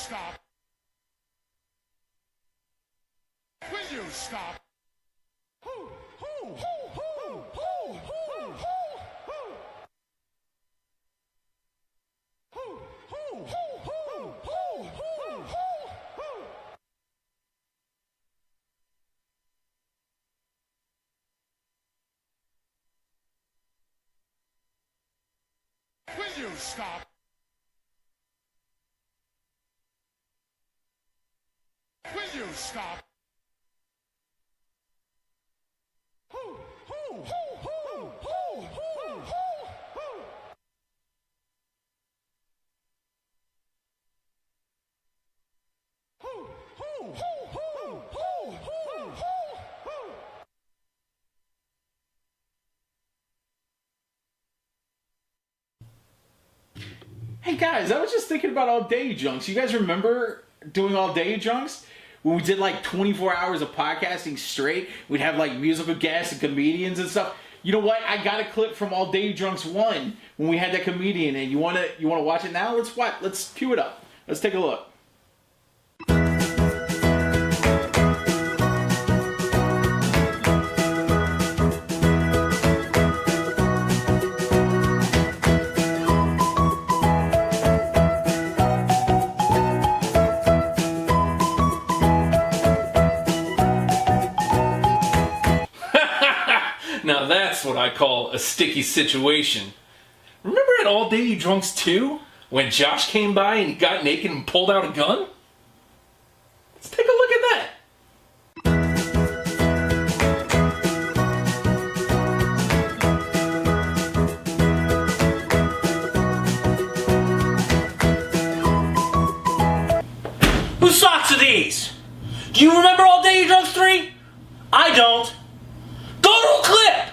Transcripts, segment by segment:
stop? Will you stop? Will you stop? Will you stop? Hey guys, I was just thinking about All Day Junks. You guys remember doing All Day Junks? When we did like 24 hours of podcasting straight, we'd have like musical guests and comedians and stuff. You know what? I got a clip from All Day Drunks 1 when we had that comedian, and you wanna watch it now? Let's cue it up. Let's take a look. Now that's what I call a sticky situation. Remember at All Day Drunks 2? When Josh came by and he got naked and pulled out a gun? Let's take a look at that. Whose socks are these? Do you remember All Day Drunks 3? I don't. Go to a clip!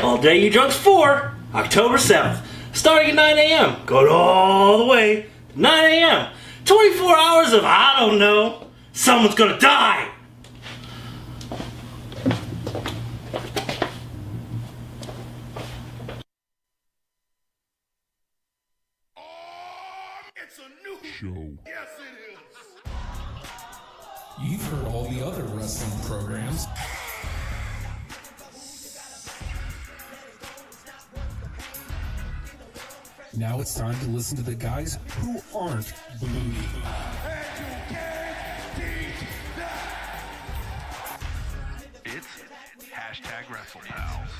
All Day Drunks 4, October 7th. Starting at 9 a.m. Going all the way to 9 a.m. 24 hours of, I don't know, someone's gonna die! It's a new show. Yes, it is. You've heard all the other wrestling programs. Now it's time to listen to the guys who aren't Blue. It's hashtag Wrestlepals.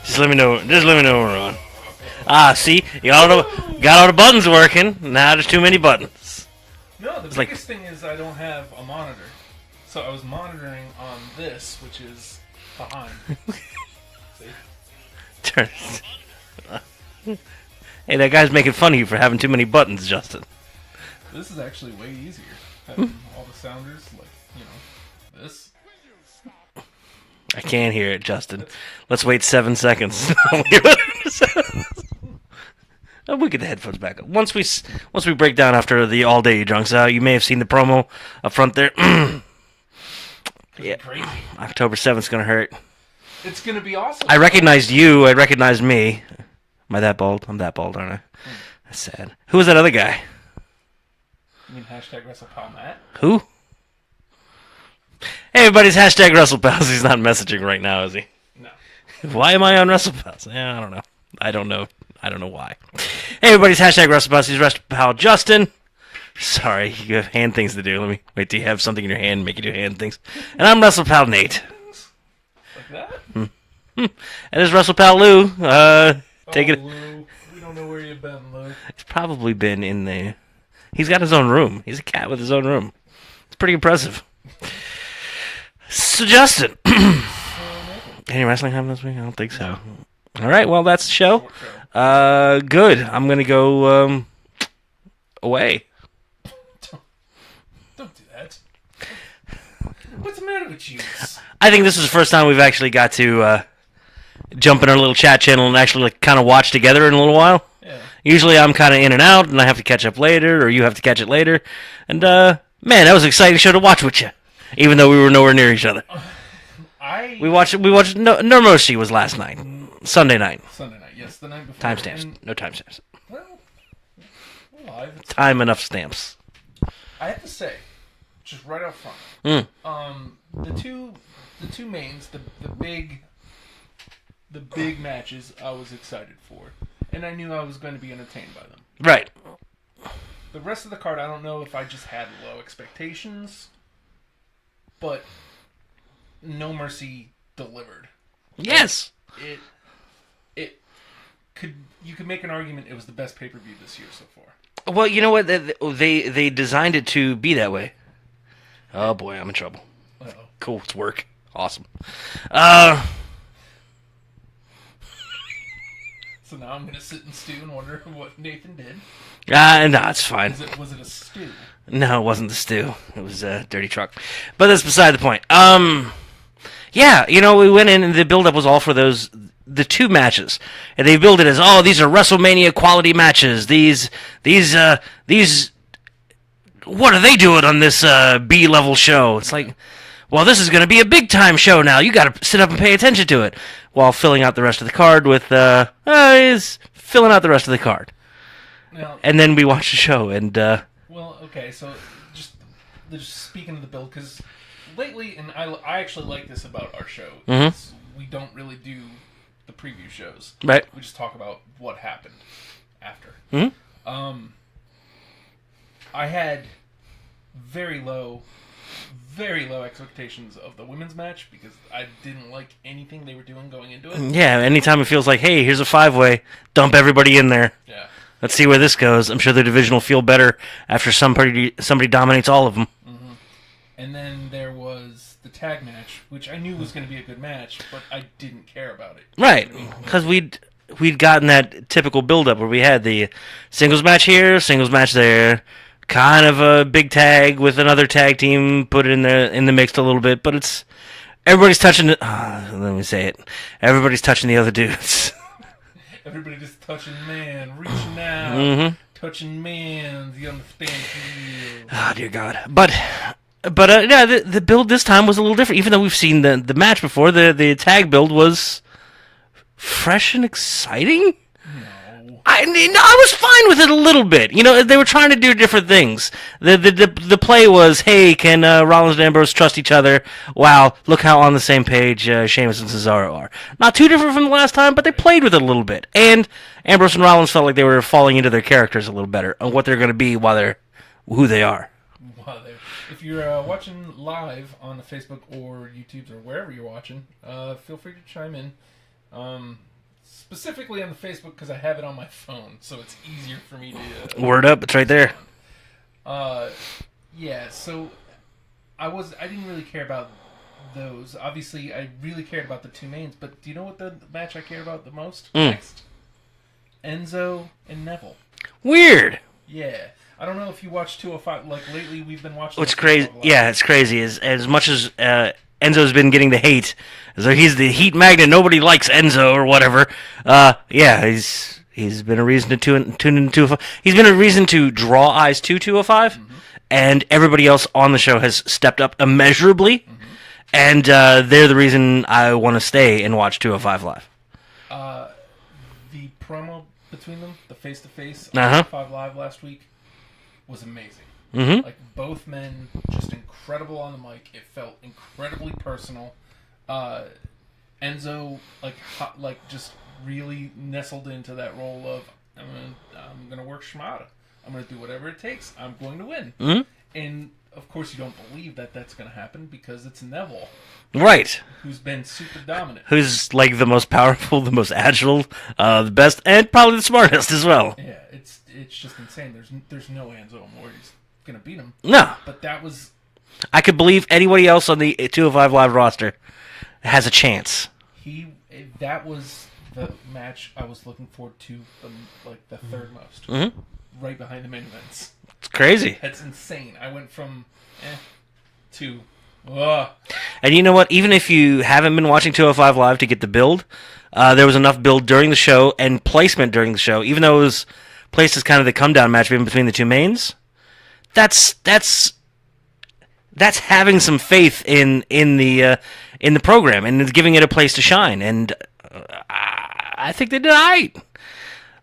Just let me know. Just let me know when we're on. Ah, see, you got all the buttons working. Now there's too many buttons. No, the It's biggest thing is I don't have a monitor. So I was monitoring on this, which is behind. See? Turn. Hey, that guy's making fun of you for having too many buttons, Justin. This is actually way easier. Having all the sounders, like, this. I can't hear it, Justin. Let's wait 7 seconds. Oh, we'll get the headphones back up. Once we break down after the All Day Drunks out, you may have seen the promo up front there. Yeah, Crazy. October 7th's gonna hurt. It's gonna be awesome. I recognized you. I recognized me. Am I that bald? I'm that bald, aren't I? That's sad. Who was that other guy? You mean hashtag Wrestlepal Matt? Who? Hey, everybody's hashtag WrestlePals. He's not messaging right now, is he? No. Why am I on WrestlePals? Yeah, I don't know. I don't know why. Hey, everybody's hashtag WrestlePals. He's WrestlePal Justin. Sorry, you have hand things to do. Let me wait till you have something in your hand and make you do hand things. And I'm WrestlePal Nate. Like that? And there's WrestlePal Lou. Take it. Lou. We don't know where you've been, Lou. He's probably been in the... He's got his own room. He's a cat with his own room. It's pretty impressive. So, Justin. Any wrestling happen this week? I don't think so. All right, well, that's the show. Short show. Good. I'm going to go away. Don't do that. What's the matter with you? I think this is the first time we've actually got to jump in our little chat channel and actually kind of watch together in a little while. Yeah. Usually I'm kind of in and out, and I have to catch up later, or you have to catch it later. And, man, that was an exciting show to watch with you, even though we were nowhere near each other. We watched No Mercy was last night. Sunday night. Sunday night, yes, the night before. Timestamps. And, No timestamps. well, we're live. It's Time enough stamps. I have to say, just right up front, the two mains, the big matches, I was excited for, and I knew I was going to be entertained by them. Right. The rest of the card, I don't know if I just had low expectations, but No Mercy delivered. Yes. You could make an argument it was the best pay-per-view this year so far. Well, you know what? They designed it to be that way. Oh boy, I'm in trouble. Uh-oh. Cool, it's work. Awesome. So now I'm gonna sit and stew and wonder what Nathan did. No, it's fine. Was it a stew? No, it wasn't the stew. It was a dirty truck. But that's beside the point. Yeah, we went in and the build-up was all for the two matches. And they build it as, these are WrestleMania quality matches. These, what are they doing on this B-level show? It's like, well, this is going to be a big-time show now. You got to sit up and pay attention to it. While filling out the rest of the card with, is filling out the rest of the card. Now, And then we watch the show, and, well, okay, so just speaking of the build, because lately, and I actually like this about our show, is we don't really do the preview shows. Right. We just talk about what happened after. Mm-hmm. I had very low expectations of the women's match because I didn't like anything they were doing going into it. Yeah, anytime it feels like, hey, here's a 5-way, dump everybody in there. Yeah. Let's see where this goes. I'm sure the division will feel better after somebody dominates all of them. Mm-hmm. And then there was the tag match, which I knew was going to be a good match, but I didn't care about it. Right, because we'd gotten that typical build-up where we had the singles match here, singles match there, kind of a big tag with another tag team, put it in the mix a little bit, but it's everybody's touching. Let me say it. Everybody's touching the other dudes. Everybody just touching man, reaching out, touching man. You understand? Oh dear God! But yeah, the build this time was a little different. Even though we've seen the match before, the tag build was fresh and exciting. No. I was fine with it a little bit. They were trying to do different things. The play was, hey, can Rollins and Ambrose trust each other? Wow, look how on the same page Sheamus and Cesaro are. Not too different from the last time, but they played with it a little bit. And Ambrose and Rollins felt like they were falling into their characters a little better on what they're going to be while they're who they are. If you're watching live on the Facebook or YouTube or wherever you're watching, feel free to chime in. Specifically on the Facebook because I have it on my phone, so it's easier for me to... Word up, it's right there. Yeah, so I didn't really care about those. Obviously, I really cared about the two mains, but do you know what the match I cared about the most next? Enzo and Neville. Weird. Yeah. I don't know if you watch 205. Like, lately we've been watching... What's crazy... Yeah, it's crazy. As much as Enzo's been getting the hate, so he's the heat magnet, nobody likes Enzo or whatever. Yeah, he's been a reason to tune into 205. He's been a reason to draw eyes to 205, and everybody else on the show has stepped up immeasurably, and they're the reason I want to stay and watch 205 live. The promo between them, the face-to-face on 205 Live last week, was amazing. Like, both men, just incredible on the mic. It felt incredibly personal. Enzo, just really nestled into that role of, I'm gonna work Shimada. I'm gonna do whatever it takes. I'm going to win. And, of course, you don't believe that that's gonna happen because it's Neville. Right. Who's been super dominant. Who's, like, the most powerful, the most agile, the best, and probably the smartest as well. Yeah, it's just insane. There's no Enzo Amore's gonna beat him. No. But that was... I could believe anybody else on the 205 Live roster has a chance. That was the match I was looking forward to the third most. Mm-hmm. Right behind the main events. It's crazy. That's insane. I went from to And you know what? Even if you haven't been watching 205 Live to get the build, there was enough build during the show and placement during the show. Even though it was placed as kind of the come-down match in between the two mains, that's having some faith in the program and giving it a place to shine. And I think they did all right.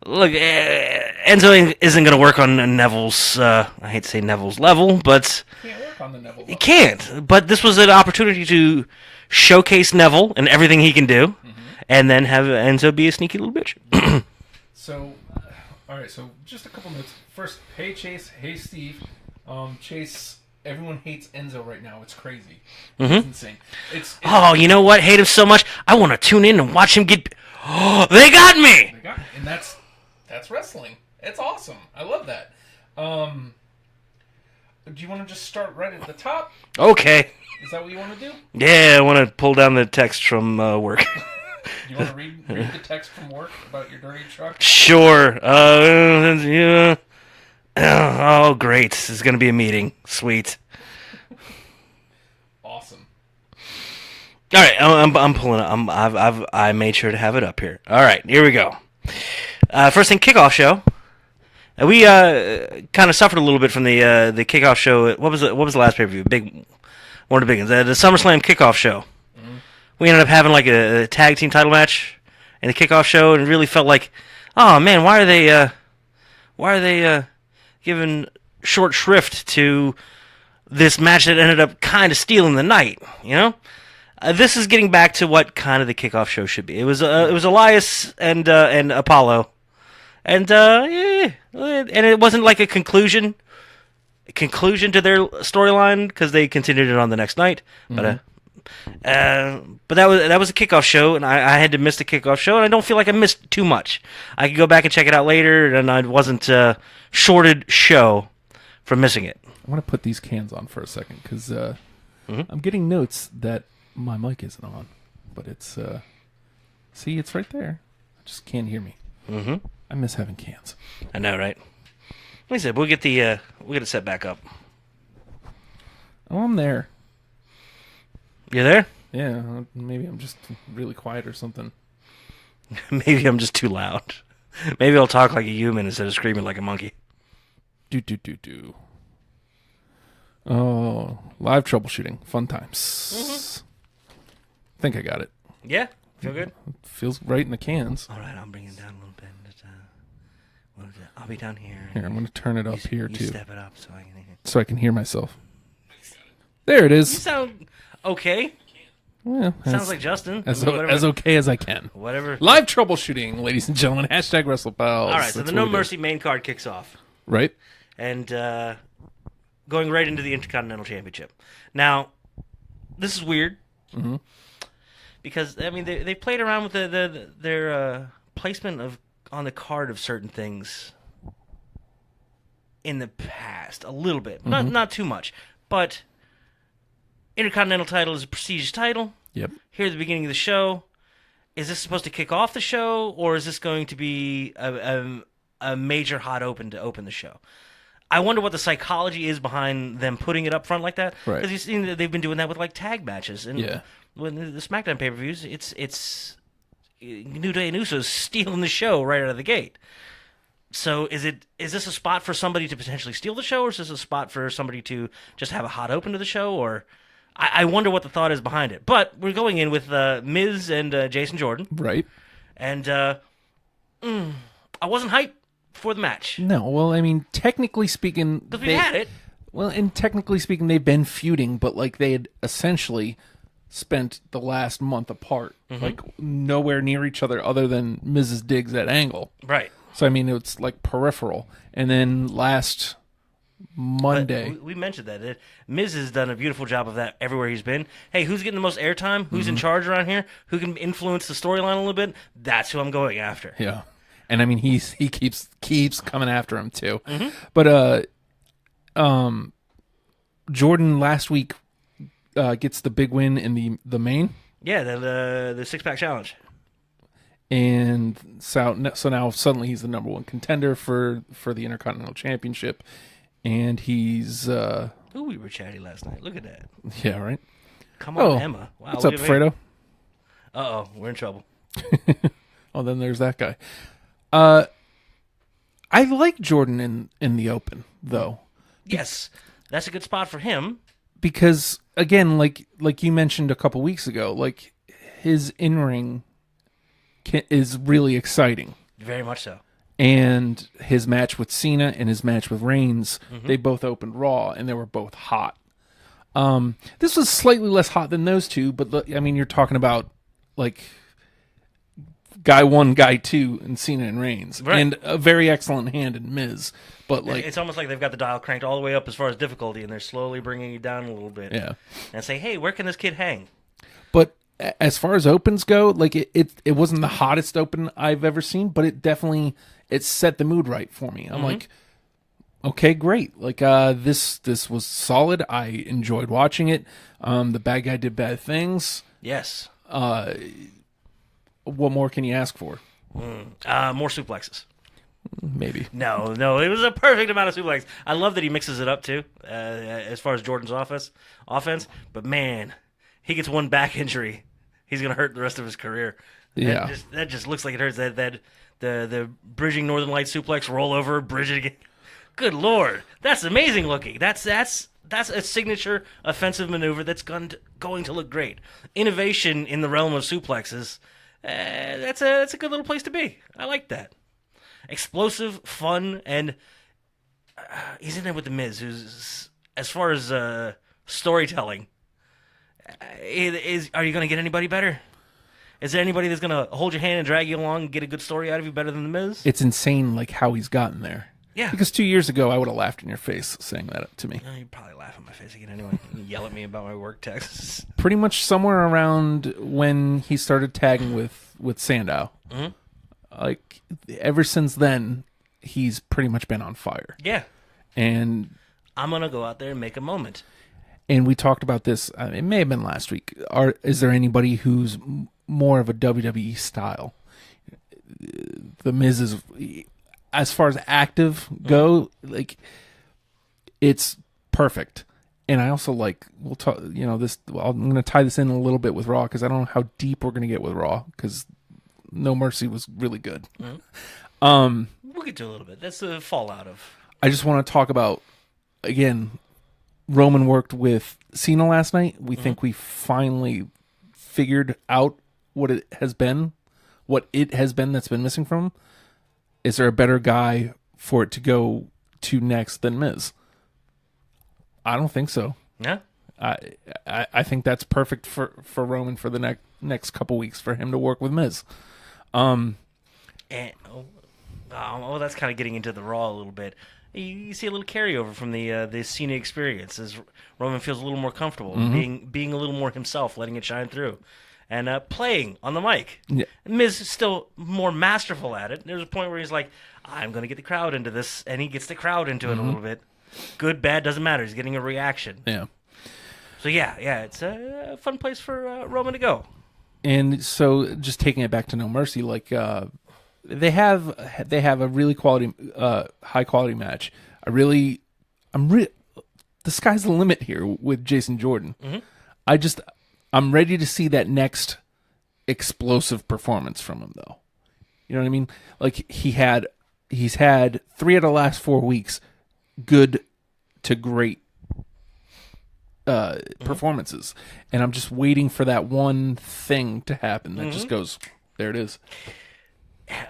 Look, Enzo isn't going to work on Neville's, I hate to say Neville's level, but can't work on the Neville level. he can't. But this was an opportunity to showcase Neville and everything he can do, and then have Enzo be a sneaky little bitch. So, all right, so just a couple notes. First, hey Chase, hey Steve. Chase, everyone hates Enzo right now. It's crazy. It's insane. It's Oh, you know what? Hate him so much. I want to tune in and watch him get... Oh, they got me! They got it. And that's wrestling. It's awesome. I love that. Do you want to just start right at the top? Okay. Is that what you want to do? Yeah, I want to pull down the text from work. You want to read the text from work about your dirty truck? Sure. Yeah. Oh, great. This is going to be a meeting. Sweet. Awesome. All right, I'm pulling it. I made sure to have it up here. All right, here we go. First thing, kickoff show. We kind of suffered a little bit from the kickoff show. What was the last pay-per-view? One of the big ones. The SummerSlam kickoff show. Mm-hmm. We ended up having like a tag team title match in the kickoff show, and it really felt like, oh man, why are they giving short shrift to this match that ended up kind of stealing the night? You know, this is getting back to what kind of the kickoff show should be. It was Elias and Apollo. And and it wasn't like a conclusion to their storyline because they continued it on the next night. Mm-hmm. But that was a kickoff show, and I had to miss the kickoff show, and I don't feel like I missed too much. I could go back and check it out later, and I wasn't shorted show for missing it. I want to put these cans on for a second because I'm getting notes that my mic isn't on, but it's see, it's right there. I just can't hear me. Mm-hmm. I miss having cans. I know, right? Like I said, we'll get it set back up. Oh, I'm there. You there? Yeah, maybe I'm just really quiet or something. Maybe I'm just too loud. Maybe I'll talk like a human instead of screaming like a monkey. Do. Oh, live troubleshooting. Fun times. Mm-hmm. I think I got it. Yeah? Feel good? Feels right in the cans. All right, I'll bring it down a little bit. I'll be down here. Here, I'm going to turn it up here, too. Step it up so I can hear. So I can hear myself. There it is. You sound okay. Well, sounds like Justin. As okay as I can. Whatever. Live troubleshooting, ladies and gentlemen. Hashtag Wrestlepals. All right, so the No Mercy main card kicks off. Right. And going right into the Intercontinental Championship. Now, this is weird. Mm-hmm. Because, I mean, they played around with their placement on the card of certain things in the past. A little bit. Mm-hmm. Not too much. But Intercontinental title is a prestigious title. Yep. Here at the beginning of the show. Is this supposed to kick off the show, or is this going to be a major hot open to open the show? I wonder what the psychology is behind them putting it up front like that. Right. Because you've seen that they've been doing that with like tag matches. And yeah. When the SmackDown pay-per-views, it's New Day and Usos stealing the show right out of the gate. So is this a spot for somebody to potentially steal the show, or is this a spot for somebody to just have a hot open to the show? Or I wonder what the thought is behind it. But we're going in with Miz and Jason Jordan. Right. And I wasn't hyped for the match. No, well, I mean, technically speaking... Because we had it. Well, and technically speaking, they've been feuding, but like they had essentially spent the last month apart. Mm-hmm. Like nowhere near each other other than Mrs. Diggs at Angle. Right. So, I mean, it's like peripheral. And then last Monday... But we mentioned that. Miz has done a beautiful job of that everywhere he's been. Hey, who's getting the most airtime? Who's in charge around here? Who can influence the storyline a little bit? That's who I'm going after. Yeah. And, I mean, he keeps coming after him, too. Mm-hmm. But Jordan last week gets the big win in the main. Yeah, the six-pack challenge. And so now suddenly he's the number one contender for the Intercontinental Championship. And he's... Ooh, we were chatty last night. Look at that. Yeah, right? Come on, Emma. Wow, what's up, Fredo? Uh-oh, we're in trouble. Oh, then there's that guy. I like Jordan in the open, though. Yes, that's a good spot for him. Because, again, like you mentioned a couple weeks ago, like, his in-ring is really exciting. Very much so. And his match with Cena and his match with Reigns, they both opened Raw, and they were both hot. This was slightly less hot than those two, but, I mean, you're talking about, like, guy 1, guy 2, and Cena and Reigns. Right. And a very excellent hand in Miz. But, like... It's almost like they've got the dial cranked all the way up as far as difficulty, and they're slowly bringing you down a little bit. Yeah. And say, hey, where can this kid hang? But as far as opens go, like, it wasn't the hottest open I've ever seen, but it definitely... It set the mood right for me. I'm like, okay, great. Like, this was solid. I enjoyed watching it. The bad guy did bad things. Yes. What more can you ask for? More suplexes. Maybe. No, it was a perfect amount of suplexes. I love that he mixes it up, too, as far as Jordan's offense. But, man, he gets one back injury. He's going to hurt the rest of his career. Yeah. That just looks like it hurts. The bridging Northern Lights suplex, roll over, bridge it again. Good Lord. That's amazing looking. That's a signature offensive maneuver that's going to look great. Innovation in the realm of suplexes, that's a good little place to be. I like that. Explosive, fun, and he's in there with The Miz, who's, as far as storytelling, are you going to get anybody better? Is there anybody that's going to hold your hand and drag you along and get a good story out of you better than The Miz? It's insane, like, how he's gotten there. Yeah. Because 2 years ago, I would have laughed in your face saying that to me. You'd probably laugh in my face again anyway. And yell at me about my work texts. Pretty much somewhere around when he started tagging with Sandow. Mm-hmm. Like, ever since then, he's pretty much been on fire. Yeah. And I'm going to go out there and make a moment. And we talked about this, it may have been last week. Is there anybody who's more of a WWE style? The Miz is, as far as active go, like, it's perfect. And I also like, we'll talk, this, I'm going to tie this in a little bit with Raw, because I don't know how deep we're going to get with Raw, because No Mercy was really good. Mm-hmm. We'll get to a little bit. That's the fallout of. I just want to talk about, again, Roman worked with Cena last night. We think we finally figured out what it has been that's been missing from him. Is there a better guy for it to go to next than Miz? I don't think so. Yeah. I think that's perfect for Roman for the next couple weeks for him to work with Miz. And that's kind of getting into the Raw a little bit. You see a little carryover from the Cena experience as Roman feels a little more comfortable, being a little more himself, letting it shine through, and playing on the mic. Yeah. Miz is still more masterful at it. There's a point where he's like, I'm going to get the crowd into this, and he gets the crowd into it a little bit. Good, bad, doesn't matter. He's getting a reaction. Yeah. So, yeah, it's a fun place for Roman to go. And so just taking it back to No Mercy, like... They have a really high quality match. The sky's the limit here with Jason Jordan. Mm-hmm. I'm ready to see that next explosive performance from him, though. You know what I mean? Like, he's had 3 out of the last 4 weeks good to great performances, and I'm just waiting for that one thing to happen that just goes, there it is.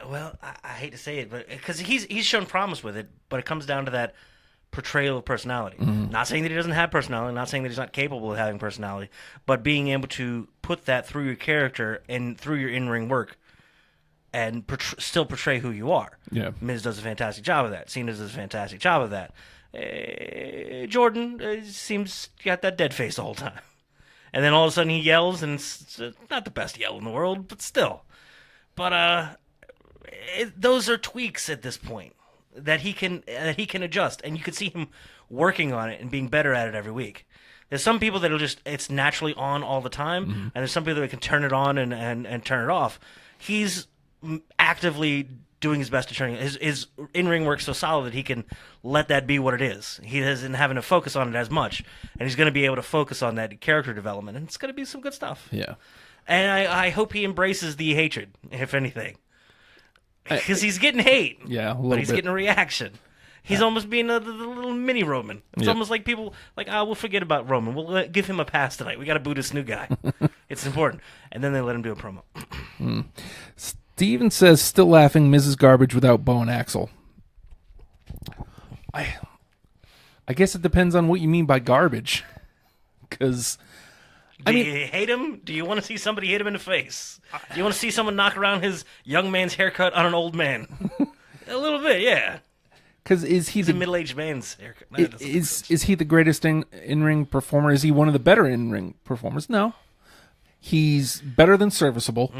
Well, I hate to say it, but because he's shown promise with it, but it comes down to that portrayal of personality. Mm-hmm. Not saying that he doesn't have personality, not saying that he's not capable of having personality, but being able to put that through your character and through your in-ring work and still portray who you are. Yeah. Miz does a fantastic job of that. Cena does a fantastic job of that. Jordan seems got that dead face the whole time. And then all of a sudden he yells, and it's not the best yell in the world, but still. But those are tweaks at this point that he can adjust, and you can see him working on it and being better at it every week. There's some people that'll it's naturally on all the time, and there's some people that can turn it on and turn it off. He's actively doing his best to turn his in-ring work so solid that he can let that be what it is. He isn't having to focus on it as much, and he's going to be able to focus on that character development, and it's going to be some good stuff. Yeah. And I hope he embraces the hatred, if anything, because he's getting hate. Yeah, a little but he's bit. getting a reaction. He's almost being the little mini Roman. It's Yep. almost like people like, we'll forget about Roman. We'll give him a pass tonight. We got to boot this new guy. It's important. And then they let him do a promo. Steven says, still laughing, Mrs. Garbage without Bo and Axel. I guess it depends on what you mean by garbage. Because, Do you hate him? Do you want to see somebody hit him in the face? Do you want to see someone knock around his young man's haircut on an old man? A little bit, yeah. because is he He's a middle-aged man's haircut. No, that doesn't- is he the greatest in-ring performer? Is he one of the better in-ring performers? No. He's better than serviceable.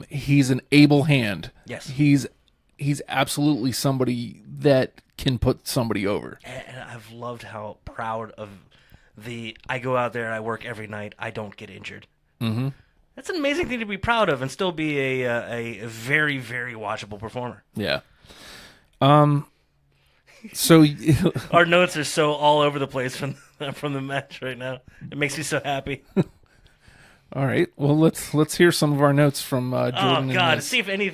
He's an able hand. Yes. He's absolutely somebody that can put somebody over. And I've loved how proud of I go out there and I work every night. I don't get injured. Mm-hmm. That's an amazing thing to be proud of and still be a very, very watchable performer. Yeah. So Our notes are so all over the place from the match right now. It makes me so happy. all right. Well, let's hear some of our notes from Jordan. Oh and God! Miz. See if any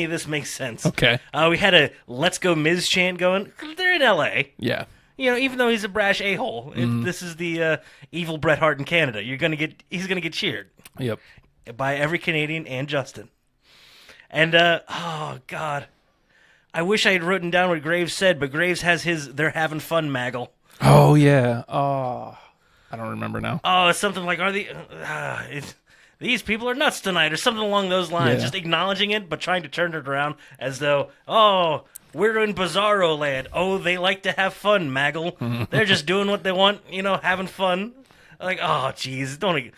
of this makes sense. Okay. We had a "Let's Go Miz" chant going. They're in L.A. Yeah. You know, even though he's a brash a-hole, this is the evil Bret Hart in Canada. He's gonna get cheered Yep. by every Canadian and Justin. And oh God, I wish I had written down what Graves said, but Graves has his "They're having fun" maggle. Oh yeah. Oh, I don't remember now. Oh, it's something like, these people are nuts tonight, or something along those lines. Yeah. Just acknowledging it, but trying to turn it around as though, oh, we're in Bizarro land. Oh, they like to have fun, Maggle. They're just doing what they want, having fun. Like, oh, jeez, don't.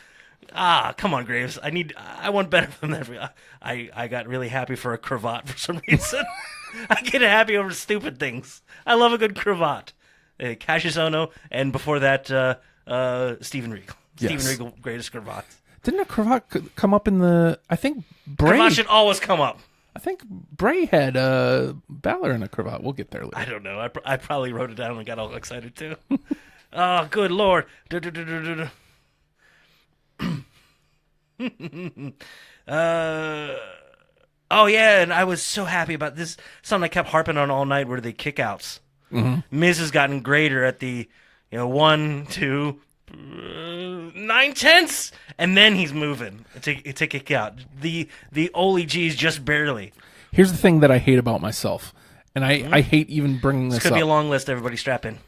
Come on, Graves. I want better than that. I got really happy for a cravat for some reason. I get happy over stupid things. I love a good cravat. Cassius Ohno, and before that, Steven Regal. Yes. Steven Regal, greatest cravat. Didn't a cravat come up in the? I think Bray. Cravat should always come up. I think Bray had Balor in a cravat. We'll get there later. I don't know. I probably wrote it down and got all excited too. Oh, good Lord. Oh, yeah, and I was so happy about this. Something I kept harping on all night were the kickouts. Miz has gotten greater at the 1, 2, 9/10, and then he's moving to kick out. The Oli G's just barely. Here's the thing that I hate about myself, and I hate even bringing this This could up. be a long list. Everybody strap in.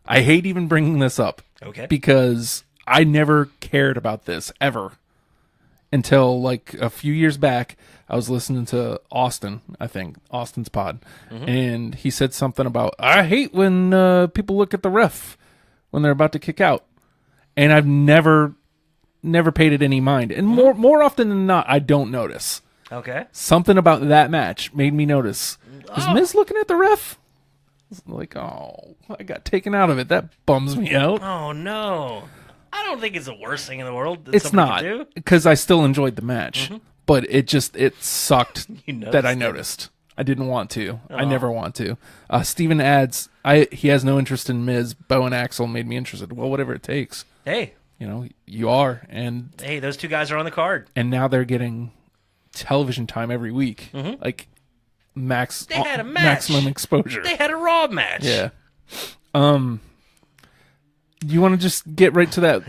I hate even bringing this up. Okay. Because I never cared about this ever until like a few years back. I was listening to Austin, I think, Austin's pod, and he said something about, I hate when people look at the ref when they're about to kick out. And I've never paid it any mind. And more often than not, I don't notice. Okay. Something about that match made me notice. Is Miz looking at the ref? Like, oh, I got taken out of it. That bums me out. Oh, no. I don't think it's the worst thing in the world that It's somebody not, could do. because I still enjoyed the match. But it sucked noticed that I it. noticed. I didn't want to. I never want to. Steven adds, he has no interest in Miz. Bo and Axel made me interested. Well, whatever it takes. Hey, You are. And those two guys are on the card. now they're getting television time every week. Like, They had a match. maximum exposure. They had a Raw match. Yeah. You want to just get right to that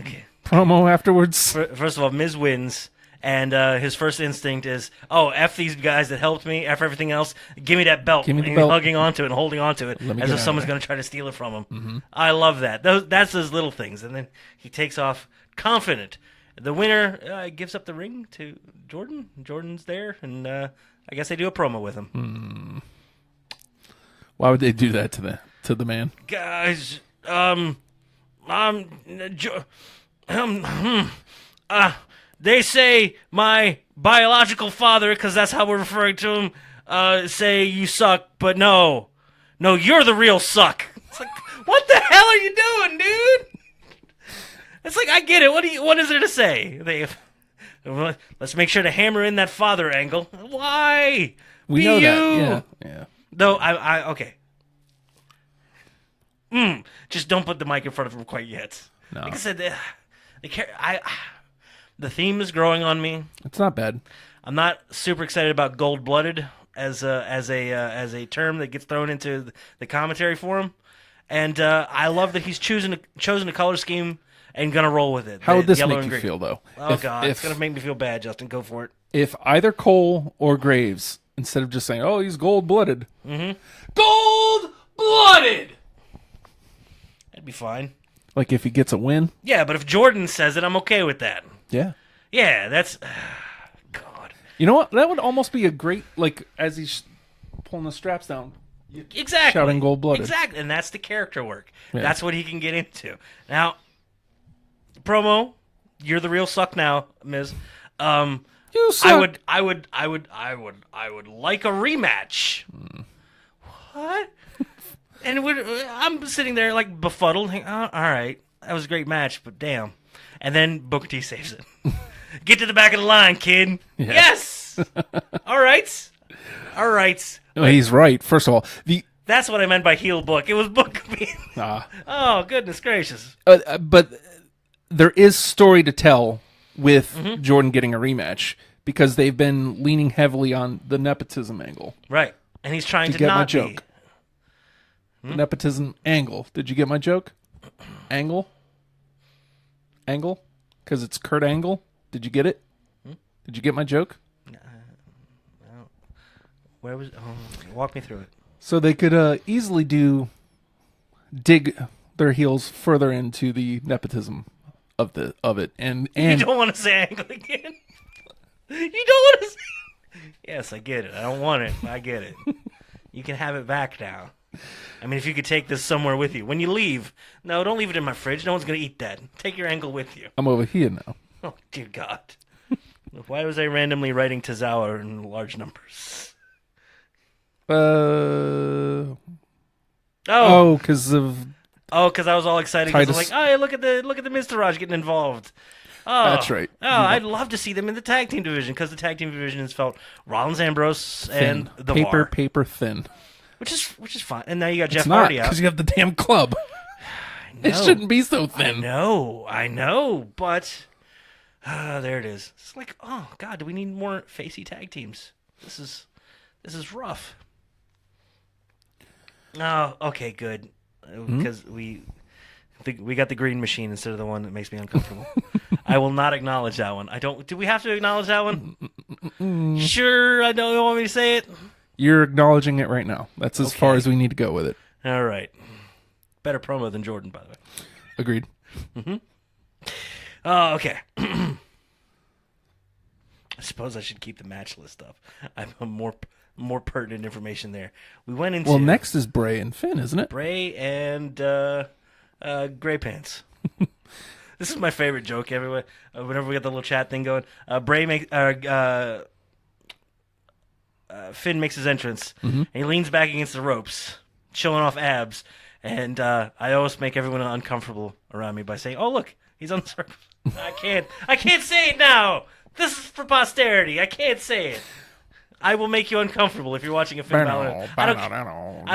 promo afterwards? First of all, Miz wins, and his first instinct is, F these guys that helped me, F everything else, give me that belt. Give me the and belt. Hugging onto it and holding onto it Let me as get if out someone's of going to try to steal it from him. I love that. That's those little things. And then he takes off confident. The winner gives up the ring to Jordan. Jordan's there, and I guess they do a promo with him. Why would they do that to the man? Guys, they say my biological father, because that's how we're referring to him, say you suck, but no, you're the real suck. It's like, what the hell are you doing, dude? It's like, I get it. What is there to say? Let's make sure to hammer in that father angle. Why? We Be know you. that. Yeah. Though okay. Just don't put the mic in front of him quite yet. No. Like I said, the theme is growing on me. It's not bad. I'm not super excited about gold-blooded as a term that gets thrown into the commentary for him, and I love that he's chosen a color scheme and gonna roll with it. How would this yellow make and you green. feel, though? Oh God, it's gonna make me feel bad. Justin, go for it. If either Cole or Graves, instead of just saying, "Oh, he's gold-blooded," gold-blooded, That'd be fine. like if he gets a win, Yeah, but if Jordan says it, I'm okay with that. yeah. Yeah, that's God. You know what? That would almost be a great, like, as he's pulling the straps down, Exactly. shouting gold-blooded. Exactly, and that's the character work. Yeah. That's what he can get into. Now, promo, you're the real suck now, Miz. You suck. I would like a rematch. What? And I'm sitting there like befuddled. Thinking, oh, all right, that was a great match, but damn. And then Booker T saves it. Get to the back of the line, kid. Yeah. Yes. All right. No, he's right. First of all, That's what I meant by heel book. It was book being. Oh, goodness gracious. but there is story to tell with Jordan getting a rematch because they've been leaning heavily on the nepotism angle. Right. And he's trying to get my not joke. be. Nepotism angle. Did you get my joke? Angle? Because it's Kurt Angle. Did you get it? Did you get my joke? Where was? Walk me through it. So they could easily dig their heels further into the nepotism of it, and You don't want to say angle again. You don't want to say. Yes, I get it. I don't want it. I get it. You can have it back now. I mean, if you could take this somewhere with you when you leave. No, don't leave it in my fridge. No one's gonna eat that. Take your angle with you. I'm over here now. Oh dear God. Why was I randomly writing Tozawa in large numbers? Because of because I was all excited because I was Titus. like, oh, look at the Mr. Raj getting involved. Oh, That's right. Oh, I'd love to see them in the tag team division because the tag team division has felt Rollins, Ambrose, and the Bar, paper thin. which is fine. And now you got Jeff It's not Hardy out. because you have the damn club. It No. shouldn't be so thin. I know, but there it is. It's like, oh God, do we need more facey tag teams? This is rough. Oh, okay, good, because we got the green machine instead of the one that makes me uncomfortable. I will not acknowledge that one. I don't. Do we have to acknowledge that one? Sure, I don't want me to say it. You're acknowledging it right now. That's as far Okay. as we need to go with it. All right. Better promo than Jordan, by the way. Agreed. Oh, okay. I suppose I should keep the match list up. I have more pertinent information there. We went into Well, next is Bray and Finn, isn't it? Bray and Gray Pants. This is my favorite joke everywhere. Whenever we got the little chat thing going, Finn makes his entrance, and he leans back against the ropes, showing off abs. And I always make everyone uncomfortable around me by saying, "Oh, look, he's uncircumcised." I can't say it now. This is for posterity. I can't say it. I will make you uncomfortable if you're watching a Finn Balor. I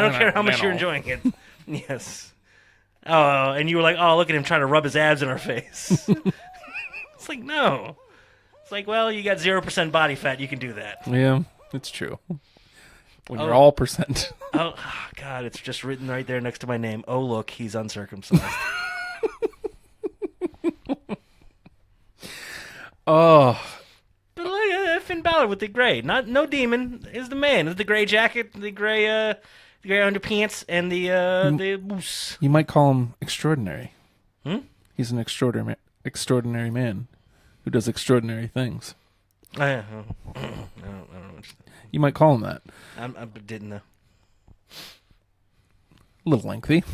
don't care how much you're enjoying it. Yes. Oh, and you were like, "Oh, look at him trying to rub his abs in our face." It's like, no. It's like, well, you got 0% body fat. You can do that. Yeah, it's true. When you're all percent. Oh, God, it's just written right there next to my name. Oh, look, he's uncircumcised. Oh, But look at Finn Balor with the gray. No demon is the man. It's the gray jacket, the gray underpants, and the moose. you might call him extraordinary. He's an extraordinary man who does extraordinary things. I don't know. You might call him that. I didn't know. A little lengthy.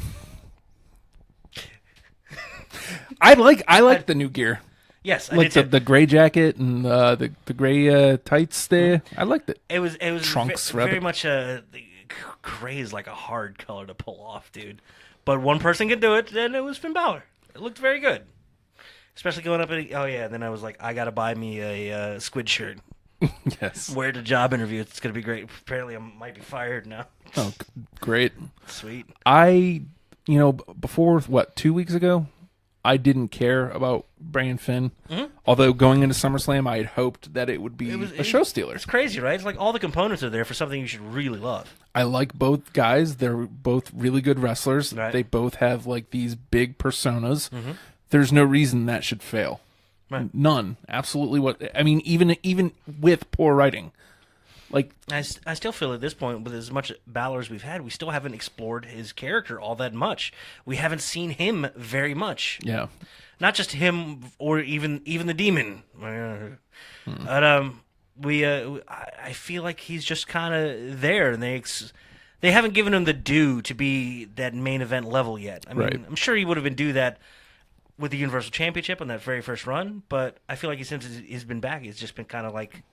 I like the new gear. Yes, I Like did too. the gray jacket and the gray tights there. I liked it. It was Trunks, very rather. much the gray is like a hard color to pull off, dude. But one person could do it, and it was Finn Balor. It looked very good. Especially going up and, oh yeah, and then I was like, I gotta buy me a squid shirt. Yes. Wear it to job interview. It's gonna be great. Apparently I might be fired now. Oh, great. Sweet. Before, 2 weeks ago, I didn't care about Bray and Finn. Mm-hmm. Although going into SummerSlam, I had hoped that it would be a show stealer. It's crazy, right? It's like all the components are there for something you should really love. I like both guys. They're both really good wrestlers. Right. They both have like these big personas. Mm-hmm. There's no reason that should fail. Right. None. Absolutely. Even with poor writing. Like I still feel at this point, with as much Balor as we've had, we still haven't explored his character all that much. We haven't seen him very much. Yeah. Not just him, or even the demon. But I feel like he's just kind of there, and they haven't given him the due to be that main event level yet. I mean, right. I'm sure he would have been due that with the Universal Championship on that very first run, but I feel like since he's been back, he's just been kind of like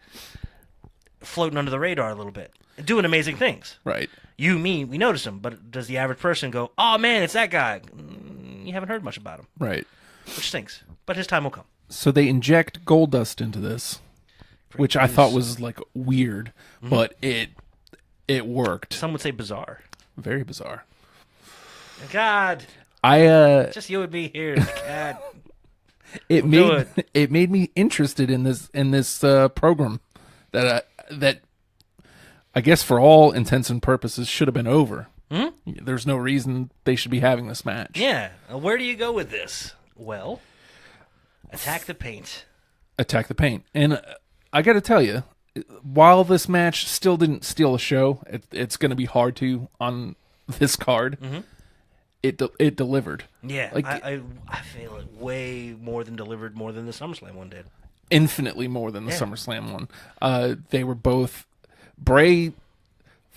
floating under the radar a little bit, doing amazing things. Right. We notice him, but does the average person go, oh man, it's that guy? You haven't heard much about him. Right. Which stinks, but his time will come. So they inject Goldust into this, which I thought was like weird, but it worked. Some would say bizarre. Very bizarre. God. Just you and me here, God. It made me interested in this program that I guess for all intents and purposes should have been over. Mm-hmm. There's no reason they should be having this match. Yeah. Where do you go with this? Well, attack the paint. Attack the paint. And I got to tell you, while this match still didn't steal the show, it's going to be hard to on this card. Mm-hmm. It delivered. Yeah, like I feel it way more than delivered, more than the SummerSlam one did. Infinitely more than the SummerSlam one. They were both Bray.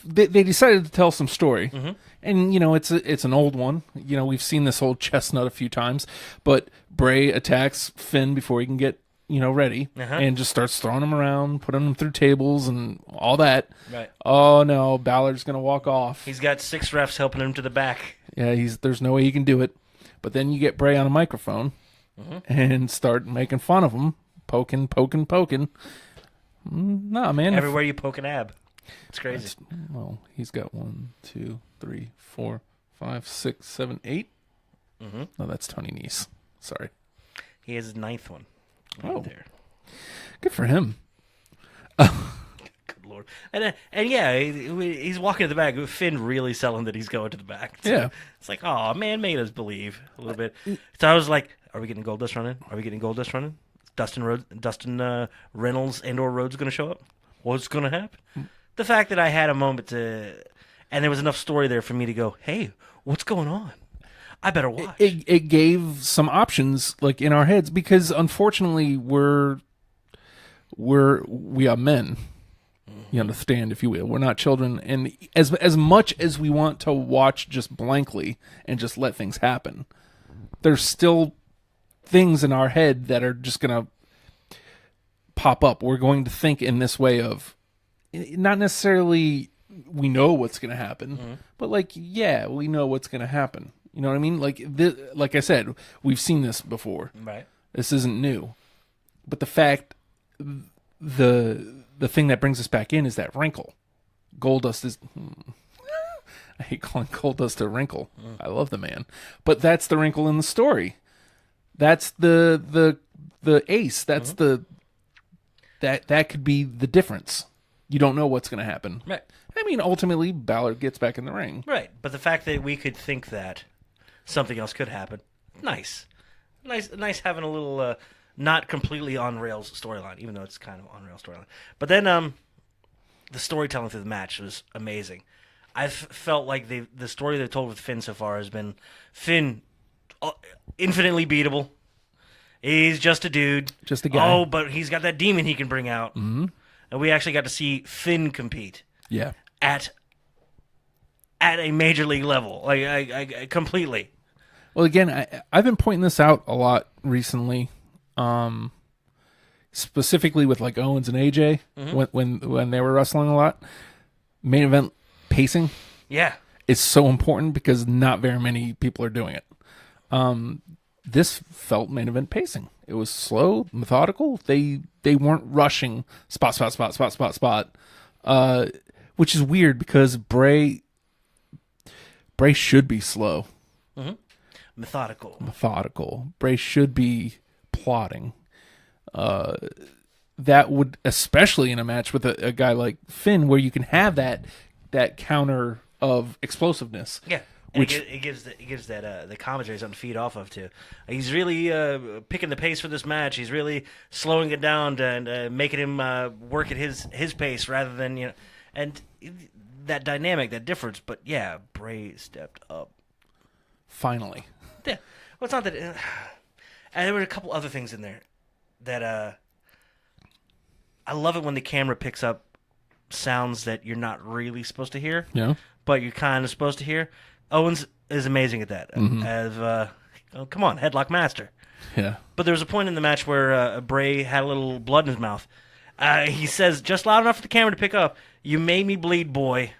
They decided to tell some story, mm-hmm. and it's an old one. We've seen this old chestnut a few times, but Bray attacks Finn before he can get ready, and just starts throwing him around, putting him through tables and all that. Right. Oh no, Balor's gonna walk off. He's got 6 refs helping him to the back. Yeah, there's no way he can do it. But then you get Bray on a microphone and start making fun of him, poking. Nah, man. Everywhere you poke an ab. It's crazy. He's got 1, 2, 3, 4, 5, 6, 7, 8. Mm-hmm. No, that's Tony Nese. Sorry. He has his 9th one. There. Good for him. Good Lord. And yeah, he's walking to the back. Finn really selling that he's going to the back. So yeah. It's like, oh, man made us believe a little bit. So I was like, are we getting Goldust running? Dustin Reynolds and or Rhodes going to show up? What's going to happen? The fact that I had a moment and there was enough story there for me to go, hey, what's going on? I better watch. It gave some options like in our heads because unfortunately we are men. You understand, if you will. We're not children, and as much as we want to watch just blankly and just let things happen, there's still things in our head that are just gonna pop up. We're going to think in this way of not necessarily we know what's gonna happen, but like we know what's gonna happen. You know what I mean? Like I said, we've seen this before. Right. This isn't new. But the fact, the thing that brings us back in is that wrinkle. Goldust is... I hate calling Goldust a wrinkle. I love the man. But that's the wrinkle in the story. That's the ace. That's that could be the difference. You don't know what's going to happen. Right. I mean, ultimately, Balor gets back in the ring. Right. But the fact that we could think that something else could happen, nice having a little not completely on rails storyline, even though it's kind of on rails storyline. But then the storytelling through the match was amazing. I've felt like the story they've told with Finn so far has been Finn infinitely beatable. He's just a dude, just a guy. Oh, but he's got that demon he can bring out, and we actually got to see Finn compete. Yeah, at a major league level, like I completely. Well, again, I've been pointing this out a lot recently, specifically with like Owens and AJ when they were wrestling a lot. Main event pacing, yeah, is so important because not very many people are doing it. this felt main event pacing. It was slow, methodical. They weren't rushing spot, which is weird because Bray should be slow. Mm-hmm. Methodical. Bray should be plotting. That would, especially in a match with a guy like Finn, where you can have that counter of explosiveness. Yeah. And it gives the commentary something to feed off of too. He's really picking the pace for this match. He's really slowing it down and making him work at his pace rather than and that dynamic, that difference. But yeah, Bray stepped up finally. Yeah, well, it's not that. And there were a couple other things in there that I love it when the camera picks up sounds that you're not really supposed to hear. Yeah, but you're kind of supposed to hear. Owens is amazing at that. Mm-hmm. Come on, headlock master. Yeah. But there was a point in the match where Bray had a little blood in his mouth. He says, just loud enough for the camera to pick up, "You made me bleed, boy.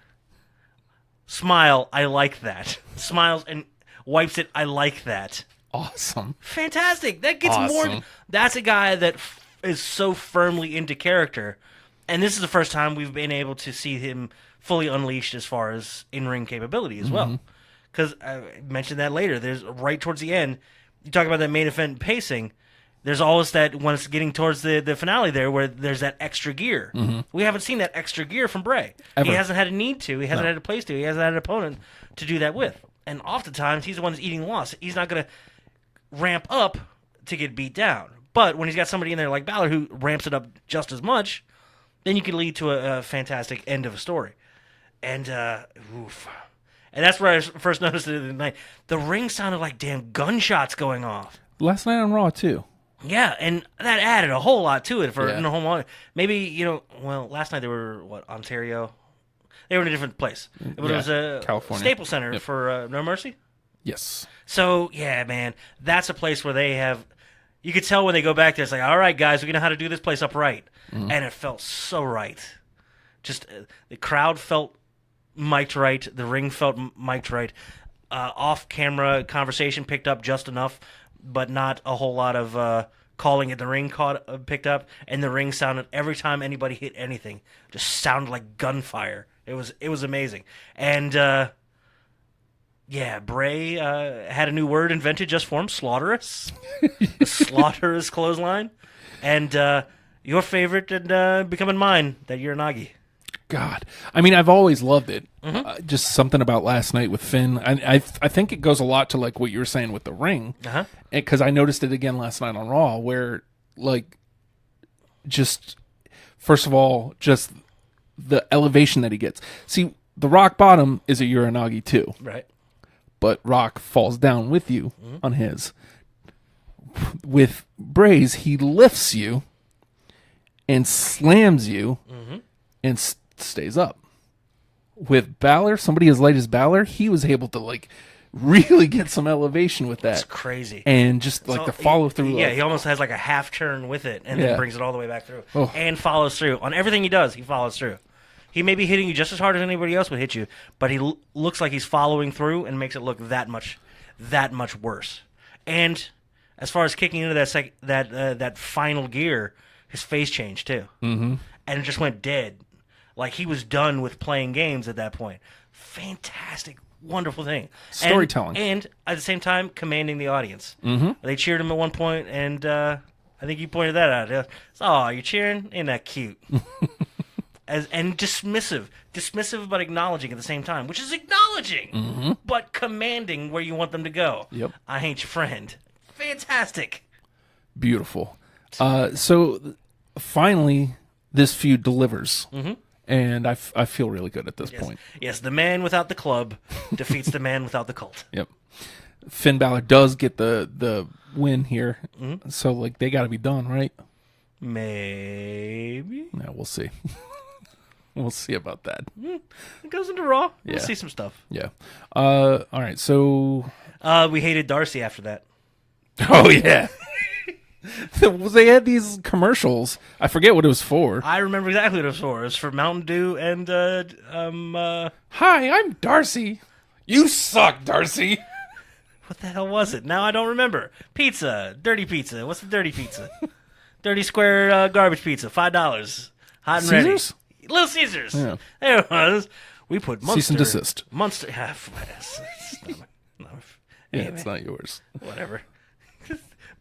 Smile, I like that." Smiles and wipes it, I like that. Awesome. Fantastic. That gets more... That's a guy that is so firmly into character. And this is the first time we've been able to see him fully unleashed as far as in-ring capability as well. Because I mentioned that later. There's right towards the end, you talk about that main event pacing, there's always that, when it's getting towards the finale there, where there's that extra gear. We haven't seen that extra gear from Bray. Ever. He hasn't had a need to. He hasn't had a place to. He hasn't had an opponent to do that with. And oftentimes, he's the one that's eating loss. He's not going to ramp up to get beat down. But when he's got somebody in there like Balor who ramps it up just as much, then you can lead to a fantastic end of a story. And, oof. And that's where I first noticed it the night. The ring sounded like damn gunshots going off. Last night on Raw, too. Yeah, and that added a whole lot to it for in the whole moment. Maybe, last night they were, Ontario? They were in a different place. It was a California. Staples Center for No Mercy? Yes. So, yeah, man, that's a place where they have... You could tell when they go back there, it's like, all right, guys, we know how to do this place up right. And it felt so right. Just, the crowd felt mic'd right. The ring felt mic'd right. Off-camera conversation picked up just enough, but not a whole lot of calling it the ring picked up. And the ring sounded, every time anybody hit anything, just sounded like gunfire. It was amazing. And, yeah, Bray had a new word invented just for him, slaughterous. The slaughterous clothesline. And your favorite and becoming mine, that Uranagi. God. I mean, I've always loved it. Just something about last night with Finn. I think it goes a lot to like what you were saying with the ring. Because I noticed it again last night on Raw where, like, just, first of all, just the elevation that he gets. See, the rock bottom is a Uranagi too. Right. But Rock falls down with you on his. With Bray's, he lifts you and slams you and stays up. With Balor, somebody as light as Balor, he was able to like really get some elevation with that. It's crazy. And just like the follow through. Yeah, he almost has like a half turn with it and then brings it all the way back through. And follows through. On everything he does, he follows through. He may be hitting you just as hard as anybody else would hit you, but he looks like he's following through and makes it look that much worse. And as far as kicking into that final gear, his face changed too, and it just went dead. Like he was done with playing games at that point. Fantastic, wonderful thing. Storytelling, and at the same time, commanding the audience. They cheered him at one point, and I think you pointed that out. Oh, you're cheering? Ain't that cute? And dismissive but acknowledging at the same time, which is acknowledging, but commanding where you want them to go. Yep. I ain't your friend. Fantastic. Beautiful. So finally, this feud delivers, and I feel really good at this point. Yes, the man without the club defeats the man without the cult. Yep. Finn Balor does get the win here, so like they got to be done, right? Maybe. Yeah, we'll see. We'll see about that. It goes into Raw. We'll see some stuff. Yeah. All right. So we hated Darcy after that. Oh yeah. They had these commercials. I forget what it was for. I remember exactly what it was for. It was for Mountain Dew and Hi, I'm Darcy. You suck, Darcy. What the hell was it? Now I don't remember. Pizza. Dirty pizza. What's the dirty pizza? Dirty square garbage pizza. $5. Hot and Caesars? ready. Little Caesars. Yeah. There it was. We put Munster. Cease and desist. Munster. Yeah, it's not yours. Whatever.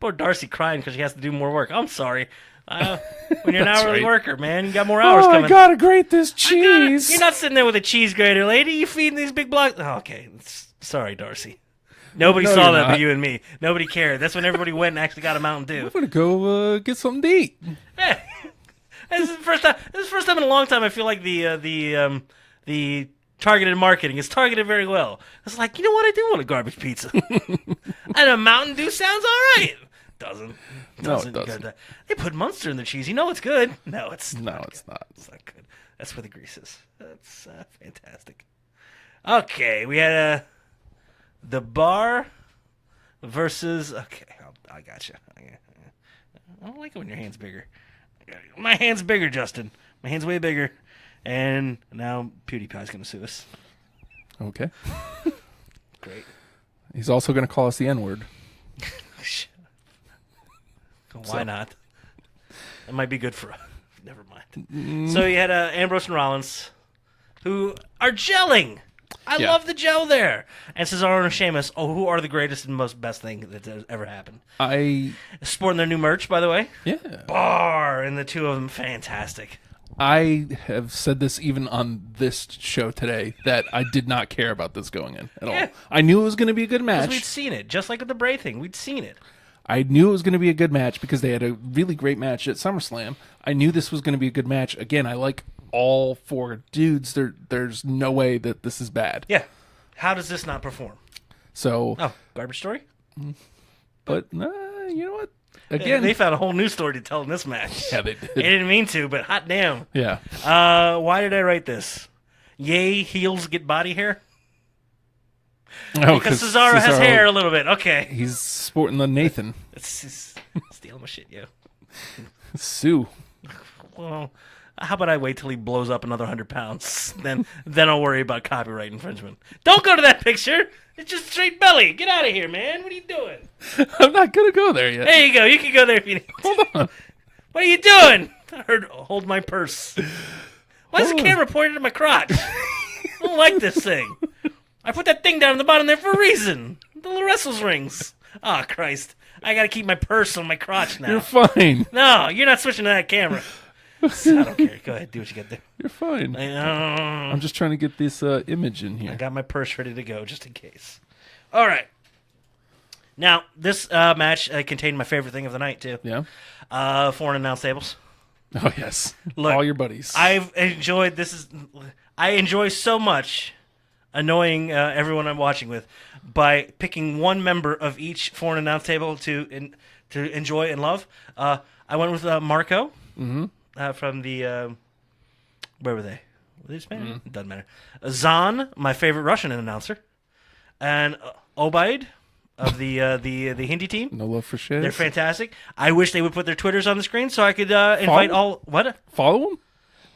Poor Darcy crying because she has to do more work. I'm sorry. When you're an hourly worker, man, you got more hours coming. I gotta grate this cheese. You're not sitting there with a cheese grater, lady. You feeding these big blocks. Oh, okay. Sorry, Darcy. Nobody saw that but you and me. Nobody cared. That's when everybody went and actually got a Mountain Dew. I'm gonna go get something to eat. Yeah. This is the first time. This is the first time in a long time I feel like the targeted marketing is targeted very well. It's like, you know what? I do want a garbage pizza, and a Mountain Dew sounds all right. Doesn't. No, it doesn't. They put Munster in the cheese. You know it's good. No, it's not. It's not. It's not good. That's where the grease is. That's fantastic. Okay, we had the bar versus. Okay, I got you. I don't like it when your hand's bigger. My hand's bigger, Justin. My hand's way bigger. And now PewDiePie's going to sue us. Okay. Great. He's also gonna call us the N-word. Why not? It might be good for. Never mind. So you had Ambrose and Rollins, who are gelling. I love the gel there. And Cesaro and Sheamus, who are the greatest and most best thing that's ever happened. Sporting their new merch, by the way. Yeah. Bar, and the two of them, fantastic. I have said this even on this show today, that I did not care about this going in at all. I knew it was going to be a good match. We'd seen it, just like with the Bray thing. We'd seen it. I knew it was going to be a good match because they had a really great match at SummerSlam. I knew this was going to be a good match. Again, I like all four dudes. There's no way that this is bad. Yeah. How does this not perform? So. Oh, garbage story? But, you know what? Again, they found a whole new story to tell in this match. Yeah, they did. They didn't mean to, but hot damn. Yeah. Why did I write this? Yay, heels get body hair? Oh, because Cesaro has hair a little bit. Okay. He's sporting the Nathan. It's stealing my shit, yo. Sue. Well, how about I wait till he blows up another 100 pounds? Then I'll worry about copyright infringement. Don't go to that picture. It's just straight belly. Get out of here, man. What are you doing? I'm not going to go there yet. There you go. You can go there if you need. Hold on. What are you doing? I heard hold my purse. Why is the camera pointed at my crotch? I don't like this thing. I put that thing down in the bottom there for a reason. The little wrestles rings. Oh, Christ. I got to keep my purse on my crotch now. You're fine. No, you're not switching to that camera. I don't care. Go ahead. Do what you got there. You're fine. I'm I'm just trying to get this image in here. I got my purse ready to go just in case. All right. Now, this match contained my favorite thing of the night, too. Yeah? Foreign announced tables. Oh, yes. Look, all your buddies. I've enjoyed I enjoy so much annoying everyone I'm watching with by picking one member of each foreign announce table to enjoy and love. I went with Marco from the where were they? Were they Spanish? It doesn't matter. Zahn, my favorite Russian announcer, and Obaid of the Hindi team. No love for shit. They're fantastic. I wish they would put their Twitters on the screen so I could invite all. What? Follow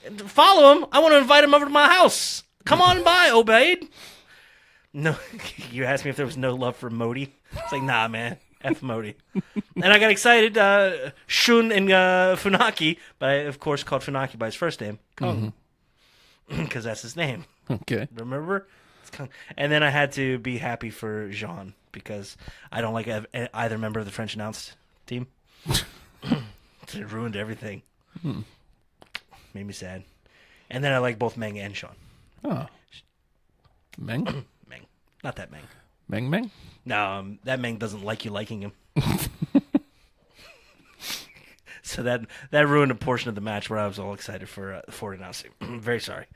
them? Follow them? I want to invite them over to my house. Come on by, Obaid. No, you asked me if there was no love for Modi. It's like, nah, man. F Modi. And I got excited. Shun and Funaki, but I, of course, called Funaki by his first name, Kung. Because that's his name. Okay. Remember? It's Kung. And then I had to be happy for Jean, because I don't like either member of the French announced team. It ruined everything. Made me sad. And then I like both Meng and Sean. Oh. Meng? Meng. Not that Meng. Meng? No, that Meng doesn't like you liking him. So that ruined a portion of the match where I was all excited for it announcing. Very sorry.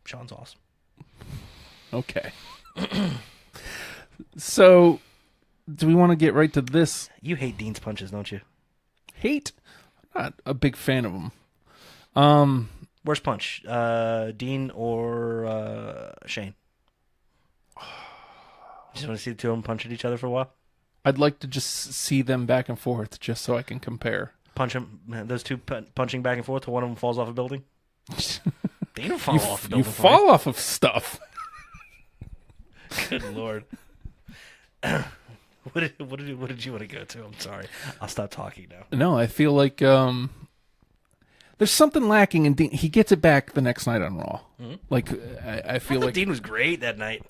Sean's awesome. Okay. So, do we want to get right to this? You hate Dean's punches, don't you? Hate? I'm not a big fan of them. Worst punch, Dean or Shane? Just want to see the two of them punching each other for a while? I'd like to just see them back and forth just so I can compare. Punch them, those two punching back and forth till one of them falls off a building? They don't fall off a building. You fall off of stuff. Good Lord. What did you want to go to? I'm sorry. I'll stop talking now. No, I feel like there's something lacking in Dean. He gets it back the next night on Raw. Like I feel like Dean was great that night.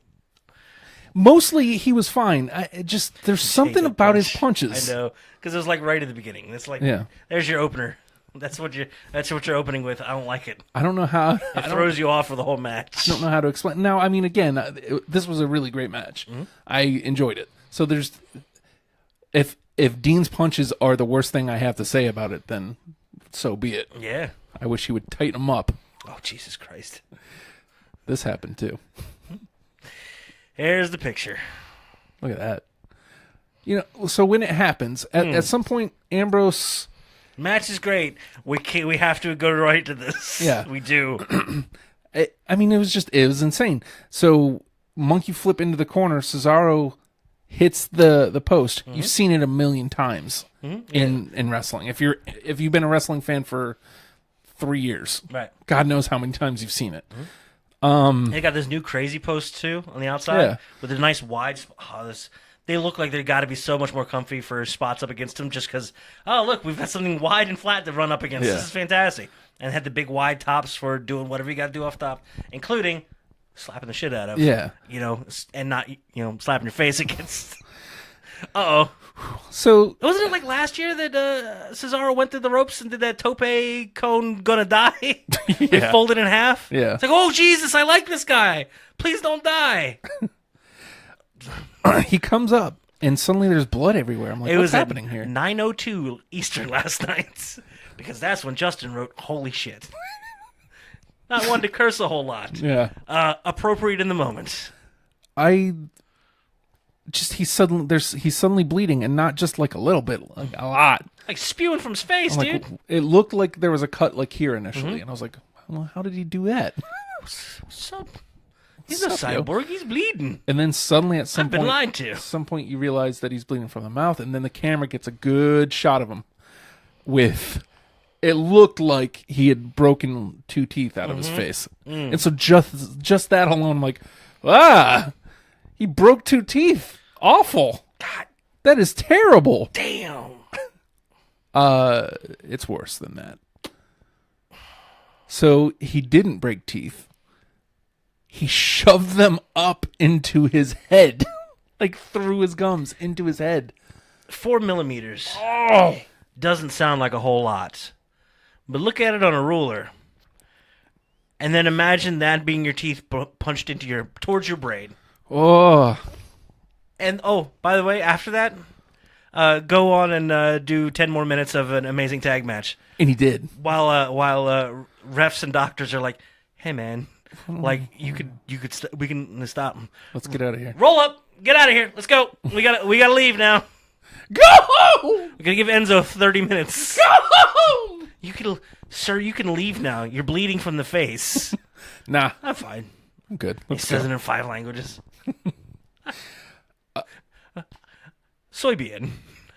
mostly he was fine. There's something the about his punch. punches. I know, because it was like right at the beginning. It's like, Yeah. there's your opener. That's what you're opening with. I don't like it. I don't know how. It throws you off for the whole match. I don't know how to explain. Now, I mean, again, this was a really great match. I enjoyed it. So there's, if Dean's punches are the worst thing I have to say about it, then so be it. Yeah. I wish he would tighten them up. Oh, Jesus Christ. This happened too. Here's the picture. Look at that. You know, so when it happens, at some point, Ambrose. Match is great. We have to go right to this. Yeah. We do. I mean, it was insane. So monkey flip into the corner. Cesaro hits the post. You've seen it a million times in wrestling. If you've been a wrestling fan for 3 years, Right. God knows how many times you've seen it. They got this new crazy post too on the outside Yeah. with a nice wide. They look like they got to be so much more comfy for spots up against them, just because. Oh, look, we've got something wide and flat to run up against. Yeah. This is fantastic, and had the big wide tops for doing whatever you got to do off top, including slapping the shit out of. Yeah. You know, and not slapping your face against. Uh-oh. So Wasn't it like last year that Cesaro went through the ropes and did that tope cone gonna die? Yeah. Folded in half? Yeah. It's like, oh, Jesus, I like this guy. Please don't die. he comes up, and suddenly there's blood everywhere. I'm like, It what's was at happening here? 9:02 Eastern last night. Because that's when Justin wrote, holy shit. Not one to curse a whole lot. Yeah. Appropriate in the moment. He's suddenly bleeding, and not just like a little bit, like a lot. Like spewing from his face, I'm dude. like, it looked like there was a cut like here initially, and I was like, well, how did he do that? What's up? He's a What's up, yo? cyborg. He's bleeding. And then suddenly at I've been lied to. some point you realize that he's bleeding from the mouth, and then the camera gets a good shot of him with. It looked like he had broken 2 teeth out of his face, and so just that alone, I'm like, he broke 2 teeth. Awful. God That is terrible. damn. It's worse than that. So he didn't break teeth. He shoved them up into his head, like through his gums into his head. 4 millimeters. Oh, Doesn't sound like a whole lot. But look at it on a ruler. And then imagine that being your teeth punched into towards your brain. oh, And, oh, by the way, after that, go on and do 10 more minutes of an amazing tag match. and he did. While refs and doctors are like, hey, man, like, we can stop him. Let's get out of here. Roll up. Get out of here. Let's go. We gotta leave now. Go home. We're gonna give Enzo 30 minutes. Go home. You can leave now. You're bleeding from the face. Nah, I'm fine. I'm good. He Let's says go. it in 5 languages. Soybean.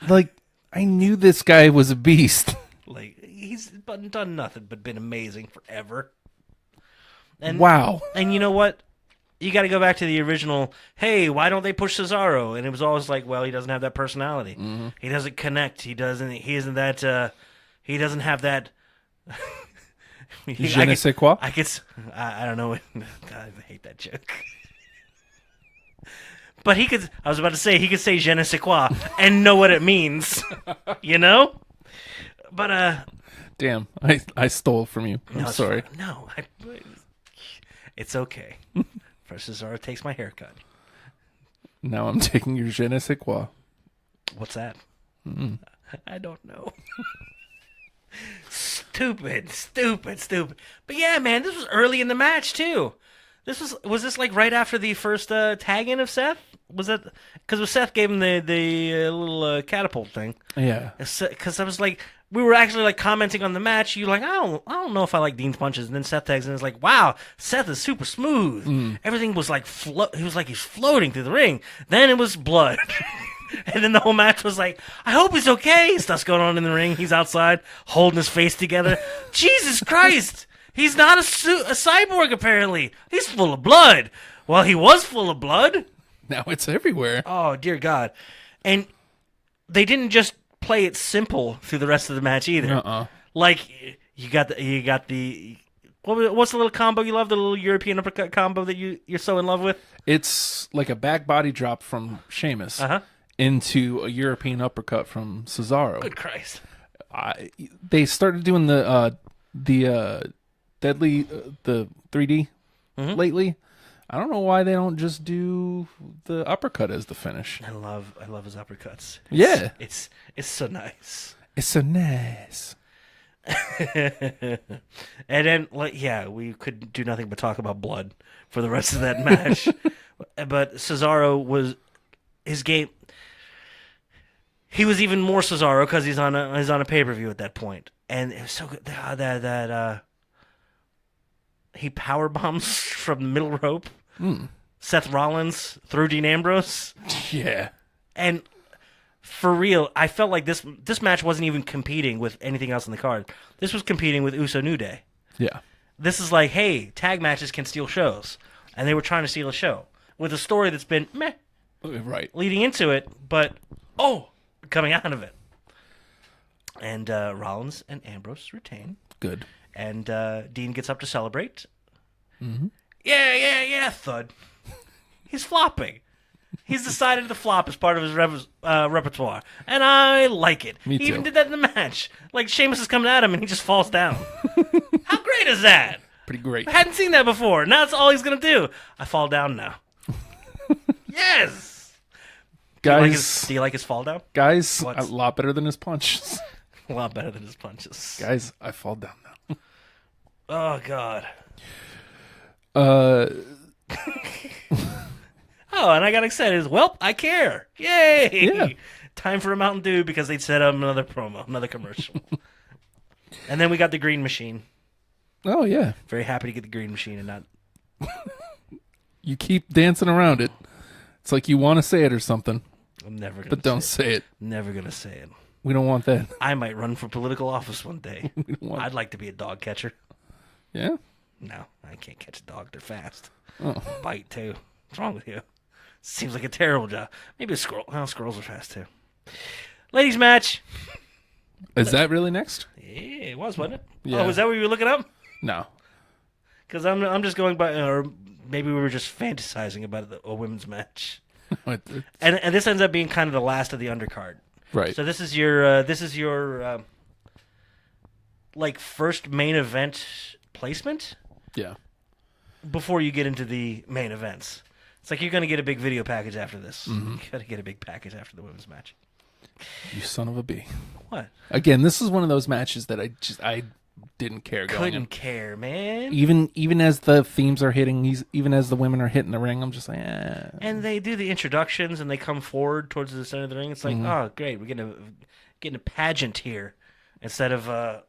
Like, I knew this guy was a beast. Like, he's done nothing but been amazing forever. And, Wow. And you know what? You got to go back to the original, hey, why don't they push Cesaro? And it was always like, well, he doesn't have that personality. He doesn't connect. He doesn't have that. Je ne sais quoi? I don't know. God, I hate that joke. But I was about to say, he could say je ne sais quoi and know what it means. You know? But, Damn, I stole from you. I'm no, it's sorry. fine. No, it's okay. First Cesaro takes my haircut. Now I'm taking your je ne sais quoi. What's that? I don't know. Stupid. But yeah, man, this was early in the match too. Was this like right after the first tag in of Seth? Was it because Seth gave him the little catapult thing? Yeah. Because I was like, we were actually like commenting on the match. You're like, I don't know if I like Dean's punches. And then Seth tags in and it's like, wow, Seth is super smooth. Everything was like he's floating through the ring. Then it was blood. And then the whole match was like, I hope he's okay. Stuff's going on in the ring. He's outside holding his face together. Jesus Christ. He's not a cyborg, apparently. He's full of blood. Well, he was full of blood. Now it's everywhere. Oh, dear God. And they didn't just play it simple through the rest of the match either. Like, you got the what's the little combo you love, the little European uppercut combo that you're so in love with? It's like a back body drop from Sheamus into a European uppercut from Cesaro. Good Christ. They started doing the deadly the 3D lately. I don't know why they don't just do the uppercut as the finish. I love his uppercuts. It's so nice. It's so nice. And then, we could do nothing but talk about blood for the rest of that match. But Cesaro his game. He was even more Cesaro because he's on a pay-per-view at that point, and it was so good that he power bombs from the middle rope. Seth Rollins through Dean Ambrose. Yeah, and for real, I felt like this match wasn't even competing with anything else in the card. This was competing with Uso New Day. Yeah, this is like, hey, tag matches can steal shows, and they were trying to steal a show with a story that's been meh, right, leading into it, but coming out of it. And Rollins and Ambrose retain. Good. And Dean gets up to celebrate. Mm-hmm. Yeah, thud. He's flopping. He's decided to flop as part of his repertoire. And I like it. Me He too. even did that in the match. Like, Sheamus is coming at him and he just falls down. How great is that? Pretty great. I hadn't seen that before. Now that's all he's going to do. I fall down now. Yes! Guys, Do you like his fall down? Guys, What's- a lot better than his punches. A lot better than his punches. Guys, I fall down now. Oh, God. Oh, and I got excited. Well, I care. Yay! Yeah. Time for a Mountain Dew because they set up another promo, another commercial. And then we got the green machine. Oh, yeah. Very happy to get the green machine and not... You keep dancing around it. It's like you want to say it or something, I'm never going to but don't say it. Never going to say it. We don't want that. I might run for political office one day. We don't want I'd like to be a dog catcher. Yeah? No, I can't catch a dog. They're fast. Oh. Bite, too. What's wrong with you? Seems like a terrible job. Maybe a squirrel. Well, squirrels are fast, too. Ladies' match. Is that really next? Yeah, it was, wasn't it? Yeah. Oh, was that what you were looking up? No. Because I'm just going by, or maybe we were just fantasizing about a women's match. And this ends up being kind of the last of the undercard. Right. So this is your like first main event placement Yeah. before you get into the main events. It's like you're going to get a big video package after this. You got to get a big package after the women's match. You son of a bee. What? Again, this is one of those matches that I didn't care going Couldn't in. care, man. Even as the themes are hitting, even as the women are hitting the ring, I'm just like, And they do the introductions and they come forward towards the center of the ring. It's like, oh, great, we're getting a pageant here instead of a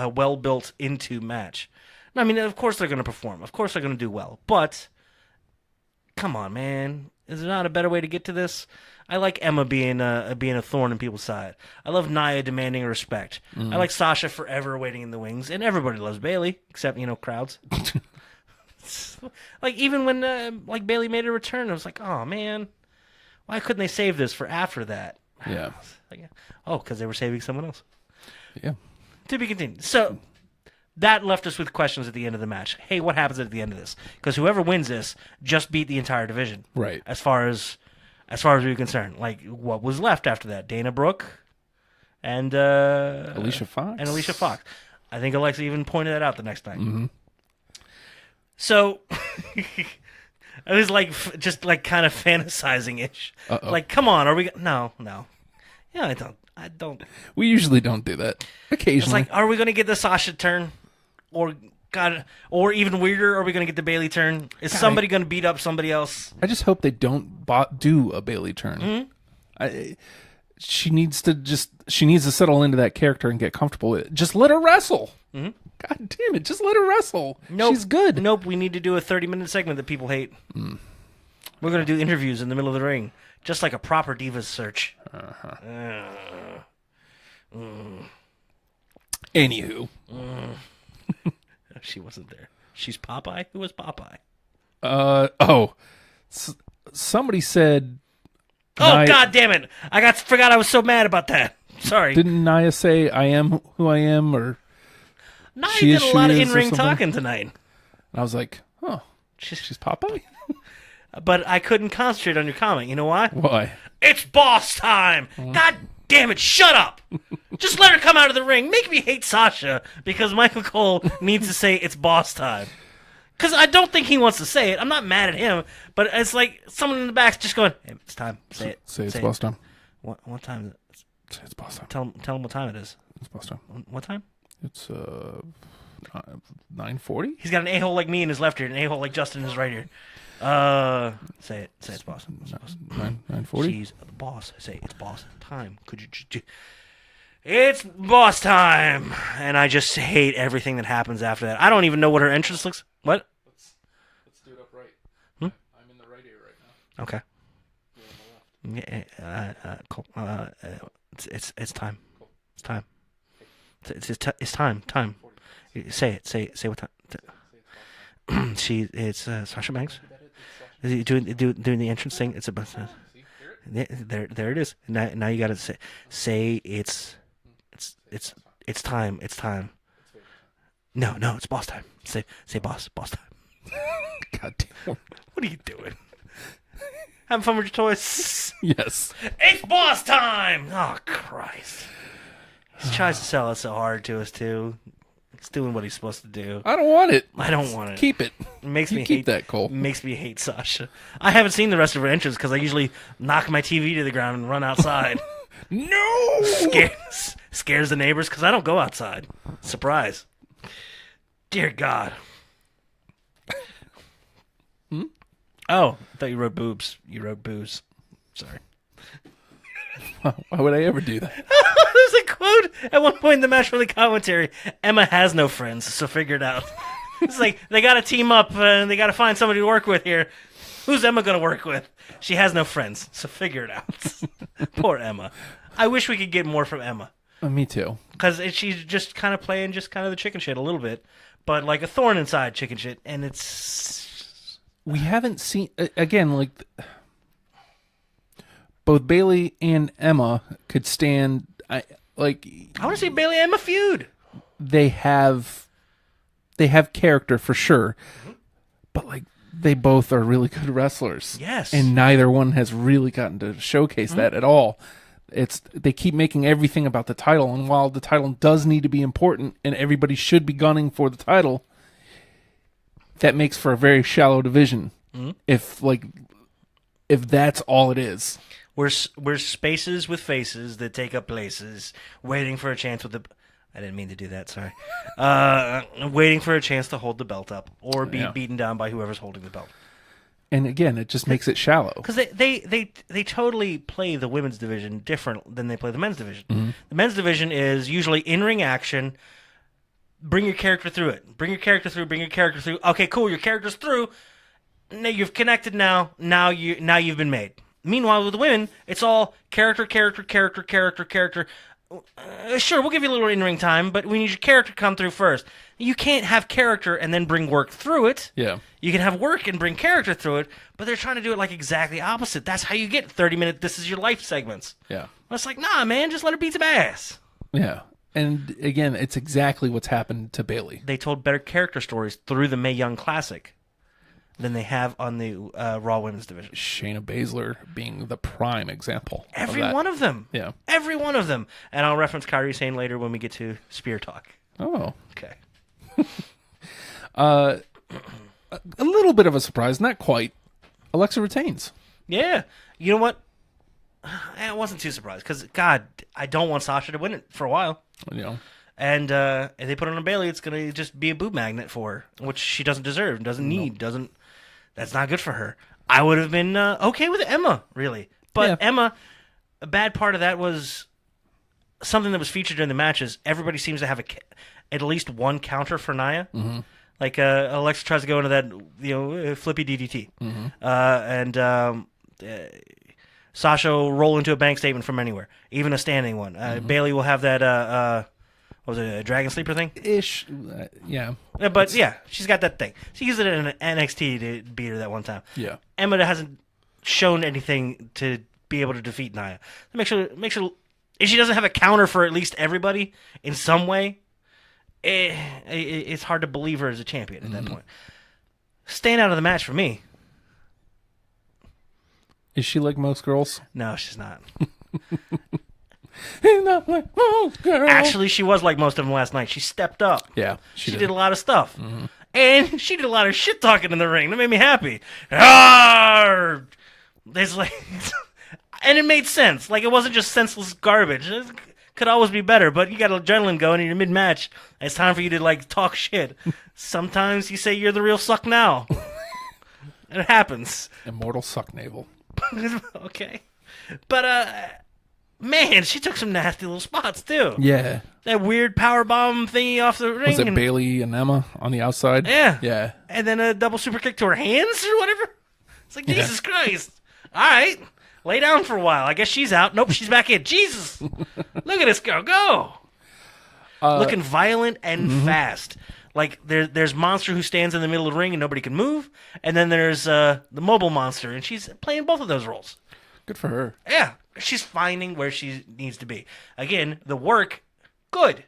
well built into match. I mean, of course they're going to perform. Of course they're going to do well. But come on, man, is there not a better way to get to this? I like Emma being a thorn in people's side. I love Nia demanding respect. I like Sasha forever waiting in the wings, and everybody loves Bayley except crowds. Like even when like Bayley made a return, I was like, oh man, why couldn't they save this for after that? yeah, Like, oh, because they were saving someone else. yeah. To be continued. So that left us with questions at the end of the match. Hey, what happens at the end of this? Because whoever wins this just beat the entire division. Right. As far as we're concerned. Like, what was left after that? Dana Brooke and Alicia Fox. I think Alexa even pointed that out the next night. So I was like, just like kind of fantasizing-ish. Like, come on, are we? No. Yeah, I don't. We usually don't do that. Occasionally. It's like, are we going to get the Sasha turn? Or even weirder, are we going to get the Bayley turn? Is somebody going to beat up somebody else? I just hope they don't do a Bayley turn. She needs to settle into that character and get comfortable with it. Just let her wrestle. God damn it, just let her wrestle. Nope. She's good. Nope, we need to do a 30-minute segment that people hate. We're going to do interviews in the middle of the ring, just like a proper Divas search. Anywho. She wasn't there. She's Popeye? Who was Popeye? Somebody said. Oh, Nia, God damn it. Forgot I was so mad about that. Sorry. Didn't Nia say, I am who I am? Or Nia she did is, a lot of she is, or in-ring something? talking tonight. And I was like, oh, she's Popeye? But I couldn't concentrate on your comment. You know why? Why? It's boss time. God damn it, shut up. Just let her come out of the ring. Make me hate Sasha because Michael Cole needs to say it's boss time. Because I don't think he wants to say it. I'm not mad at him, but it's like someone in the back's just going, hey, it's time. Say it. Say it's boss time. What time is it? Say it's boss time. Tell him what time it is. It's boss time. What time? It's 9:40. He's got an a-hole like me in his left ear and an a-hole like Justin in his right ear. Say it. Say it's boss. 9:40. She's the boss. Say it's boss time. Could you just do... It's boss time, and I just hate everything that happens after that. I don't even know what her entrance looks. What? Let's do it up right. I'm in the right ear right now. Okay. Yeah, cool. It's time. It's time. It's time. Time. Say it. Say what time. It's Sasha Banks. Is he doing the entrance thing? It's about. There it is. Now you gotta say it's time. It's time. No, it's boss time. Say boss time. God damn. What are you doing? Having fun with your toys? Yes. It's boss time! Oh, Christ. He tries to sell it so hard to us, too. He's doing what he's supposed to do. I don't want it. I don't want it. Keep it. It makes me keep hate that, Cole. Makes me hate Sasha. I haven't seen the rest of her entrance because I usually knock my TV to the ground and run outside. No! Scares the neighbors because I don't go outside. Surprise. Dear God. Oh, I thought you wrote boobs. You wrote booze. Sorry. Why would I ever do that? There's a quote at one point in the match from the commentary. Emma has no friends, so figure it out. It's like, they got to team up and they got to find somebody to work with here. Who's Emma going to work with? She has no friends, so figure it out. Poor Emma. I wish we could get more from Emma. Me too. Because she's just kind of playing just kind of the chicken shit a little bit. But like a thorn inside chicken shit. And it's... We haven't seen... Again, like... Both Bailey and Emma could stand... I want to see Bailey and Emma feud. They have character for sure. Mm-hmm. But like... They both are really good wrestlers. Yes. And neither one has really gotten to showcase that at all. They keep making everything about the title, and while the title does need to be important and everybody should be gunning for the title, that makes for a very shallow division. Mm-hmm. If that's all it is. We're spaces with faces that take up places, waiting for a chance with the... I didn't mean to do that, sorry. Waiting for a chance to hold the belt up or be beaten down by whoever's holding the belt. And again, it just makes it shallow. Because they totally play the women's division different than they play the men's division. Mm-hmm. The men's division is usually in-ring action. Bring your character through it. Bring your character through. Okay, cool, your character's through. Now you've connected now. Now you've been made. Meanwhile, with the women, it's all character. Sure, we'll give you a little in-ring time, but we need your character to come through first. You can't have character and then bring work through it. Yeah. You can have work and bring character through it, but they're trying to do it like exactly opposite. That's how you get 30-minute this is your life segments. Yeah. It's like, nah, man, just let her beat some ass. Yeah. And again, it's exactly what's happened to Bailey. They told better character stories through the Mae Young Classic than they have on the Raw Women's Division. Shayna Baszler being the prime example. Every one of them. Yeah. Every one of them. And I'll reference Kairi Sane later when we get to Spear Talk. Oh. Okay. A little bit of a surprise, not quite. Alexa retains. Yeah. You know what? I wasn't too surprised because, God, I don't want Sasha to win it for a while. You know. And if they put it on Bailey, it's going to just be a boob magnet for her, which she doesn't deserve, doesn't need, doesn't... That's not good for her. I would have been okay with Emma, really. But Emma, a bad part of that was something that was featured during the matches. Everybody seems to have at least one counter for Nia. Mm-hmm. Like Alexa tries to go into that, flippy DDT. Mm-hmm. And Sasha will roll into a bank statement from anywhere, even a standing one. Mm-hmm. Bailey will have that, what was it, a Dragon Sleeper thing? Ish. Yeah. But yeah, she's got that thing. She used it in NXT to beat her that one time. Yeah. Emma hasn't shown anything to be able to defeat Nia. Make sure if she doesn't have a counter for at least everybody in some way, it's hard to believe her as a champion at that point. Staying out of the match for me. Is she like most girls? No, she's not. Not like most girls. Actually, she was like most of them last night. She stepped up. Yeah. She did a lot of stuff. And she did a lot of shit talking in the ring. That made me happy. Arr! There's like... and it made sense. Like, it wasn't just senseless garbage. It could always be better, but you got adrenaline going in your mid-match. It's time for you to, like, talk shit. Sometimes you say you're the real suck now. It happens. Immortal suck navel. Okay. But, man, she took some nasty little spots, too. Yeah. That weird power bomb thingy off the ring. Was it Bailey and Emma on the outside? Yeah. Yeah. And then a double super kick to her hands or whatever. It's like, Jesus Christ. All right. Lay down for a while. I guess she's out. Nope, she's back in. Jesus. Look at this girl. Go. Looking violent and fast. Like, there's Monster who stands in the middle of the ring and nobody can move. And then there's the mobile monster, and she's playing both of those roles. Good for her. Yeah. She's finding where she needs to be. Again, the work, good.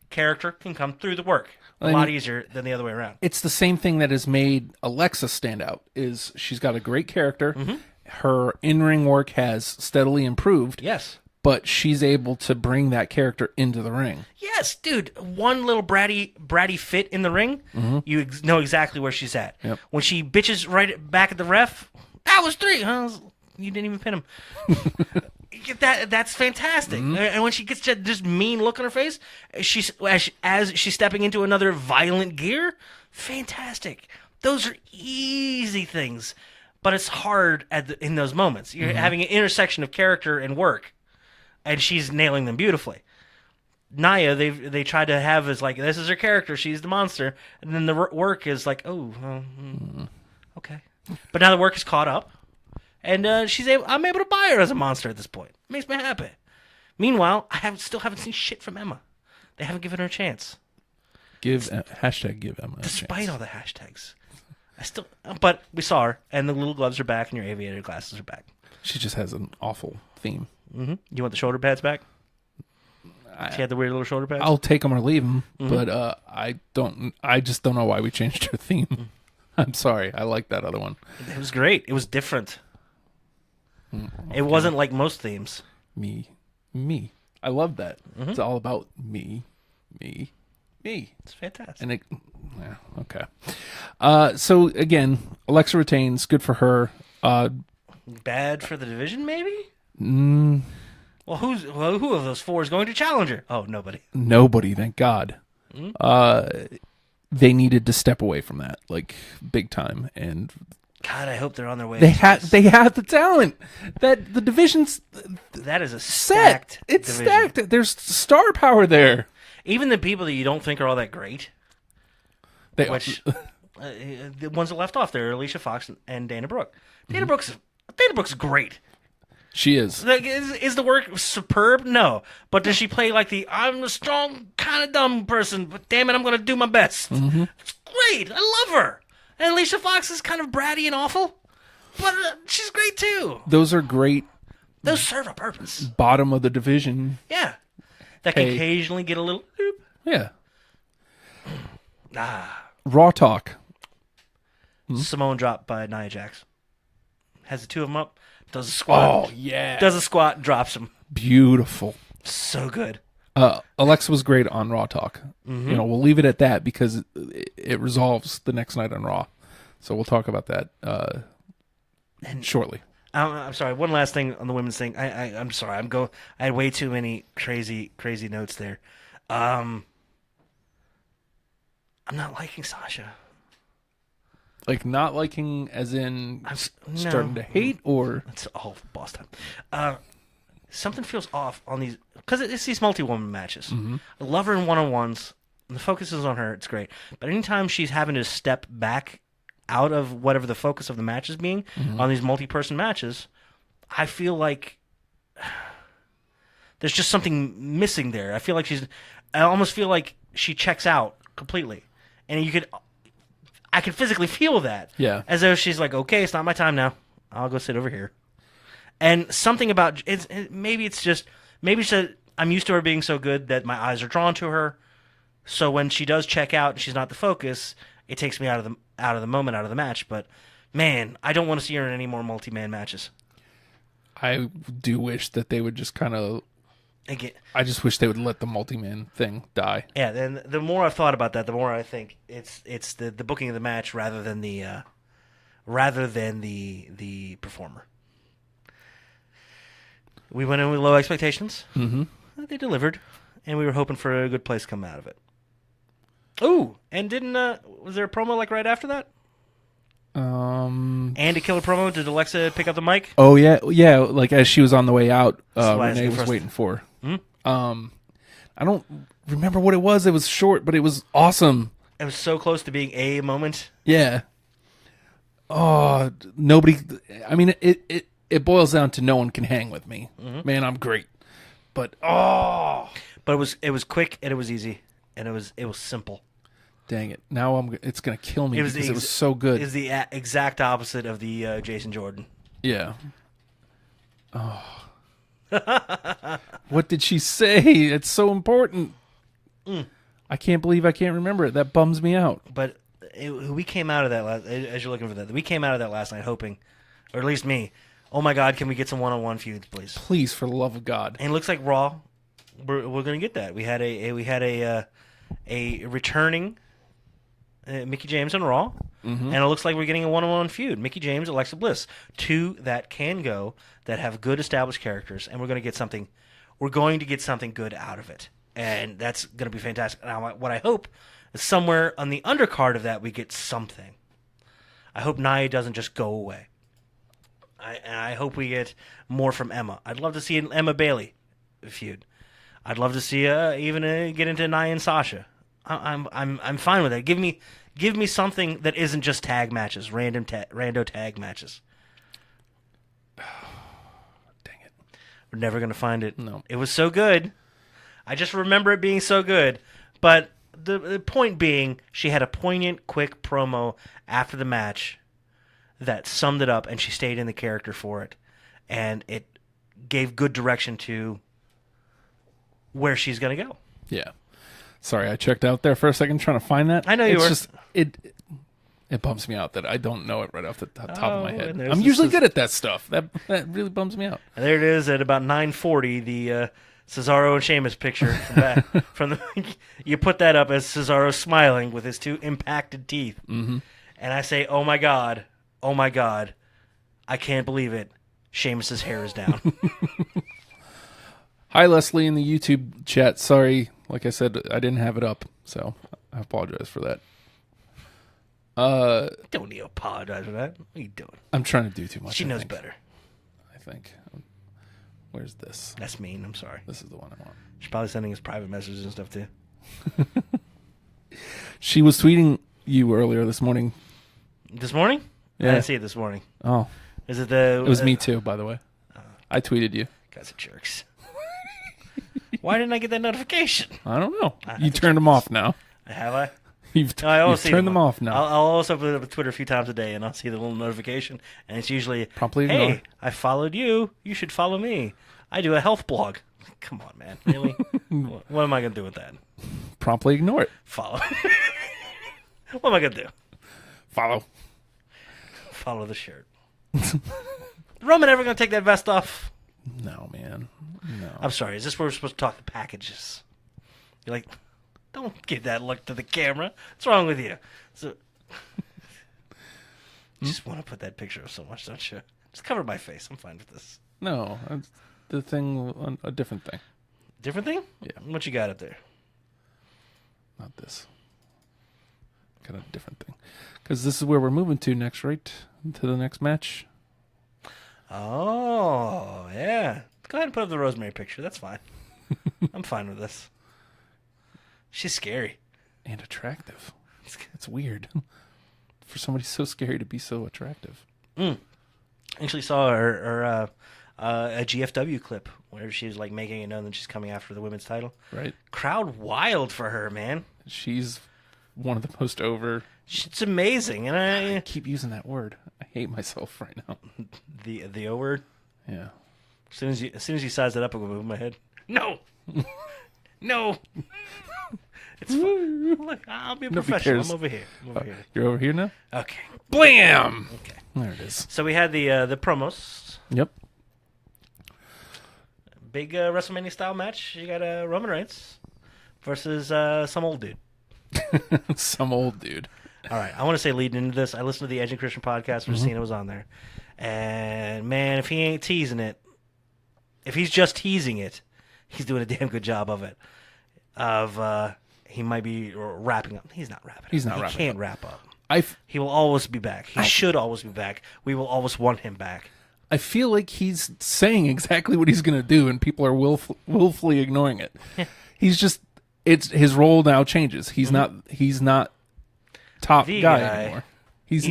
Character can come through the work. A lot easier than the other way around. It's the same thing that has made Alexa stand out. Is she's got a great character. Her in-ring work has steadily improved. Yes. But she's able to bring that character into the ring. Yes, dude. One little bratty fit in the ring, you know exactly where she's at. Yep. When she bitches right back at the ref, that was 3. Huh? You didn't even pin him. That's fantastic. And when she gets that just mean look on her face, as she's stepping into another violent gear, fantastic. Those are easy things, but it's hard in those moments. You're having an intersection of character and work, and she's nailing them beautifully. Nia, they tried to have as like, this is her character, she's the monster, and then the work is like, okay. But now the work is caught up. And I'm able to buy her as a monster at this point. It makes me happy. Meanwhile, still haven't seen shit from Emma. They haven't given her a chance. Hashtag give Emma a Despite chance. all the hashtags. But we saw her, and the little gloves are back, and your aviator glasses are back. She just has an awful theme. You want the shoulder pads back? She had the weird little shoulder pads? I'll take them or leave them, but I just don't know why we changed her theme. I'm sorry. I like that other one. It was great. It was different. It wasn't like most themes. Me. I love that. It's all about me. It's fantastic. And okay. So again, Alexa retains. Good for her. Bad for the division, maybe? Well, who of those 4 is going to challenge her? Oh, nobody. Nobody, thank God. They needed to step away from that, like big time, and God, I hope they're on their way. they have the talent. That the division's that is a set. stacked It's division. stacked. There's star power there. Even the people that you don't think are all that great, They which the ones that left off there are Alicia Fox and Dana Brooke. Dana Brooke's great. She is. Like, is the work superb? No. But does she play like I'm a strong, kind of dumb person, but damn it, I'm going to do my best. It's great. I love her. And Alicia Fox is kind of bratty and awful, but she's great too. Those are great. Those serve a purpose. Bottom of the division. Yeah. That can occasionally get a little... Yeah. Ah. Raw talk. Samoan drop by Nia Jax. Has the 2 of them up. Does a squat. Oh, yeah. Does a squat, drops him. Beautiful. So good. Alexa was great on Raw Talk. We'll leave it at that because it resolves the next night on Raw. So we'll talk about that shortly. I'm sorry. One last thing on the women's thing. I'm sorry. I had way too many crazy notes there. I'm not liking Sasha. Like not liking as in No. starting to hate, or It's all boss time. Something feels off on these because it's these multi-woman matches. I love her in one-on-ones. And the focus is on her. It's great. But anytime she's having to step back out of whatever the focus of the match is being on these multi-person matches, I feel like There's just something missing there. I almost feel like she checks out completely. And I can physically feel that. Yeah. As though she's like, okay, it's not my time now. I'll go sit over here. And something about maybe it's I'm used to her being so good that my eyes are drawn to her. So when she does check out and she's not the focus, it takes me out of the moment, out of the match. But man, I don't want to see her in any more multi-man matches. I do wish that they would just kind of. Again, I just wish they would let the multi-man thing die. yeah. And the more I've thought about that, the more I think it's the booking of the match rather than the performer. We went in with low expectations. Mm-hmm. They delivered, and we were hoping for a good place to come out of it. Ooh, and was there a promo like right after that? And a killer promo? Did Alexa pick up the mic? Oh yeah. Like as she was on the way out, Renee was first. waiting for her. Hmm? I don't remember what it was. It was short, but it was awesome. It was so close to being a moment. Yeah. Oh, nobody. I mean, it boils down to no one can hang with me. Mm-hmm. Man, I'm great. But it was quick and it was easy and it was simple. Dang it! Now it's gonna kill me because it was so good. It was the exact opposite of the Jason Jordan. Yeah. Oh. What did she say? It's so important. I can't believe I can't remember it. That bums me out. But we came out of that as you're looking for that. We came out of that last night hoping, or at least me. Oh my God! Can we get some one-on-one feuds, please? Please, for the love of God. And it looks like Raw. We're going to get that. We had a returning Mickie James on Raw, and it looks like we're getting a one-on-one feud. Mickie James, Alexa Bliss, two that can go, that have good established characters, and we're going to get something. We're going to get something good out of it, and that's going to be fantastic. Now, what I hope is somewhere on the undercard of that we get something. I hope Nia doesn't just go away. I hope we get more from Emma. I'd love to see an Emma Bailey feud. I'd love to see even get into Nia and Sasha. I'm fine with that. Give me something that isn't just tag matches, rando tag matches. Dang it. We're never gonna find it. No. It was so good. I just remember it being so good. But the point being, she had a poignant, quick promo after the match that summed it up, and she stayed in the character for it, and it gave good direction to where she's gonna go. Yeah. Sorry, I checked out there for a second trying to find that. I know you were. Just, it bums me out that I don't know it right off the top of my head. and I'm usually good at that stuff. That really bums me out. And there it is at about 9:40. The Cesaro and Sheamus picture from you put that up as Cesaro smiling with his two impacted teeth, and I say, "Oh my God, I can't believe it. Sheamus's hair is down." Hi, Leslie, in the YouTube chat. Sorry, like I said, I didn't have it up, so I apologize for that. Don't need to apologize for that. What are you doing? I'm trying to do too much. She knows better. I think. Where's this? That's mean. I'm sorry. This is the one I want. She's probably sending us private messages and stuff too. She was tweeting you earlier this morning. This morning? Yeah. I didn't see it this morning. Oh. Is it the? It was me too, by the way. I tweeted you. Guys are jerks. Why didn't I get that notification? I don't know. You turned them off now. Have I? You've always turned them off now. I'll also put it up on Twitter a few times a day, and I'll see the little notification, and it's usually, Promptly ignore. "Hey, I followed you. You should follow me. I do a health blog." Come on, man. Really? What am I going to do with that? Promptly ignore it. Follow. What am I going to do? Follow. Follow the shirt. Roman ever going to take that vest off? No, man. No. I'm sorry. Is this where we're supposed to talk the packages? You're like, don't give that look to the camera. What's wrong with you? So, you just want to put that picture up so much, don't you? Just cover my face. I'm fine with this. No. That's the thing, a different thing. Different thing? Yeah. What you got up there? Not this. Got a different thing. Because this is where we're moving to next, right? To the next match. Oh, yeah. Go ahead and put up the Rosemary picture. That's fine. I'm fine with this. She's scary. And attractive. It's weird. For somebody so scary to be so attractive. Actually saw her a GFW clip where she was like making it known that she's coming after the women's title. Right. Crowd wild for her, man. She's one of the most over. It's amazing, and I keep using that word. I hate myself right now. The O word. Yeah. As soon as you size it up, I'm gonna move my head. No, no. It's fine. Look, I'll be a professional. I'm over here. You're over here now? Okay. Blam! Okay. There it is. So we had the promos. Yep. Big WrestleMania style match. You got Roman Reigns versus some old dude. Some old dude. All right. I want to say leading into this, I listened to the Edge and Christian podcast where Cena was on there. And, man, if he ain't teasing it, if he's just teasing it, he's doing a damn good job of it. He might be wrapping up. He's not wrapping up. He's not he wrapping can't up. wrap up. I've He will always be back. He should always be back. We will always want him back. I feel like he's saying exactly what he's going to do, and people are willfully ignoring it. He's just his role now changes. He's not top The guy guy. anymore. He's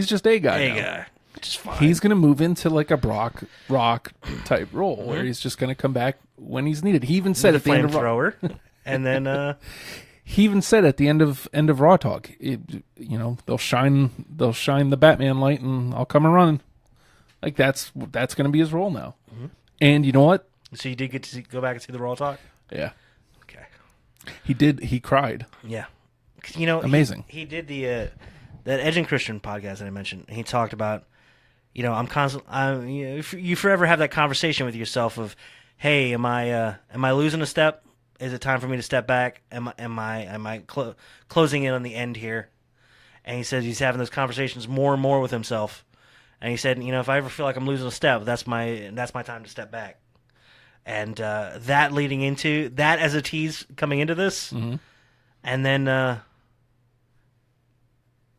just a guy. a now. guy. Just fine. He's going to move into like a Brock type role where he's just going to come back when he's needed. He even said at the end of flamethrower, and then he even said at the end of Raw talk, they'll shine the Batman light and I'll come and run. Like that's going to be his role now. And you know what? so you did get to go back and see the Raw talk. Yeah, Okay. he did. He cried. Yeah. 'Cause, Amazing. He did the that Edge and Christian podcast that I mentioned. He talked about, I'm constant. You forever have that conversation with yourself of, hey, am I losing a step? Is it time for me to step back? Am I closing in on the end here? And he says he's having those conversations more and more with himself. And he said, if I ever feel like I'm losing a step, that's my time to step back. And that leading into that as a tease coming into this, and then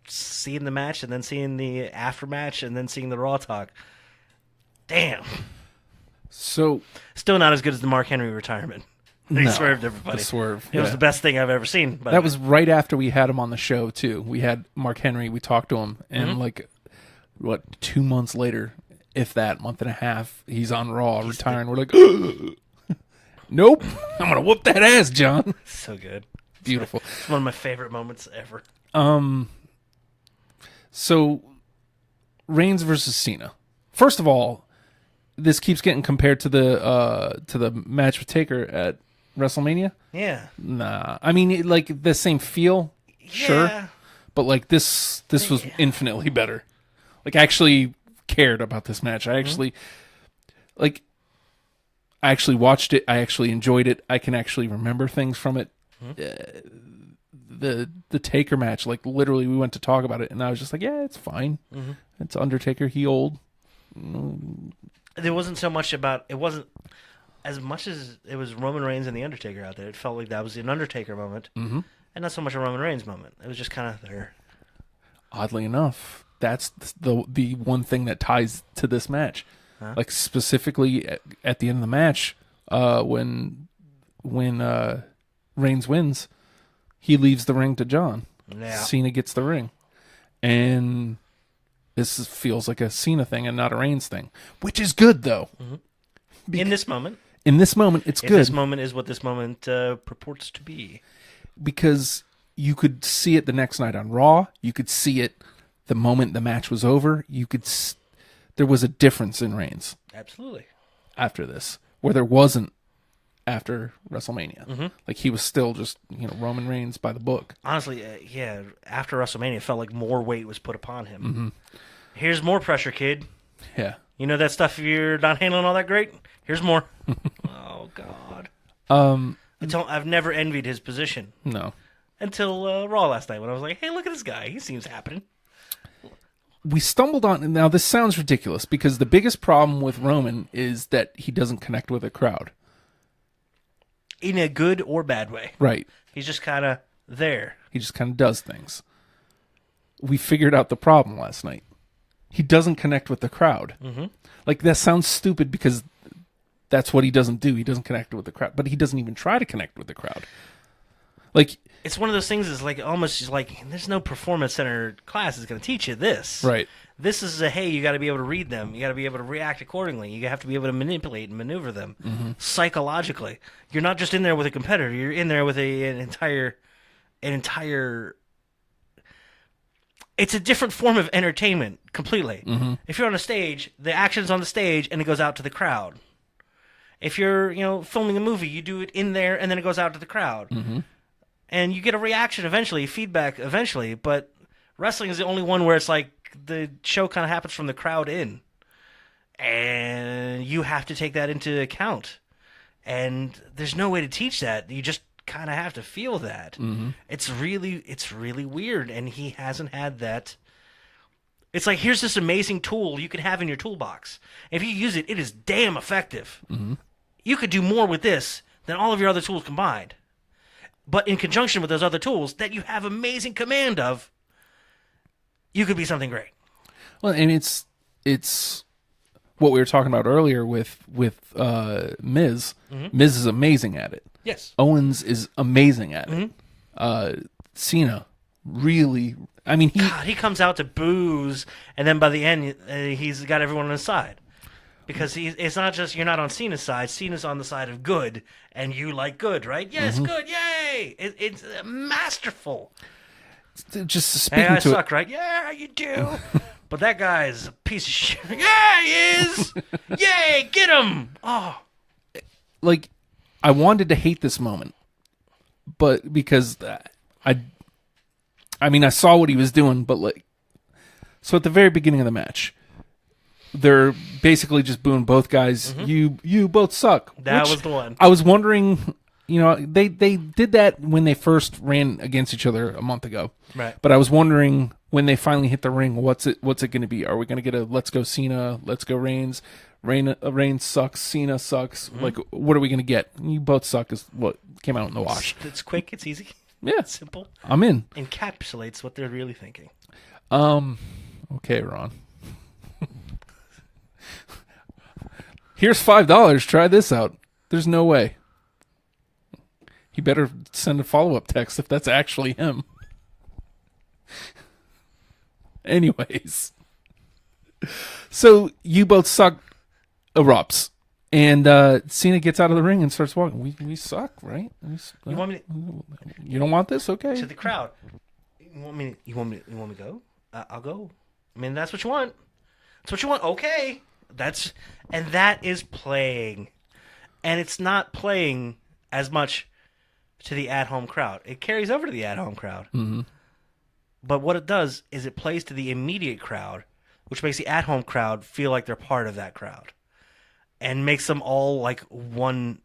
seeing the match, and then seeing the aftermatch, and then seeing the Raw talk. Damn. So Still not as good as the Mark Henry retirement. He swerved everybody. The swerve. It was the best thing I've ever seen. But That was right after we had him on the show too. We had Mark Henry. We talked to him, and 2 months later, if that, month and a half, he's on Raw retiring. We're like, nope, I'm gonna whoop that ass, John. so good. Beautiful. It's one of my favorite moments ever. So Reigns versus Cena. First of all, this keeps getting compared to the match with Taker at WrestleMania. Yeah. Nah, I mean the same feel, sure, Yeah. but this was infinitely better. I actually cared about this match. I actually watched it. I actually enjoyed it. I can actually remember things from it. The Taker match, literally, we went to talk about it, and I was just like, yeah, it's fine. It's Undertaker. He old. There wasn't so much about it. Wasn't as much as it was Roman Reigns and the Undertaker out there. It felt like that was an Undertaker moment, and not so much a Roman Reigns moment. It was just kind of there. Oddly enough, that's the one thing that ties to this match. Specifically at the end of the match, when Reigns wins, he leaves the ring to John. Yeah. Cena gets the ring, and this feels like a Cena thing and not a Reigns thing, which is good though. In this moment, it's good. This moment is what this moment purports to be. Because you could see it the next night on Raw. You could see it the moment the match was over. There was a difference in Reigns Absolutely. after this, where there wasn't after WrestleMania. He was still just Roman Reigns by the book. Honestly, after WrestleMania, it felt like more weight was put upon him. Here's more pressure, kid. Yeah. You know that stuff you're not handling all that great? Here's more. Oh, God. I've never envied his position. No. Until Raw last night when I was like, hey, look at this guy. He seems happening. We stumbled on... Now, this sounds ridiculous because the biggest problem with Roman is that he doesn't connect with a crowd. In a good or bad way. Right. He's just kind of there. He just kind of does things. We figured out the problem last night. He doesn't connect with the crowd. That sounds stupid because that's what he doesn't do. He doesn't connect with the crowd. But he doesn't even try to connect with the crowd. Like, it's one of those things. Is like almost just like there's no performance center class that's going to teach you this. right. This is hey, you got to be able to read them. You got to be able to react accordingly. You have to be able to manipulate and maneuver them psychologically. You're not just in there with a competitor. You're in there with an entire. It's a different form of entertainment completely. If you're on a stage, the action's on the stage and it goes out to the crowd. If you're filming a movie, you do it in there and then it goes out to the crowd. And you get a reaction eventually, feedback eventually, but wrestling is the only one where it's like the show kind of happens from the crowd in. And you have to take that into account. And there's no way to teach that. You just kind of have to feel that. It's really weird, and he hasn't had that. It's like, here's this amazing tool you can have in your toolbox. If you use it, it is damn effective. You could do more with this than all of your other tools combined. But in conjunction with those other tools that you have amazing command of, you could be something great. Well, and it's what we were talking about earlier with Miz. Miz is amazing at it. Yes. Owens is amazing at it. Cena, really. I mean, he comes out to booze, and then by the end, he's got everyone on his side. Because it's not just you're not on Cena's side. Cena's on the side of good, and you like good, right? Yes, good, yay! It's masterful. Just speaking I to suck, right? Yeah, you do. But that guy's a piece of shit. Yeah, he is. Yay, get him. Oh, like, I wanted to hate this moment, but because I saw what he was doing, but like, so at the very beginning of the match, they're basically just booing both guys. You both suck. That was the one. I was wondering, they did that when they first ran against each other a month ago. Right. But I was wondering when they finally hit the ring, what's it going to be? Are we going to get a let's go Cena, let's go Reigns? Reigns sucks, Cena sucks. Like, what are we going to get? You both suck is what came out in the wash. It's quick, it's easy. Yeah. It's simple. I'm in. Encapsulates what they're really thinking. Okay, Ron. Here's $5. Try this out. There's no way. He better send a follow-up text if that's actually him. Anyways. So, you both suck erupts. And Cena gets out of the ring and starts walking. We suck, right? You want me to, You don't want this? Okay. to the crowd? You want me to go? I'll go. I mean, that's what you want. That's what you want. Okay. That is playing. And it's not playing as much to the at-home crowd. It carries over to the at-home crowd. But what it does is it plays to the immediate crowd, which makes the at-home crowd feel like they're part of that crowd. And makes them all like one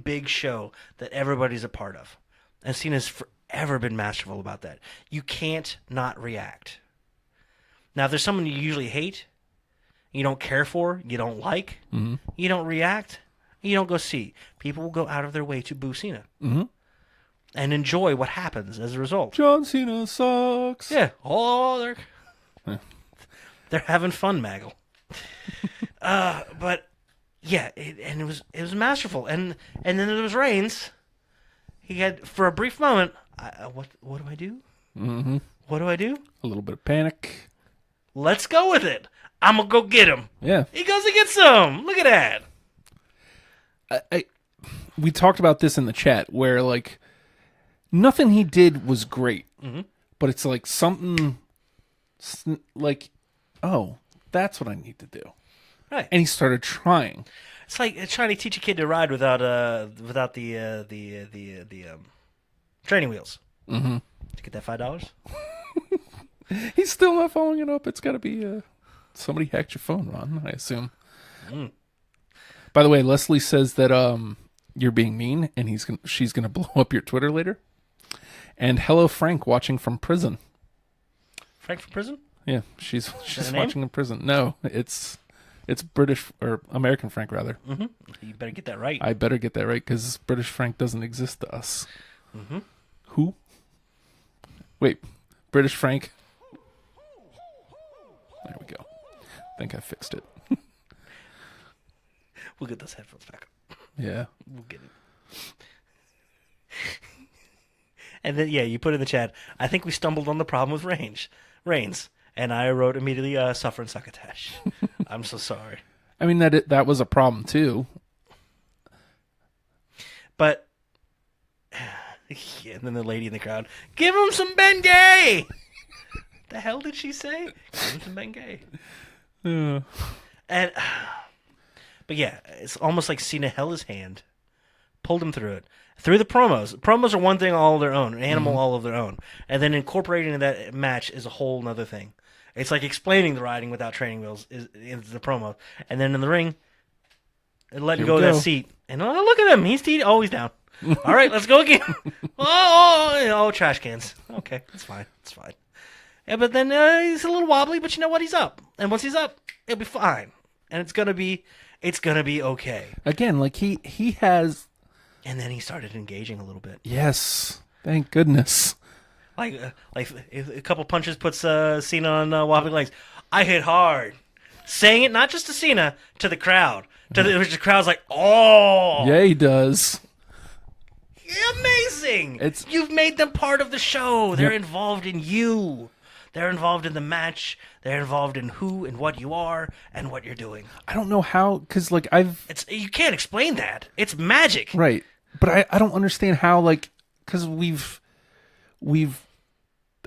big show that everybody's a part of. And Cena's forever been masterful about that. You can't not react. Now, if there's someone you usually hate, you don't care for, you don't like, you don't react, you don't go see. People will go out of their way to boo Cena. And enjoy what happens as a result. John Cena sucks. Yeah. Oh, they're having fun, Maggle. But yeah, it was masterful. And then there was Reigns. He had, for a brief moment, what do I do? What do I do? A little bit of panic. Let's go with it. I'm gonna go get him. Yeah. He goes to get some. Look at that. We talked about this in the chat where, like, nothing he did was great. But it's like something like, oh, that's what I need to do. Right. And he started trying. It's like trying to teach a kid to ride without the training wheels. Did you get that $5? He's still not following it up. It's got to be somebody hacked your phone, Ron, I assume. By the way, Leslie says that you're being mean, and she's gonna blow up your Twitter later. And hello, Frank, watching from prison. Frank from prison? Yeah, she's her watching in prison. No, it's British or American Frank rather. You better get that right. I better get that right because British Frank doesn't exist to us. Who? Wait, British Frank. There we go. I think I fixed it. We'll get those headphones back. Yeah. We'll get it. And then, you put in the chat, I think we stumbled on the problem with Reigns. And I wrote immediately, suffer and succotash. I'm so sorry. I mean, that was a problem, too. But, and then the lady in the crowd, give him some Bengay! The hell did she say? Give him some Bengay. And, but yeah, it's almost like Cena held his hand, pulled him through it. Through the promos. Promos are one thing all of their own, an animal all of their own. And then incorporating that match is a whole nother thing. It's like explaining the riding without training wheels is the promo. And then in the ring, letting go of that seat. And look at him. He's always down. All right, let's go again. Trash cans. Okay, it's fine. It's fine. Yeah, but then he's a little wobbly, but you know what? He's up. And once he's up, it'll be fine. And it's gonna be okay. Again, like he has. And then he started engaging a little bit. Yes, thank goodness. Like if a couple punches puts Cena on wobbly legs. I hit hard, saying it not just to Cena, to the crowd. The crowd's like, oh, yeah, he does. Amazing! You've made them part of the show. They're involved in you. They're involved in the match. They're involved in who and what you are and what you're doing. I don't know how, because like you can't explain that. It's magic, right? But I don't understand how, like, because we've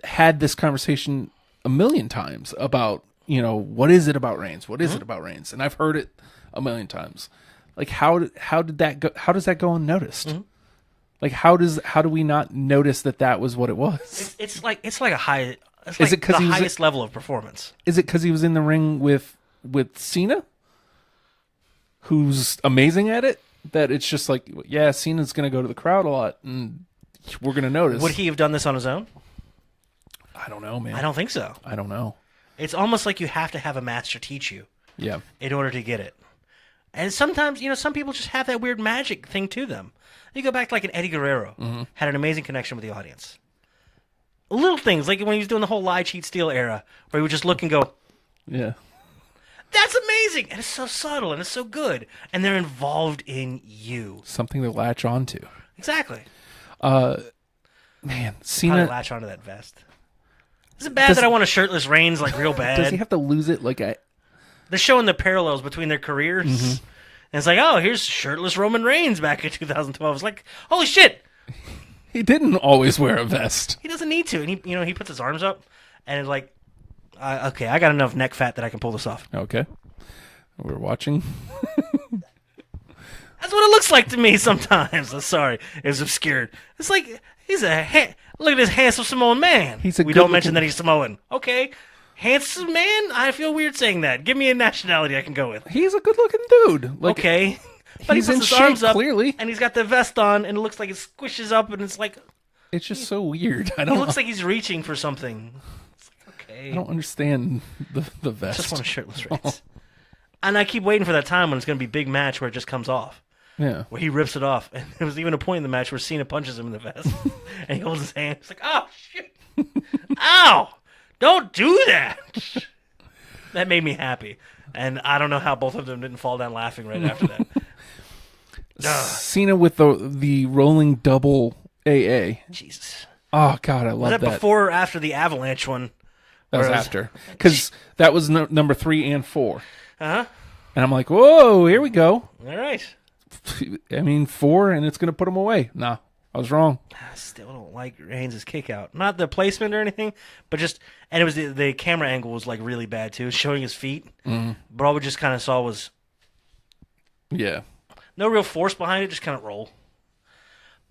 had this conversation a million times about, what is it about Reigns? What is it about Reigns? And I've heard it a million times. Like, how did that go? How does that go unnoticed? Like, how do we not notice that was what it was? It's like a high. It's like the highest level of performance. Is it because he was in the ring with Cena, who's amazing at it? That it's just like, yeah, Cena's going to go to the crowd a lot, and we're going to notice. Would he have done this on his own? I don't know, man. I don't think so. I don't know. It's almost like you have to have a master teach you. Yeah. In order to get it. And sometimes, some people just have that weird magic thing to them. You go back to like an Eddie Guerrero, had an amazing connection with the audience. Little things, like when he was doing the whole lie, cheat, steal era, where he would just look and go, yeah. That's amazing! And it's so subtle and it's so good. And they're involved in you. Something to latch onto. Exactly. Man, Cena... How to latch onto that vest. Is it bad that I want a shirtless Reigns, like, real bad? Does he have to lose it? They're showing the parallels between their careers. And it's like, oh, here's shirtless Roman Reigns back in 2012. It's like, holy shit! He didn't always wear a vest. He doesn't need to. And he puts his arms up, and it's like, okay, I got enough neck fat that I can pull this off. Okay. We're watching. That's what it looks like to me sometimes. I'm sorry. It was obscured. It's like, look at this handsome Samoan man. We don't mention that he's Samoan. Okay. Handsome man? I feel weird saying that. Give me a nationality I can go with. He's a good-looking dude. Okay. But he's he puts his arms up, clearly. And he's got the vest on, and it looks like it squishes up, and it's like... It's just so weird. He looks like he's reaching for something. It's like, okay. I don't understand the vest. I just want a shirtless Reigns. And I keep waiting for that time when it's going to be a big match where it just comes off. Yeah. Where he rips it off. And there was even a point in the match where Cena punches him in the vest. And he holds his hand. It's like, oh, shit. Ow! Don't do that! That made me happy. And I don't know how both of them didn't fall down laughing right after that. Cena with the rolling double AA. Jesus. Oh, God, I love that. Was that before or after the Avalanche one? That was after. Because that was number 3 and 4. Uh-huh. And I'm like, whoa, here we go. All right. I mean, 4, and it's going to put him away. Nah, I was wrong. I still don't like Reigns' kick out. Not the placement or anything, but just... And it was the camera angle was like really bad, too, showing his feet. But all we just kind of saw was... Yeah. No real force behind it, just kind of roll.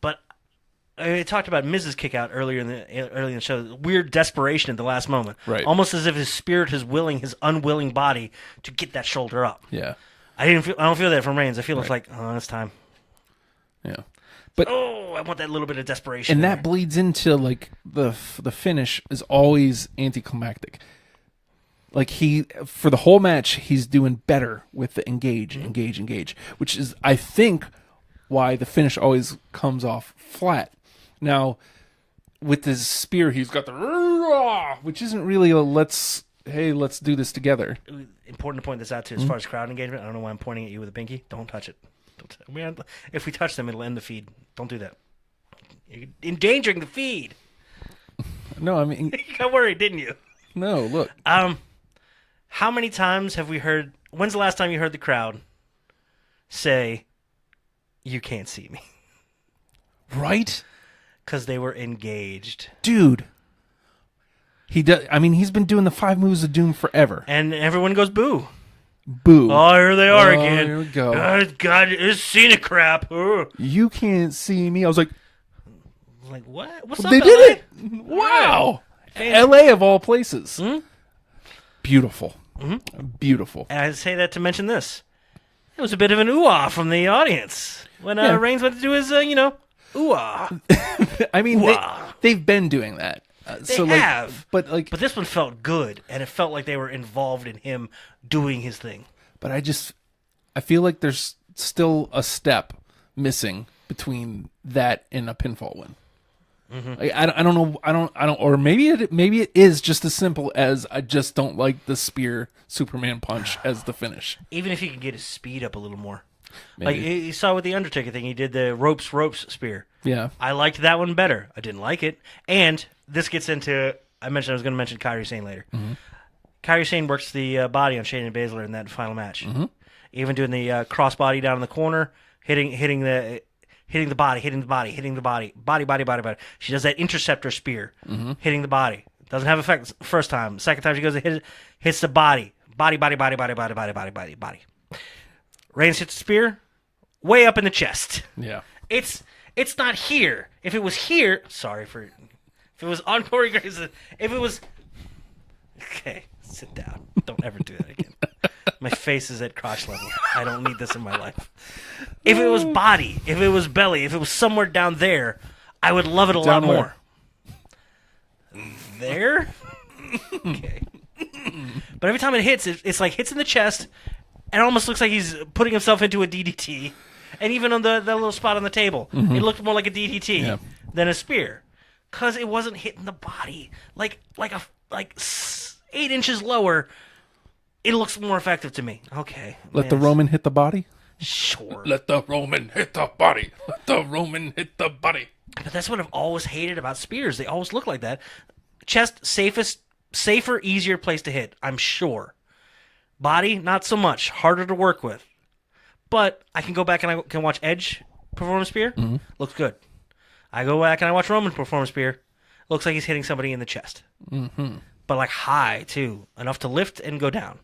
But I talked about Miz's kick out earlier in the show. Weird desperation at the last moment. Right. Almost as if his spirit is willing his unwilling body to get that shoulder up. Yeah. I don't feel that from Reigns. I feel it's like, oh, it's time. Yeah. But I want that little bit of desperation. And that bleeds into like the finish is always anticlimactic. Like for the whole match, he's doing better with the engage, which is, I think, why the finish always comes off flat. Now, with his spear, he's got the, which isn't really a let's do this together. Important to point this out too, as far as crowd engagement. I don't know why I'm pointing at you with a pinky. Don't touch it. If we touch them, it'll end the feed. Don't do that. You're endangering the feed. No, I mean, You got worried, didn't you? no. Look, How many times have we heard? When's the last time you heard the crowd say, "You can't see me"? right, Because they were engaged, dude. He does. I mean, he's been doing the 5 moves of doom forever. and everyone goes boo. Boo. Oh, here they are again. Here we go. Oh, God, it's Cena crap. Ugh. You can't see me. I was like, Like what? What's up? they LA? did it. Wow. L.A. of all places. Beautiful. Beautiful. And I say that to mention this. It was a bit of an ooh-ah from the audience when Yeah. Reigns went to do his, ooh-ah. I mean, Wow. they've been doing that. They so have. But But this one felt good, and it felt like they were involved in him doing his thing. But I feel like there's still a step missing between that and a pinfall win. Like, I don't know. Or maybe it is just as simple as I just don't like the spear Superman punch as the finish. Even if he could get his speed up a little more. Maybe. Like, you saw with the Undertaker thing, he did the ropes spear. Yeah. I liked that one better. I didn't like it. And this gets into, I was going to mention Kairi Sane later. Kairi Sane works the body on Shayna Baszler in that final match. Even doing the crossbody down in the corner, hitting the body. She does that interceptor spear, hitting the body. Doesn't have effect the first time. Second time she goes and hits the body. Body. Reigns hits the spear, way up in the chest. Yeah. It's not here. If it was here, if it was on Corey Graves, if it was, okay, sit down. Don't ever do that again. My face is at crotch level. I don't need this in my life. If it was body, if it was belly, if it was somewhere down there, I would love it a lot Down where? more. There? Okay. But every time it hits, it's like hits in the chest, and it almost looks like he's putting himself into a DDT. And even on the little spot on the table, it looked more like a DDT than a spear. Because it wasn't hitting the body. Like 8 inches lower, it looks more effective to me. Okay. Let the Roman hit the body. Sure. Let the Roman hit the body. Let the Roman hit the body. But that's what I've always hated about spears. They always look like that. Chest, safer, easier place to hit, I'm sure. Body, not so much. Harder to work with. But I can go back and I can watch Edge perform a spear. Looks good. I go back and I watch Roman perform a spear. Looks like he's hitting somebody in the chest. But like high, too. Enough to lift and go down.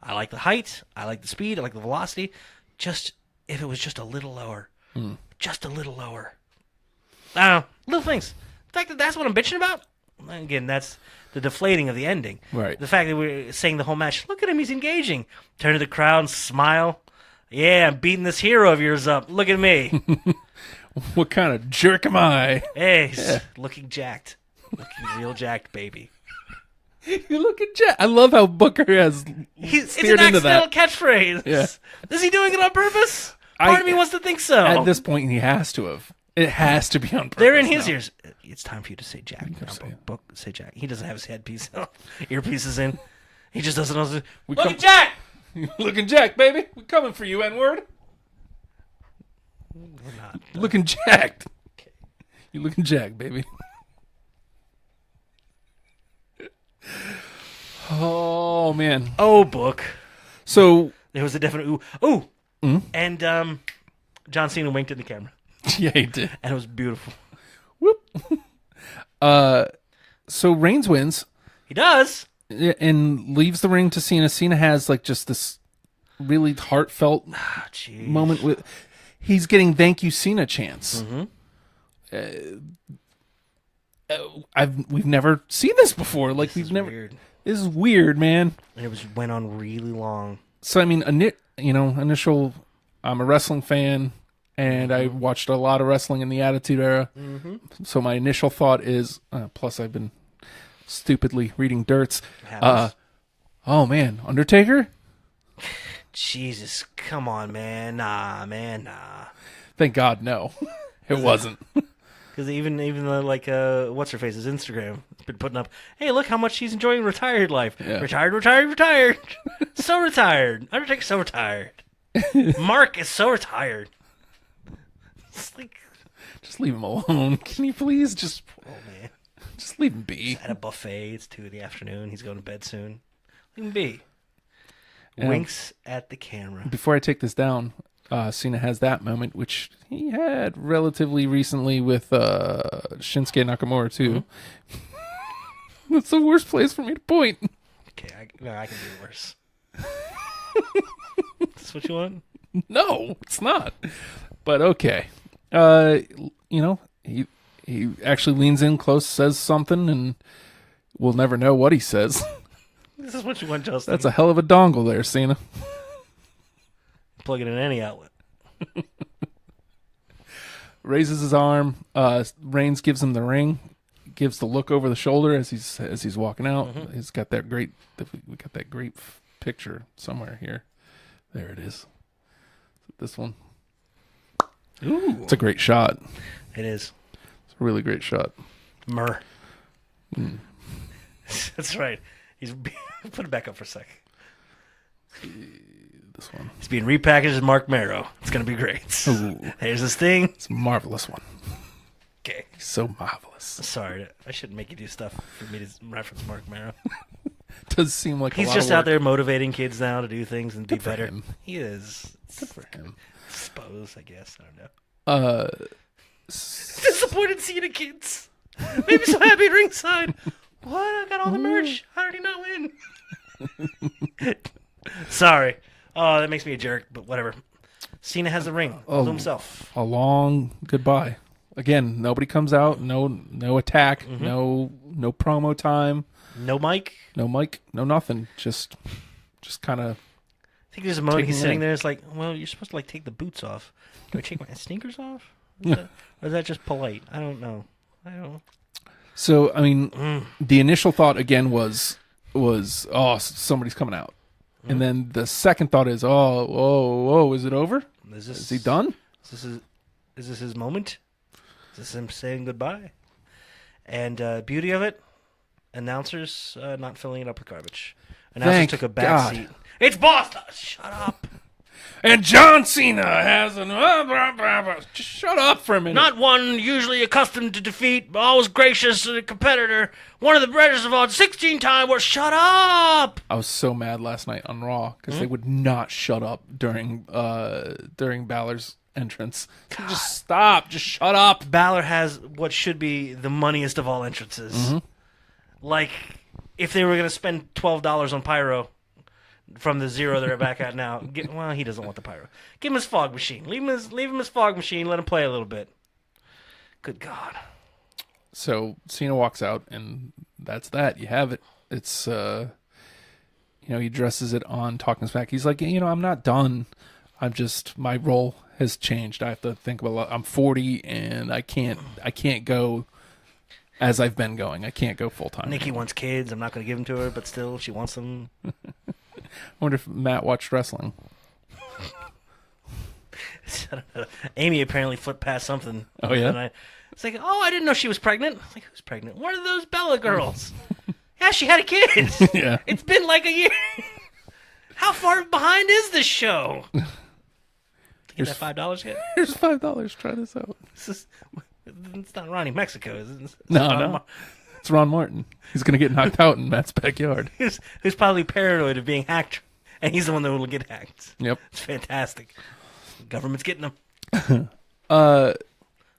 I like the height. I like the speed. I like the velocity. Just, if it was just a little lower. Just a little lower. I don't know. Little things. The fact that that's what I'm bitching about, again, that's the deflating of the ending. Right. The fact that we're saying the whole match, look at him, he's engaging. Turn to the crowd and smile. Yeah, I'm beating this hero of yours up. Look at me. What kind of jerk am I? Hey, he's looking jacked. Looking real jacked, baby. You look at Jack. I love how Booker has It's steered an into accidental that. catchphrase. Yeah. Is he doing it on purpose? Part of me wants to think so. At this point, he has to have. It has to be on purpose. They're in his now. ears. It's time for you to say Jack. say it. Book, say Jack. He doesn't have his headpiece, earpieces in. He just doesn't know. We Look come- at Jack! Looking Jack, baby. We're coming for you, N-word. We're not. Looking jacked. You looking jacked, baby. Oh, man. Oh, book. So, There was a definite ooh. Ooh! And John Cena winked at the camera. yeah, he did. And it was beautiful. Whoop. So Reigns wins He does. and leaves the ring to Cena. Cena has like just this really heartfelt Ah, jeez. moment with. He's getting "Thank you, Cena" chants. We've never seen this before. Like we've never. Weird. This is weird, man. And it went on really long. So I mean, initial. I'm a wrestling fan, and I watched a lot of wrestling in the Attitude Era. So my initial thought is, plus I've been stupidly reading dirts. Happens. Oh man, Undertaker. Jesus, come on, man. Nah. Thank God, no, it wasn't. Because even like what's her face's Instagram has been putting up, hey, look how much she's enjoying retired life. Yeah. Retired. So retired. Undertaker's so retired. Mark is so retired. It's like, Just leave him alone. Can you please just man. just leave him be? At a buffet. It's 2 PM. He's going to bed soon. Leave him be. Yeah. Winks at the camera. Before I take this down, Cena has that moment, which he had relatively recently with Shinsuke Nakamura too. That's the worst place for me to point. Okay, I can do worse. That's what you want? No, it's not. But okay. He actually leans in close, says something, and we'll never know what he says. This is what you want, Justin. That's a hell of a dongle there, Cena. Plug it in any outlet. Raises his arm. Reigns gives him the ring. Gives the look over the shoulder as he's walking out. Mm-hmm. He's got that great. We got that great picture somewhere here. There it is. This one. Ooh, It's a great shot. it is. It's a really great shot. Myrrh. That's right. He's put it back up for a sec. This one. He's being repackaged as Mark Marrow. It's gonna be great. Ooh. Here's this thing. It's a marvelous one. Okay. So marvelous. Sorry, I shouldn't make you do stuff for me to reference Mark Marrow. Does seem like He's a lot just of work. out there motivating kids now to do things and Good be for better. him. He is. Good for him. Suppose, I guess. I don't know. Uh, Disappointed seeing the kids. Maybe so happy at ringside. What? I got all the merch. How did he not win? Sorry. Oh, that makes me a jerk, but whatever. Cena has the ring all to himself. a long goodbye. Again, nobody comes out. No attack. Mm-hmm. No promo time. No mic. No mic. No nothing. Just kind of. I think there's a moment Taking he's the sitting ring. there. It's like, well, you're supposed to like take the boots off. Do I take my sneakers off? Or is that just polite? I don't know. So I mean, the initial thought again was somebody's coming out, and then the second thought is is it over? Is he done? Is this his moment? Is this him saying goodbye? And beauty of it, announcers not filling it up with garbage. Announcers Thank took a back God. seat. It's Boston. Shut up. And John Cena has an just shut up for a minute. Not one usually accustomed to defeat, but always gracious to the competitor. One of the greatest of all, 16-time world. Shut up. I was so mad last night on Raw because they would not shut up during Balor's entrance. So just stop. Just shut up. Balor has what should be the moneyest of all entrances. Mm-hmm. Like, if they were going to spend $12 on pyro from the zero they're back at now, he doesn't want the pyro. Give him his fog machine. Leave him his fog machine. Let him play a little bit. Good God. So Cena walks out, and that's that. You have it. It's he dresses it on, talking smack. He's like, I'm not done. My role has changed. I have to think about. I'm 40, and I can't go as I've been going. I can't go full time. Nikki wants kids. I'm not going to give them to her, but still, she wants them. I wonder if Matt watched wrestling. I don't know. Amy apparently flipped past something. Oh, yeah? And it's like, I didn't know she was pregnant. I was like, who's pregnant? One of those Bella girls. Yeah, she had a kid. Yeah. It's been like a year. How far behind is this show? To get that $5 yet? Here's $5. Try this out. It's not Ronnie Mexico, is it? It's No, Ron no. Mar- It's Ron Martin. He's gonna get knocked out in Matt's backyard. who's probably paranoid of being hacked, and he's the one that will get hacked. Yep. It's fantastic. The government's getting them.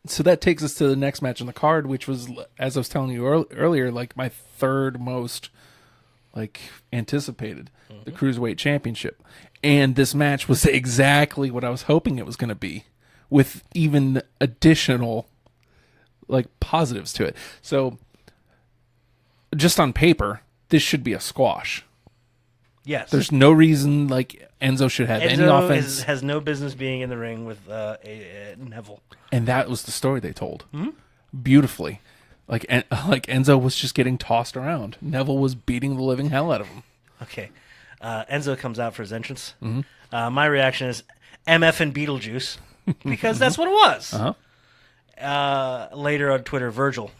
So that takes us to the next match on the card, which was, as I was telling you earlier, like my third most anticipated, the Cruiserweight Championship. And this match was exactly what I was hoping it was going to be, with even additional positives to it. So just on paper, this should be a squash. Yes. There's no reason Enzo should have any offense. Has no business being in the ring with Neville. And that was the story they told beautifully. Enzo was just getting tossed around. Neville was beating the living hell out of him. Okay. Enzo comes out for his entrance. My reaction is MF and Beetlejuice, because that's what it was. Later on Twitter, Virgil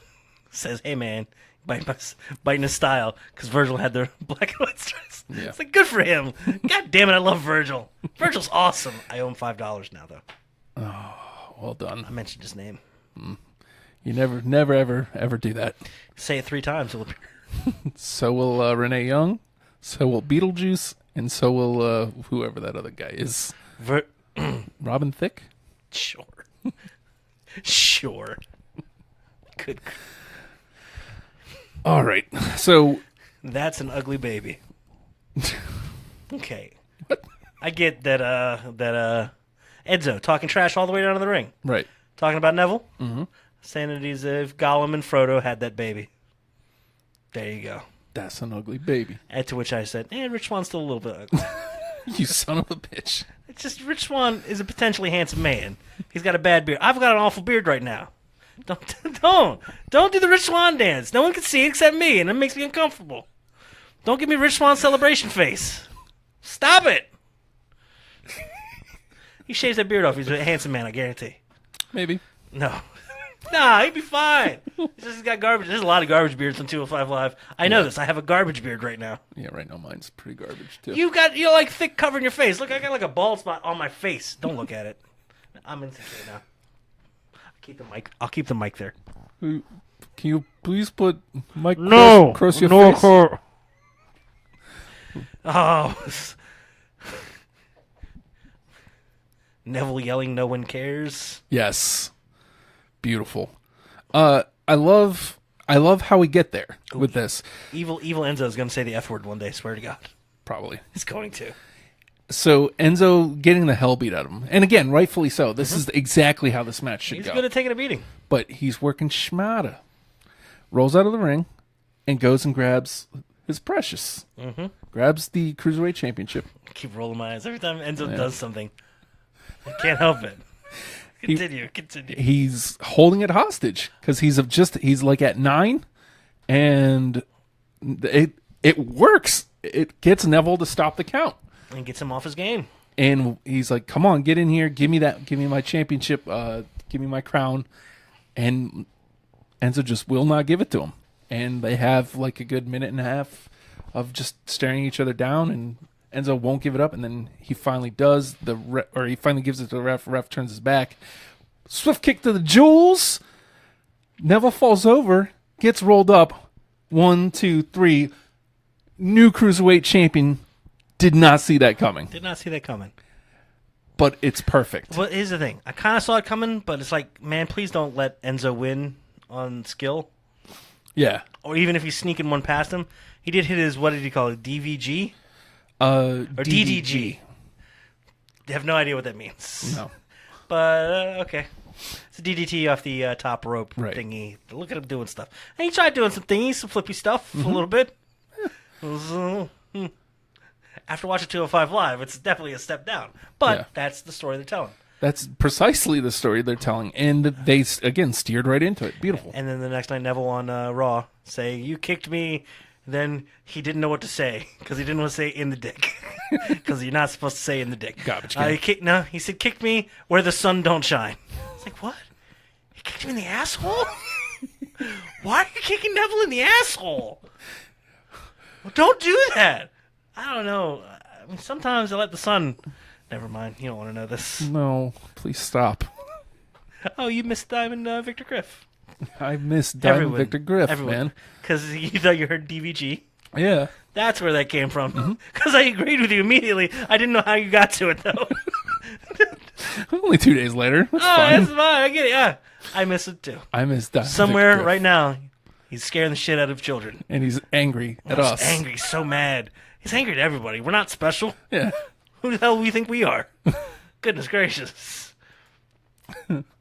says, "Hey man, biting his style," because Virgil had the black and white stripes. Yeah. It's like, good for him. God damn it, I love Virgil. Virgil's awesome. I owe him $5 now, though. Well done. I mentioned his name. You never, ever do that. Say it 3 times. It'll appear. So will Renee Young. So will Beetlejuice. And so will whoever that other guy is. Robin Thicke? Sure. Sure. Good. All right. So That's an ugly baby. Okay. What? I get that Enzo talking trash all the way down to the ring. right. Talking about Neville. Mm-hmm. Saying that he's if Gollum and Frodo had that baby. There you go. That's an ugly baby. And to which I said, Rich Swan's still a little bit ugly. You son of a bitch. It's just Rich Swan is a potentially handsome man. He's got a bad beard. I've got an awful beard right now. Don't do the Rich Swan dance. No one can see it except me, and it makes me uncomfortable. Don't give me Rich Swan celebration face. Stop it. He shaves that beard off. He's a handsome man, I guarantee. Maybe. No. Nah, he'd be fine. He's just got garbage. There's a lot of garbage beards on 205 Live. I know this. I have a garbage beard right now. Yeah, right now mine's pretty garbage, too. You're like thick covering your face. Look, I got like a bald spot on my face. Don't look at it. I'm insecure now. I'll keep the mic there. Can you please put Mike across your face? Oh. Neville yelling, "No one cares." Yes. Beautiful. I love how we get there with this. Evil Enzo is going to say the F word one day, swear to God. Probably. He's going to. So Enzo getting the hell beat out of him. And again, rightfully so. This is exactly how this match should He's go. good at taking a beating. But he's working schmata. Rolls out of the ring and goes and grabs his precious. Mm-hmm. Grabs the Cruiserweight Championship. I keep rolling my eyes every time Enzo does something. I can't help it. Continue. He's holding it hostage because he's like at 9, and it works. It gets Neville to stop the count And gets him off his game. and he's like, "Come on, get in here, give me my championship, give me my crown," and Enzo just will not give it to him. And they have like a good minute and a half of just staring each other down, and Enzo won't give it up, and then he finally does. He finally gives it to the ref. Ref turns his back. Swift kick to the jewels. Neville falls over, gets rolled up. 1, 2, 3. New Cruiserweight champion. Did not see that coming. But it's perfect. But here's the thing. I kind of saw it coming, but it's like, man, please don't let Enzo win on skill. Yeah. Or even if he's sneaking one past him. He did hit his, what did he call it, DVG? Or DDG. I have no idea what that means. No. But, okay. It's a DDT off the top rope thingy. Look at him doing stuff. And he tried doing some thingies, some flippy stuff a little bit. After watching 205 Live, it's definitely a step down. But that's the story they're telling. That's precisely the story they're telling. And they, again, steered right into it. Beautiful. And then the next night, Neville on Raw saying, "You kicked me." Then he didn't know what to say because he didn't want to say "in the dick" because you're not supposed to say "in the dick." Garbage can. He said, "Kicked me where the sun don't shine." It's like, what? He kicked him in the asshole? Why are you kicking Neville in the asshole? Well, don't do that. I don't know. I mean, sometimes I let the sun. Never mind. You don't want to know this. No, please stop. Oh, you missed Diamond Victor Griff. I missed Diamond Victor Griff, man. Because you thought you heard DVG. Yeah. That's where that came from. Because I agreed with you immediately. I didn't know how you got to it, though. Only 2 days later. That's fine. That's fine. I get it. Yeah. I miss it, too. I miss Diamond Somewhere Victor Griff. right now, he's scaring the shit out of children. And he's angry at He's us. angry. So mad. He's angry at everybody. We're not special. Yeah. Who the hell do we think we are? Goodness gracious.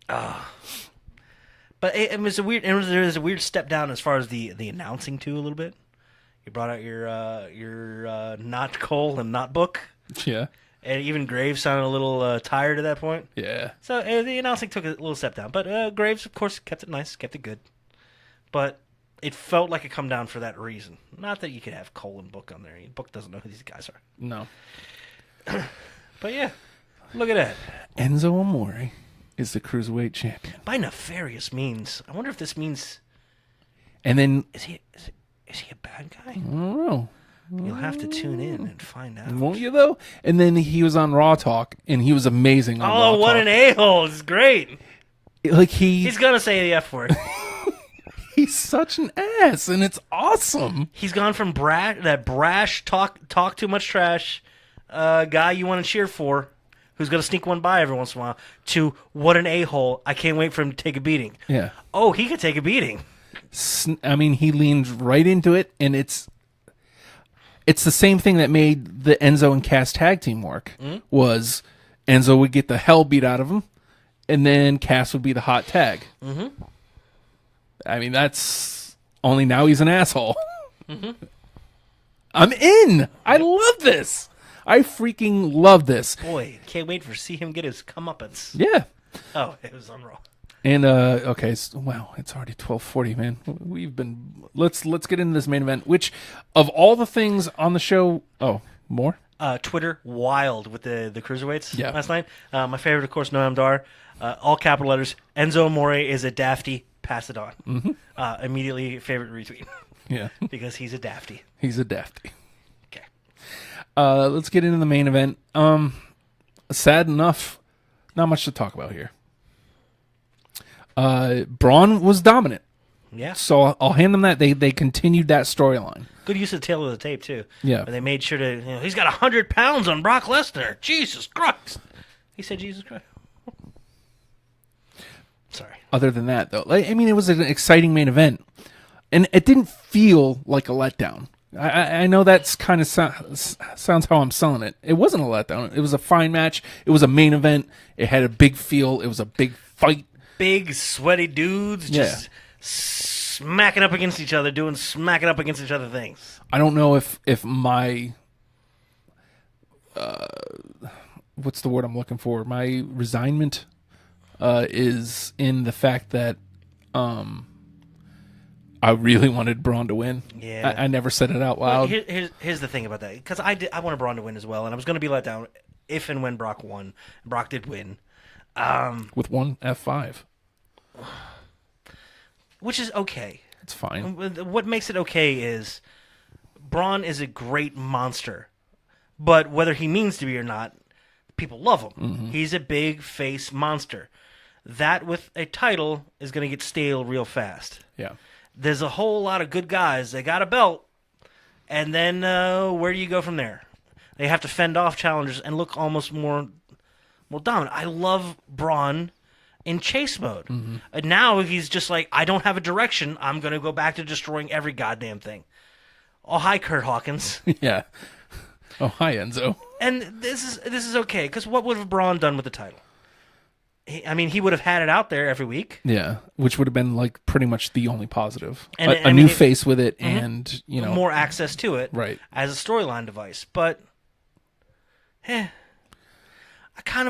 But it was a weird. There was a weird step down as far as the announcing too. A little bit. You brought out your not Cole and not Book. Yeah. And even Graves sounded a little tired at that point. Yeah. So the announcing took a little step down. But Graves, of course, kept it nice, kept it good. But it felt like a come down for that reason. Not that you could have Cole and Book on there. Book doesn't know who these guys are. No. But yeah, look at that. Enzo Amore is the Cruiserweight champion. By nefarious means. I wonder if this means... And then... Is he a bad guy? I don't know. You'll have to tune in and find out. Won't you, though? And then he was on Raw Talk, and he was amazing on Raw Talk. Oh, what an a-hole. It's great. like He's gonna say the F word. he's such an ass, and it's awesome. He's gone from brash talk too much trash guy you want to cheer for, who's gonna sneak one by every once in a while, to what an a-hole. I can't wait for him to take a beating. Yeah. Oh, he could take a beating. I mean, he leaned right into it, and it's the same thing that made the Enzo and Cass tag team work. Was Enzo would get the hell beat out of him, and then Cass would be the hot tag. Mm-hmm. I mean, that's only now he's an asshole. Mm-hmm. I'm in. I love this. I freaking love this. Boy, can't wait for see him get his comeuppance. Yeah. Oh, it was on Raw. And okay, wow, it's already 12:40, man. We've been let's get into this main event. Which of all the things on the show? Oh, more. Twitter wild with the cruiserweights last night. My favorite, of course, Noam Dar. All capital letters. Enzo Amore is a dafty. Pass it on. Mm-hmm. Immediately favorite retweet. Yeah, because he's a dafty. He's a dafty. Okay. Let's get into the main event. Sad enough, not much to talk about here. Braun was dominant. Yeah. So I'll hand them that. They continued that storyline. Good use of the tail of the tape, too. Yeah. They made sure to, he's got 100 pounds on Brock Lesnar. Jesus Christ. He said Jesus Christ. Sorry. Other than that, though, I mean, it was an exciting main event. And it didn't feel like a letdown. I know that's kind of sounds how I'm selling it. It wasn't a letdown. It was a fine match. It was a main event. It had a big feel. It was a big fight. Big, sweaty dudes just smacking up against each other, doing smacking up against each other things. I don't know if my... what's the word I'm looking for? My resignment is in the fact that... I really wanted Braun to win. Yeah, I never said it out loud. Well, here's the thing about that, because I wanted Braun to win as well, and I was going to be let down if and when Brock won. Brock did win, with one F5, which is okay. It's fine. What makes it okay is Braun is a great monster, but whether he means to be or not, people love him. Mm-hmm. He's a big face monster. That with a title is going to get stale real fast. Yeah. There's a whole lot of good guys. They got a belt. And then where do you go from there? They have to fend off challengers and look almost more dominant. I love Braun in chase mode. Mm-hmm. And now he's just like, I don't have a direction. I'm going to go back to destroying every goddamn thing. Oh, hi, Kurt Hawkins. Yeah. Oh, hi, Enzo. And this is okay, because what would have Braun done with the title? He would have had it out there every week. Yeah, which would have been like pretty much the only positive. And a new face with it, mm-hmm. and more access to it, right, as a storyline device. But, I'm kind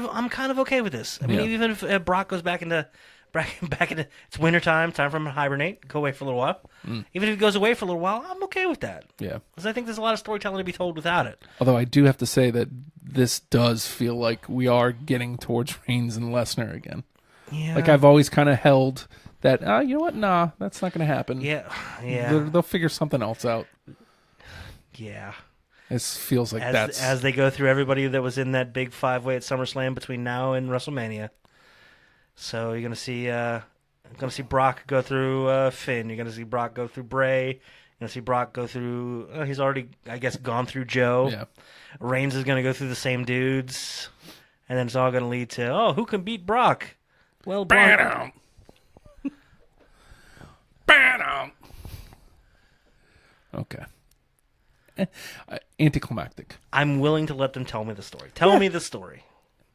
of okay with this. I mean, even if Brock goes back into it's wintertime, time for him to hibernate, go away for a little while. Mm. Even if he goes away for a little while, I'm okay with that. Yeah, because I think there's a lot of storytelling to be told without it. Although I do have to say that this does feel like we are getting towards Reigns and Lesnar again. Yeah, like I've always kind of held that. You know what? Nah, that's not going to happen. Yeah. They'll figure something else out. Yeah. It feels like as they go through everybody that was in that big 5-way at SummerSlam between now and WrestleMania. So you're gonna see Brock go through Finn. You're gonna see Brock go through Bray. You're gonna see Brock go through. He's already, I guess, gone through Joe. Yeah. Reigns is gonna go through the same dudes, and then it's all gonna lead to who can beat Brock? Well, Brock. Okay. Anticlimactic. I'm willing to let them tell me the story. Tell me the story.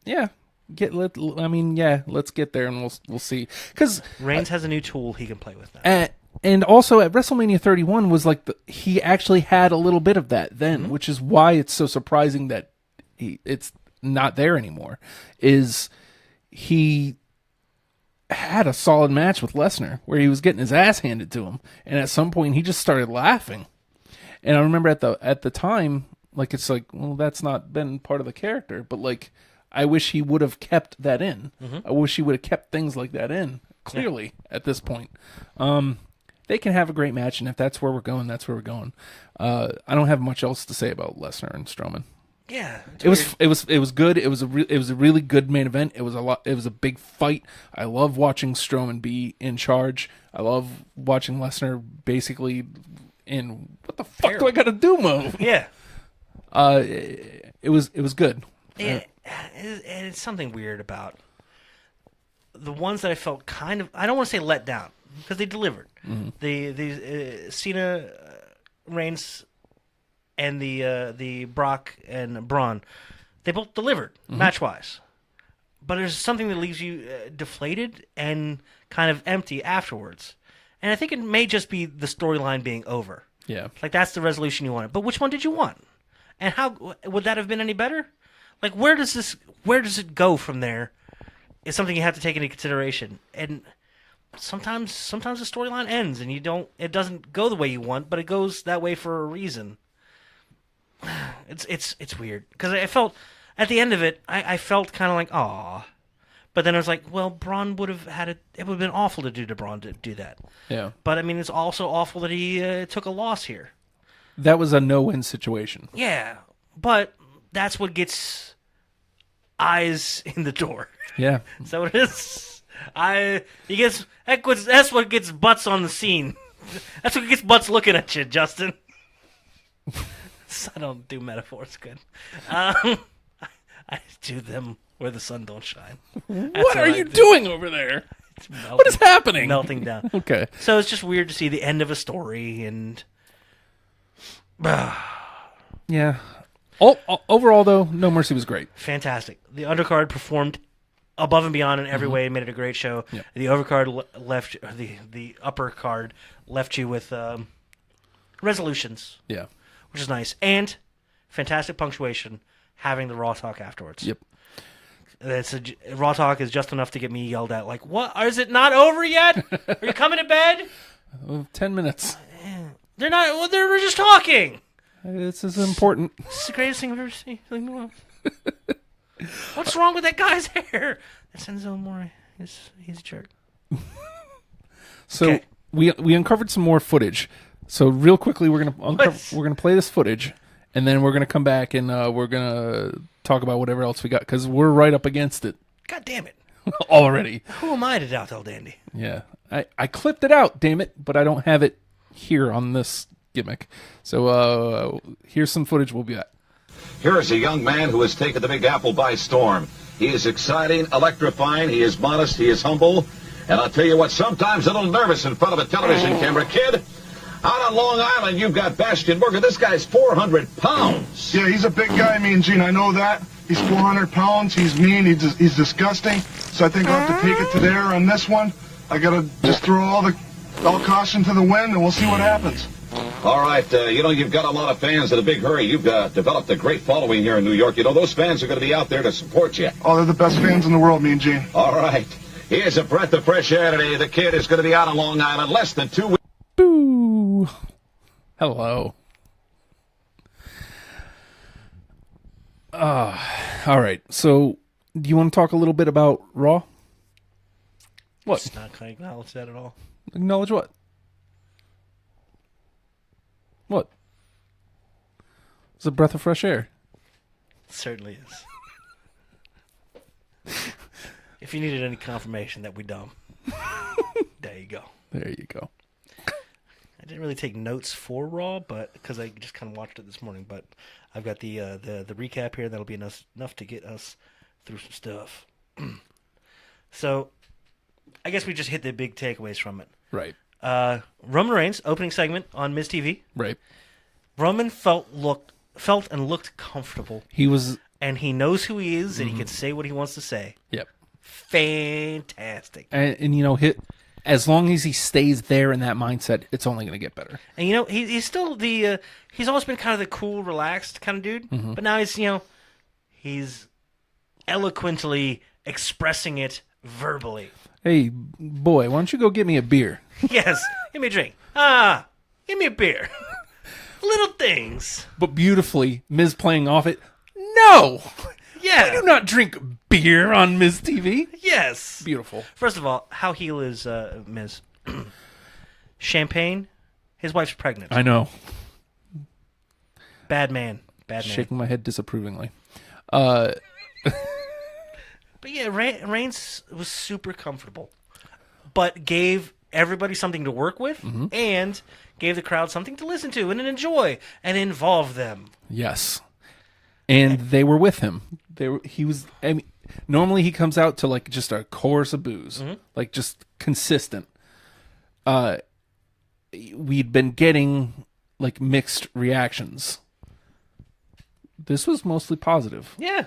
Yeah. Let's get there and we'll see. Because Reigns has a new tool he can play with now. And also at WrestleMania 31 was like he actually had a little bit of that then, mm-hmm. which is why it's so surprising that it's not there anymore. Is he had a solid match with Lesnar where he was getting his ass handed to him, and at some point he just started laughing. And I remember at the time, like it's like, well, that's not been part of the character, but like. I wish he would have kept that in. Mm-hmm. I wish he would have kept things like that in, clearly, at this point. They can have a great match, and if that's where we're going, that's where we're going. I don't have much else to say about Lesnar and Strowman. Yeah, It was good. It was a really good main event. It was a big fight. I love watching Strowman be in charge. I love watching Lesnar basically in what the fuck do I got to do mode. Yeah. It was good. And it's something weird about the ones that I felt kind of, I don't want to say let down, because they delivered. Mm-hmm. The Cena, Reigns, and the Brock and Braun, they both delivered match-wise. But there's something that leaves you deflated and kind of empty afterwards. And I think it may just be the storyline being over. Yeah. Like, that's the resolution you wanted. But which one did you want? And how would that have been any better? Like, where does it go from there? Is something you have to take into consideration. And sometimes the storyline ends and it doesn't go the way you want, but it goes that way for a reason. It's weird, because I felt at the end of it, I felt kind of like, aw. But then I was like, well, Braun would have had it. It would have been awful to do to Braun to do that. Yeah. But I mean, it's also awful that he took a loss here. That was a no-win situation. Yeah, but that's what gets eyes in the door. Yeah. Is that what it is? That's what gets butts on the scene. That's what gets butts looking at you, Justin. I don't do metaphors good. I do them where the sun don't shine. What are you doing over there? What is happening? Melting down. Okay. So it's just weird to see the end of a story and. Yeah. Overall, though, No Mercy was great. Fantastic. The undercard performed above and beyond in every way, made it a great show. Yep. The overcard left the upper card left you with resolutions, Yeah. which is nice, and fantastic punctuation. Having the Raw talk afterwards. Yep. Raw talk is just enough to get me yelled at. Like, what? Is it not over yet? Are you coming to bed? 10 minutes. They're not. Well, they're just talking. This is important. This is the greatest thing I've ever seen. What's wrong with that guy's hair? That's Enzo More. He's a jerk. So Okay. we uncovered some more footage. So real quickly, we're gonna play this footage, and then we're gonna come back and we're gonna talk about whatever else we got, because we're right up against it God damn it. already. Who am I to doubt El Dandy? Yeah, I clipped it out, damn it, but I don't have it here on this gimmick. So here's some footage. We'll be back. Here is a young man who has taken the Big Apple by storm. He is exciting, electrifying, he is modest, he is humble. And I'll tell you what, sometimes a little nervous in front of a television camera. Kid, out on Long Island, you've got Bastion Booger. This guy's 400 pounds. Yeah, he's a big guy, me and Gene. I know that. He's 400 pounds. He's mean. He's disgusting. So I think I'll have to take it to there on this one. I got to just throw all caution to the wind, and we'll see what happens. All right, you've got a lot of fans in a big hurry. You've developed a great following here in New York. You know, those fans are going to be out there to support you. Oh, they're the best fans in the world, me and Gene. All right. Here's a breath of fresh air today. The kid is going to be out on Long Island less than 2 weeks. Boo. Hello. All right. So, do you want to talk a little bit about Raw? What? Just not going to acknowledge that at all. Acknowledge what? What? It's a breath of fresh air. It certainly is. If you needed any confirmation that we dumb, there you go. There you go. I didn't really take notes for Raw, but because I just kind of watched it this morning. But I've got the recap here. That'll be enough to get us through some stuff. So, I guess we just hit the big takeaways from it. Right. Roman Reigns opening segment on Miz TV. Right. Roman felt and looked comfortable, He was. and he knows who he is, and he can say what he wants to say. Yep. Fantastic. And as long as he stays there in that mindset, it's only going to get better. And he's still he's always been kind of the cool, relaxed kind of dude, but now he's eloquently expressing it verbally. Hey, boy, why don't you go get me a beer? Yes, give me a drink. Give me a beer. Little things. But beautifully, Miz playing off it. No! Yeah. I do not drink beer on Miz TV. Yes. Beautiful. First of all, how heel is Miz? Champagne. His wife's pregnant. I know. Bad man. Bad man. Shaking my head disapprovingly. But yeah, Reigns was super comfortable, but gave everybody something to work with and gave the crowd something to listen to and enjoy and involve them. Yes. And they were with him. Normally he comes out to like just a chorus of boos, like just consistent. We'd been getting like mixed reactions. This was mostly positive. Yeah.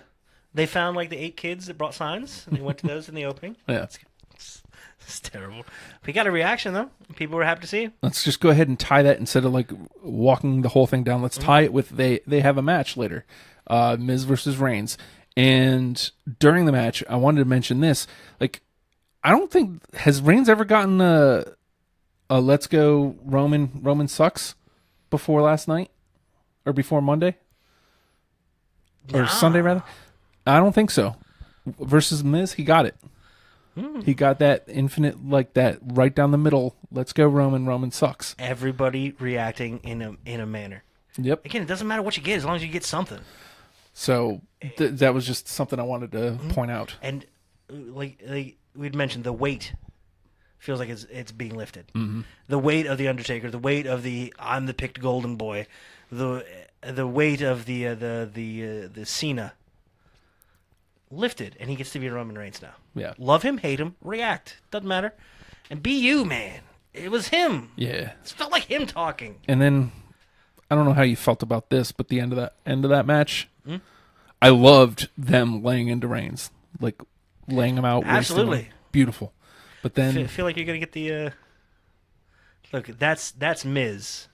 They found like the 8 kids that brought signs, and they went to those in the opening. Yeah. It's terrible. We got a reaction, though. People were happy to see it. Let's just go ahead and tie that instead of like walking the whole thing down. Let's tie it with they have a match later. Miz versus Reigns. And during the match, I wanted to mention this. Like, I don't think... Has Reigns ever gotten a Let's Go Roman sucks before last night? Or before Monday? Or Sunday, rather? I don't think so. Versus Miz, he got it. He got that infinite, like that right down the middle. Let's go Roman sucks. Everybody reacting in a manner. Yep. Again, it doesn't matter what you get as long as you get something. So that was just something I wanted to point out. And like we'd mentioned, the weight feels like it's being lifted. The weight of the Undertaker, the weight of the I'm the picked golden boy, the weight of the Cena lifted, and he gets to be Roman Reigns now. Yeah. Love him, hate him, react. Doesn't matter. And be you, man. It was him. Yeah. It felt like him talking. And then I don't know how you felt about this, but the end of that match, I loved them laying into Reigns, like laying him out. Absolutely. Him. Beautiful. But then I feel like you're gonna get the look. That's Miz,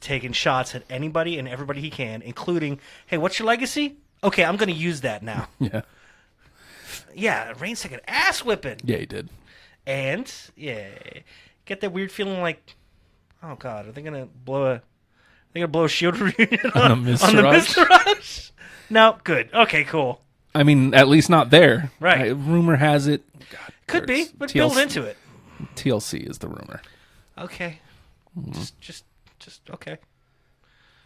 taking shots at anybody and everybody he can, including, hey, what's your legacy? Okay, I'm gonna use that now. Yeah, Reigns took an ass whipping. Yeah, he did. And get that weird feeling like, oh god, are they gonna blow a Shield reunion on the Mr. Rush? No, good. Okay, cool. I mean, at least not there. Right. Rumor has it. God, could be, but TLC, build into it. TLC is the rumor. Okay. Just okay.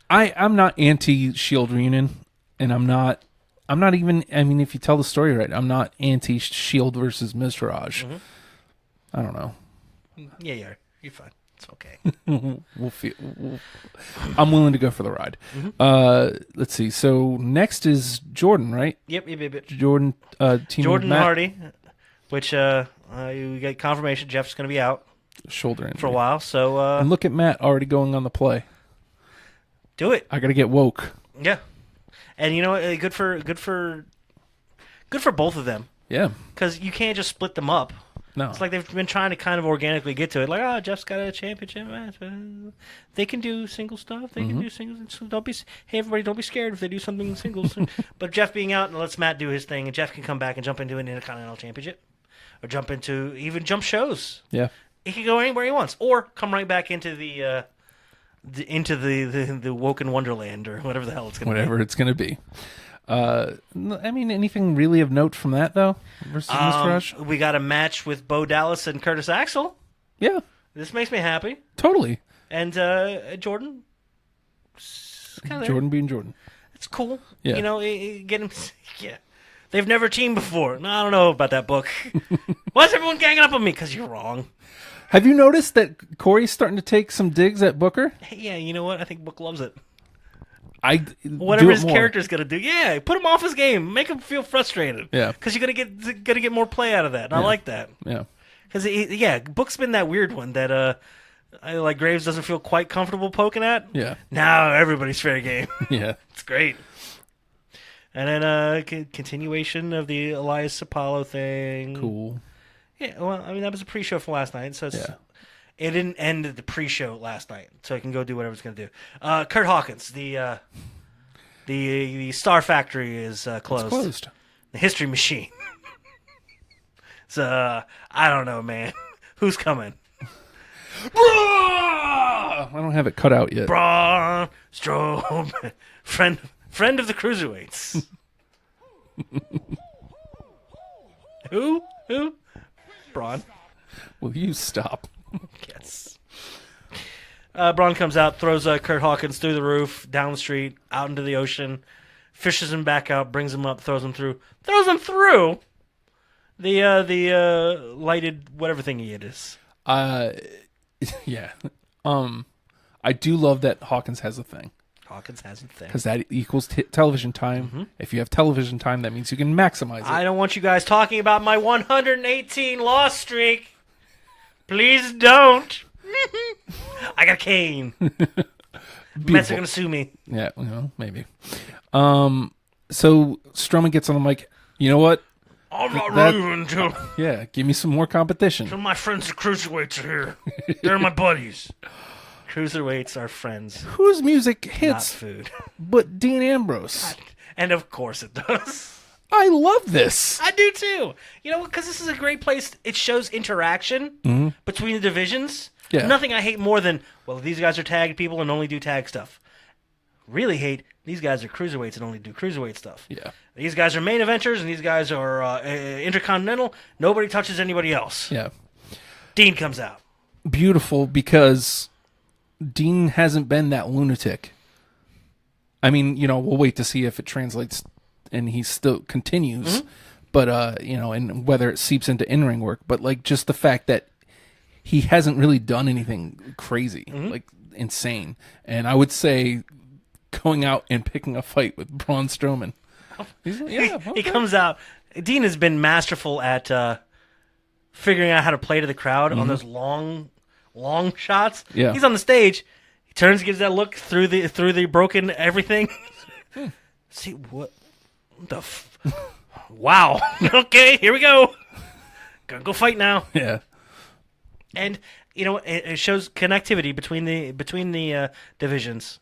I'm not anti Shield reunion, and I'm not even. I mean, if you tell the story right, I'm not anti Shield versus Miztourage. I don't know. Yeah, you are. You're fine. It's okay. I'm willing to go for the ride. Let's see. So next is Jordan, right? Yep. Jordan, team Jordan Matt. Hardy, which we get confirmation Jeff's going to be out Shoulder injury for a while. So and look at Matt already going on the play. Do it. I got to get woke. Yeah, and you know what? Good for both of them. Yeah, because you can't just split them up. No. It's like they've been trying to kind of organically get to it. Like, Jeff's got a championship match. They can do single stuff. They can do singles. So hey, everybody, don't be scared if they do something in singles. But Jeff being out, and lets Matt do his thing, and Jeff can come back and jump into an Intercontinental Championship. Or jump shows. Yeah. He can go anywhere he wants. Or come right back into the Woken Wonderland, or whatever the hell it's going to be. Whatever it's going to be. I mean, anything really of note from that, though, versus Mr. Rush? We got a match with Bo Dallas and Curtis Axel. Yeah. This makes me happy. Totally. And Jordan. Jordan being Jordan. It's cool. Yeah. You know, get him. Yeah. They've never teamed before. No, I don't know about that book. Why is everyone ganging up on me? Because you're wrong. Have you noticed that Corey's starting to take some digs at Booker? Hey, yeah, you know what? I think Book loves it. Whatever his character's gonna do, put him off his game, make him feel frustrated. Yeah, because you're gonna get more play out of that. And I like that. Yeah, because Book's been that weird one that like Graves doesn't feel quite comfortable poking at. Yeah, now everybody's fair game. Yeah, it's great. And then continuation of the Elias Apollo thing. Cool. Yeah, well, I mean that was a pre-show for last night, so it didn't end at the pre-show last night, so I can go do whatever it's going to do. Kurt Hawkins, the Star Factory is closed. It's closed. The History Machine. So I don't know, man. Who's coming? I don't have it cut out yet. Braun Strowman, friend of the cruiserweights. Who? Braun. Will you stop? Yes. Braun comes out, throws Kurt Hawkins through the roof, down the street, out into the ocean, fishes him back out, brings him up, throws him through the lighted whatever thing it is. Yeah. I do love that Hawkins has a thing. Hawkins has a thing. Because that equals television time. Mm-hmm. If you have television time, that means you can maximize it. I don't want you guys talking about my 118 loss streak. Please don't. I got a cane. Mets are going to sue me. Yeah, maybe. So Strowman gets on the mic. You know what? I'm not leaving until Yeah, give me some more competition. my friends the cruiserweights are here. They're my buddies. Cruiserweights are friends, Whose music not hits food. but Dean Ambrose? And of course it does. I love this. I do too. You know, because this is a great place. It shows interaction between the divisions. Yeah. Nothing I hate more than, well, these guys are tag people and only do tag stuff. Really hate, these guys are cruiserweights and only do cruiserweight stuff. Yeah. These guys are main eventers and these guys are intercontinental. Nobody touches anybody else. Yeah. Dean comes out. Beautiful, because Dean hasn't been that lunatic. I mean, we'll wait to see if it translates and he still continues. But, and whether it seeps into in-ring work. But, just the fact that he hasn't really done anything crazy, insane. And I would say going out and picking a fight with Braun Strowman. He comes out. Dean has been masterful at figuring out how to play to the crowd on those long shots. Yeah. He's on the stage. He turns, gives that look through the broken everything. See what the wow. Okay, here we go. Gonna go fight now. Yeah. And it shows connectivity between the divisions.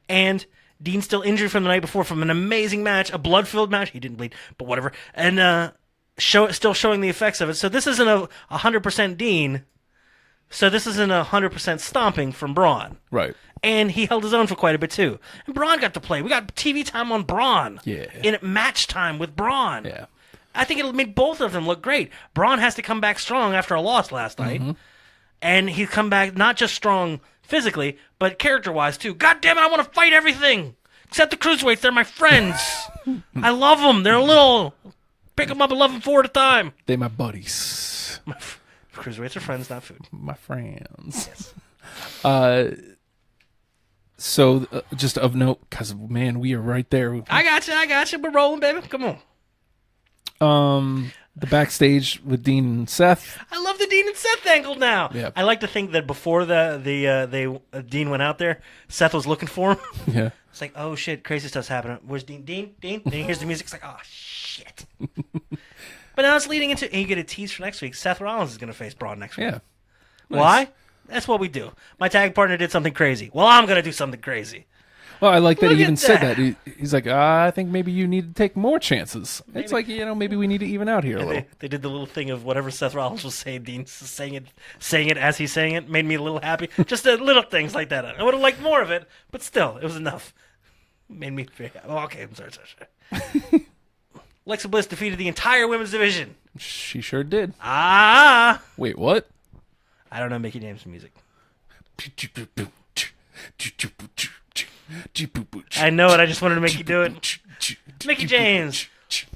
And Dean's still injured from the night before from an amazing match, a blood-filled match. He didn't bleed, but whatever. And still showing the effects of it. So this isn't a 100% Dean. So this isn't 100% stomping from Braun. Right. And he held his own for quite a bit too. And Braun got to play. We got TV time on Braun. Yeah. In match time with Braun. Yeah. I think it'll make both of them look great. Braun has to come back strong after a loss last night. And he's come back not just strong physically, but character-wise too. God damn it, I want to fight everything. Except the cruiserweights, they're my friends. I love them. They're little. Pick them up and love them 4 at a time. They my buddies. Cruiserweights are friends, not food. My friends. Yes. So, just of note, because, man, we are right there. I got you. We're rolling, baby. Come on. The backstage with Dean and Seth. I love the Dean and Seth angle now. Yeah. I like to think that before Dean went out there, Seth was looking for him. Yeah. It's like, oh shit, crazy stuff's happening. Where's Dean? Dean? And he hears the music. It's like, oh shit. But now it's leading into, and you get a tease for next week. Seth Rollins is going to face Braun next week. Yeah. Why? That's what we do. My tag partner did something crazy. Well, I'm going to do something crazy. Well, I like that Look he even at said that. that. He's like, I think maybe you need to take more chances. It's like, maybe we need to even out here a little. They did the little thing of whatever Seth Rollins was saying, Dean saying it as he's saying it, made me a little happy. Just little things like that. I would have liked more of it, but still, it was enough. Made me very happy. Oh, okay, I'm sorry. Alexa Bliss defeated the entire women's division. She sure did. Wait, what? I don't know Mickey James music. I know it. I just wanted to make you do it. Mickey James.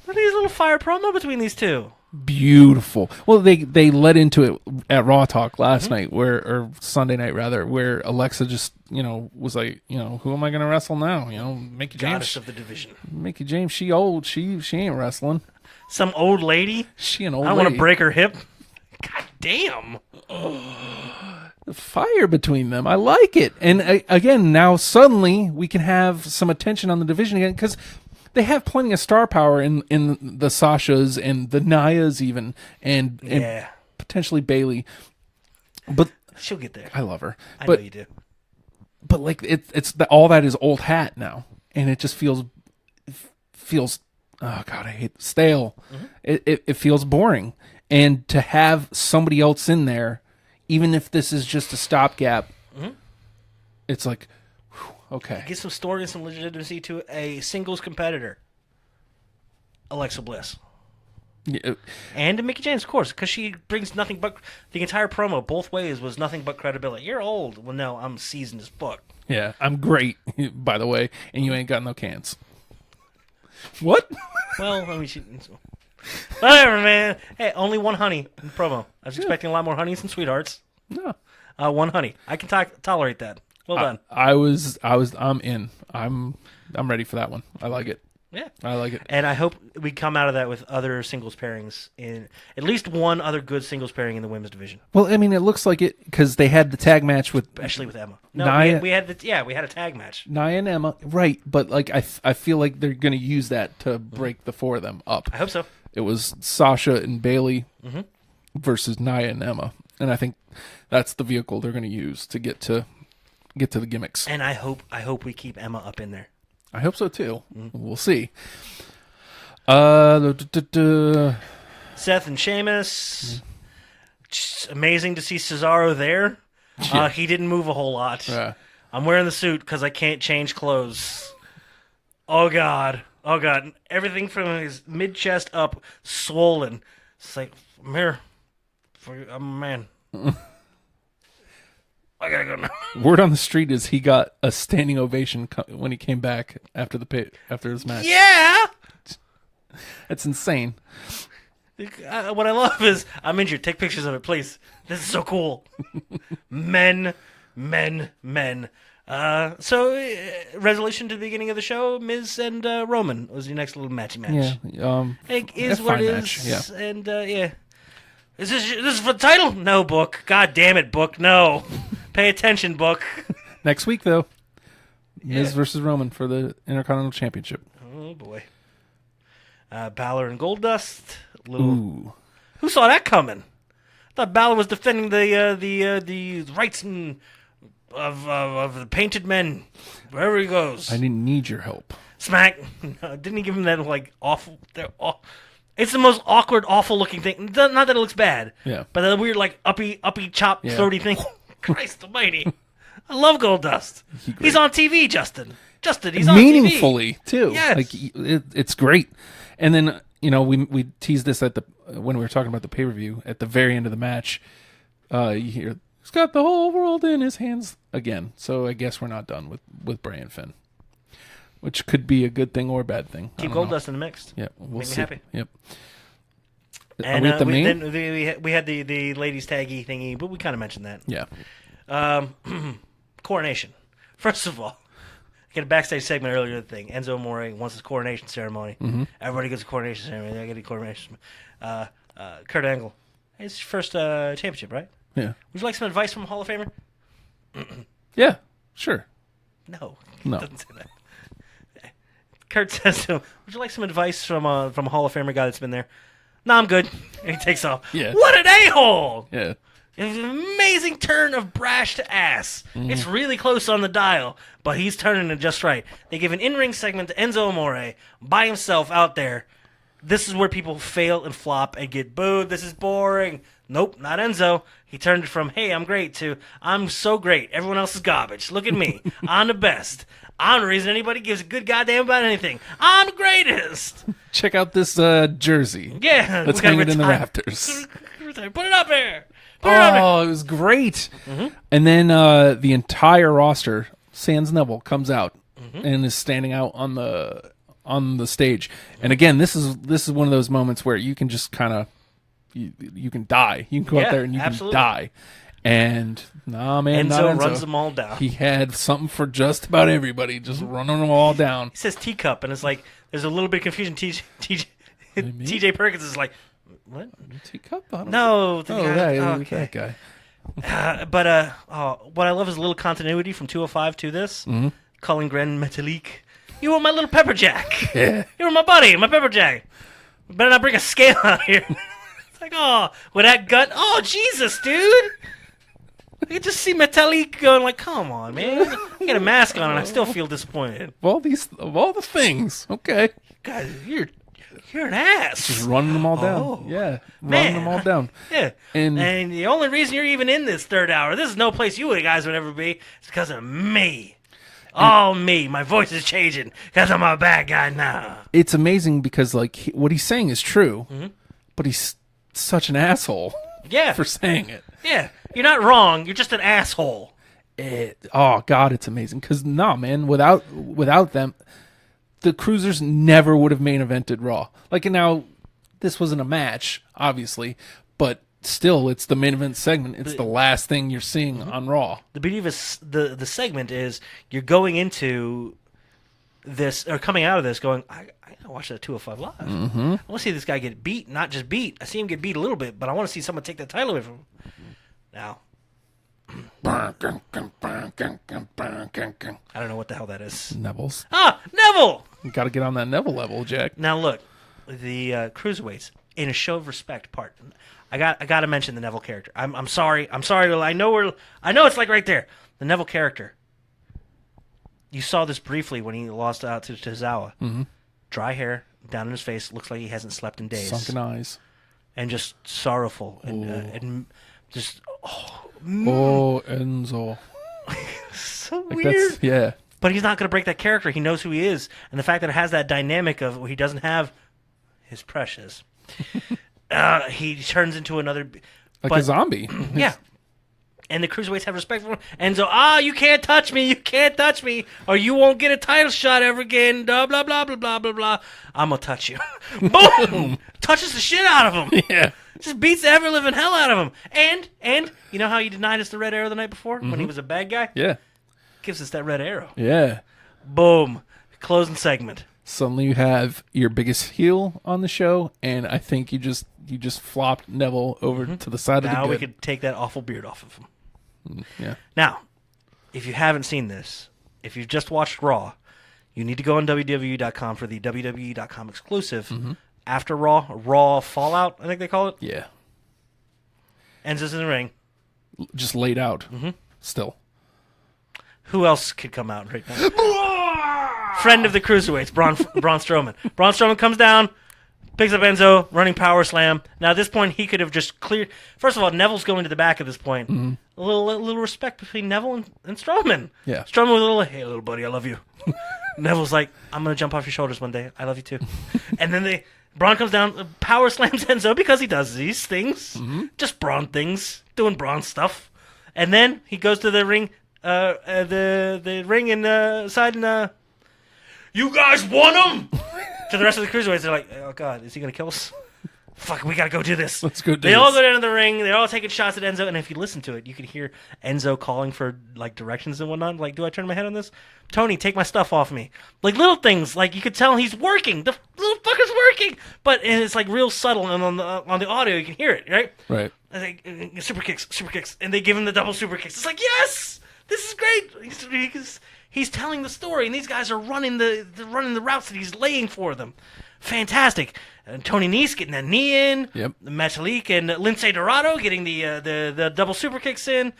What are these little fire promo between these two? Beautiful. Well, they led into it at Raw Talk last night, or Sunday night rather, where Alexa just was like, who am I going to wrestle now? Mickey James. Goddess of the division. Mickey James, she old. She ain't wrestling. Some old lady. She an old. I don't lady. want to break her hip. God damn. The fire between them. I like it. And again, now suddenly we can have some attention on the division again, because they have plenty of star power in the Sashas and the Nias even, and potentially Bailey. But she'll get there. I love her. I know you do. But all that is old hat now, and it just feels oh god, I hate stale. It feels boring, and to have somebody else in there, even if this is just a stopgap, it's like, whew, okay. Get some story and some legitimacy to a singles competitor. Alexa Bliss. Yeah, And to Mickey James, of course, because she brings nothing but the entire promo both ways was nothing but credibility. You're old. Well, no, I'm seasoned as fuck. yeah, I'm great, by the way, and you ain't got no cans. What? Well, I mean, whatever, man. Hey, only one honey in the promo. I was expecting a lot more honeys and sweethearts. No. One honey. I can tolerate that. Well done. I'm in. I'm ready for that one. I like it. Yeah. I like it. And I hope we come out of that with other singles pairings in at least one other good singles pairing in the women's division, Well, I mean, it looks like it because they had the tag match with especially with Emma. No, Nia- we had a tag match. Nia and Emma, right? But like, I feel like they're going to use that to break the four of them up. I hope so. It was Sasha and Bailey versus Nia and Emma, and I think that's the vehicle they're going to use to get to the gimmicks. And I hope we keep Emma up in there. I hope so too. We'll see. Seth and Sheamus. Just amazing to see Cesaro there. He didn't move a whole lot. Yeah. I'm wearing the suit because I can't change clothes. Oh God. Everything from his mid chest up, swollen. It's like, I'm here. I'm a man. I gotta go now. Word on the street is he got a standing ovation when he came back after his match. Yeah. That's insane. What I love is I'm injured. Take pictures of it, please. This is so cool. Men. Resolution to the beginning of the show: Miz and Roman was your next little matchy match. Yeah. It is a what fine it match, is. yeah. And yeah. Is this for the title? No, book. God damn it, book. No. Pay attention, book. Next week, though, Miz versus Roman for the Intercontinental Championship. Oh boy. Balor and Goldust. Ooh. Who saw that coming? I thought Balor was defending the rights of the painted men wherever he goes. I didn't need your help. Smack. No, didn't he give him that like awful? It's the most awkward, awful looking thing. Not that it looks bad. Yeah. But that weird like uppy chop Yeah. throaty thing. Christ Almighty. I love Goldust. He's on TV, Justin. He's on meaningfully TV. too. Yes. Like it's great. And then we teased this when we were talking about the pay-per-view at the very end of the match. You hear he's got the whole world in his hands again. So I guess we're not done with Bray and Finn, which could be a good thing or a bad thing. Keep Goldust in the mix. Yeah, we'll Make see. me happy. Yep. And Are we at the main? then we had the ladies taggy thingy, but we kind of mentioned that. Yeah. Coronation. First of all, I get a backstage segment earlier in the thing. Enzo Amore wants his coronation ceremony. Mm-hmm. Everybody gets a coronation ceremony. I get a coronation. Kurt Angle. It's his first championship, right? Yeah. Would you like some advice from a Hall of Famer? Yeah. Sure. No. No. Doesn't say that. Kurt says to him, would you like some advice from a Hall of Famer guy that's been there? No, I'm good. And he takes off. Yeah. What an a-hole! Yeah. It's an amazing turn of brash to ass. It's really close on the dial, but he's turning it just right. They give an in-ring segment to Enzo Amore by himself out there. This is where people fail and flop and get booed. This is boring. Nope, not Enzo. He turned it from, hey, I'm great, to, I'm so great. Everyone else is garbage. Look at me. I'm the best. I'm the reason anybody gives a good goddamn about anything. I'm the greatest. Check out this jersey. Yeah. Let's hang it in the rafters. Put it up here. Put it up here. Oh, it was great. And then the entire roster, sans Neville, comes out and is standing out on the stage. And again, this is one of those moments where you can just kind of you can die. You can go out there and you absolutely. can die. And nah, man, not Enzo Enzo. runs them all down. He had something for just about everybody, just running them all down. He says teacup, and it's like there's a little bit of confusion. TJ Perkins is like, what? Teacup? I don't No, know. That guy. But what I love is a little continuity from 205 to this. Calling Gren Metalik, you were my little pepper jack. Yeah. You were my buddy, my pepper jack. Better not bring a scale out here. It's like, oh, with that gut, oh Jesus, dude. I can just see Metalik going like, come on, man. I got a mask on and I still feel disappointed. Of all the things, okay. God, you're an ass. Just running them all down. Oh, yeah, man. running them all down. Yeah. And- And the only reason you're even in this third hour, this is no place you guys would ever be, it's because of me. All me. My voice is changing because I'm a bad guy now. It's amazing because like what he's saying is true, but he's such an asshole Yeah. for saying it. Yeah. You're not wrong. You're just an asshole. Oh God, it's amazing. Because man, without them, the Cruisers never would have main evented Raw. Like now, this wasn't a match, obviously, but still, it's the main event segment. It's the last thing you're seeing on Raw. The beauty of the segment is you're going into this or coming out of this going, I gotta watch that 205 Live. I want to see this guy get beat, not just beat. I see him get beat a little bit, but I want to see someone take that title away from him. Now, I don't know what the hell that is. Neville's. Ah, Neville! You got to get on that Neville level, Jack. Now look, the cruiserweights, in a show of respect part, I got to mention the Neville character. I'm sorry. I know it's like right there. The Neville character. You saw this briefly when he lost out to Tozawa. Mm-hmm. Dry hair down in his face, looks like he hasn't slept in days. Sunken eyes. And just sorrowful and just Enzo. so Like weird. Yeah. But he's not going to break that character. He knows who he is, and the fact that it has that dynamic of he doesn't have his precious. He turns into another, Like a zombie. Yeah. And the cruiserweights have respect for him. Enzo, you can't touch me, or you won't get a title shot ever again. Blah blah blah blah blah blah blah. I'm gonna touch you. Boom! Touches the shit out of him. Yeah. Just beats the ever living hell out of him. And you know how he denied us the red arrow the night before when he was a bad guy? Yeah. Gives us that red arrow. Yeah. Boom. Closing segment. Suddenly you have your biggest heel on the show, and I think you just flopped Neville over to the side of the Now good. we could take that awful beard off of him. Yeah. Now, if you haven't seen this, if you've just watched Raw, you need to go on WWE.com for the WWE.com exclusive. After Raw Fallout, I think they call it. Yeah. Enzo's in the ring. Just laid out. Still. Who else could come out right now? Friend of the Cruiserweights, Braun Strowman. Braun Strowman comes down, picks up Enzo, running power slam. Now, at this point, he could have just cleared. First of all, Neville's going to the back at this point. A little respect between Neville and Strowman. Yeah. Strowman was a little, hey, little buddy, I love you. Neville's like, I'm going to jump off your shoulders one day. I love you too. And then Braun comes down, power slams Enzo because he does these things. Just Braun things, doing Braun stuff. And then he goes to the ring, the ring inside and you guys won him! To the rest of the cruiserweights, they're like, oh god, is he gonna kill us? Fuck, we gotta go do this. Let's go do They all this. go down to the ring, they're all taking shots at Enzo, and if you listen to it, you can hear Enzo calling for like directions and whatnot. Like, do I turn my head on this? Tony, take my stuff off me. Like little things, like you could tell he's working. The little fucker's working! But it's like real subtle, and on the audio you can hear it, right? Right. And they, super kicks, and they give him the double super kicks. It's like, yes! This is great! He's telling the story, and these guys are running the routes that he's laying for them. Fantastic. Tony Nese getting that knee in. Yep. Metalik and Lince Dorado getting the double super kicks in.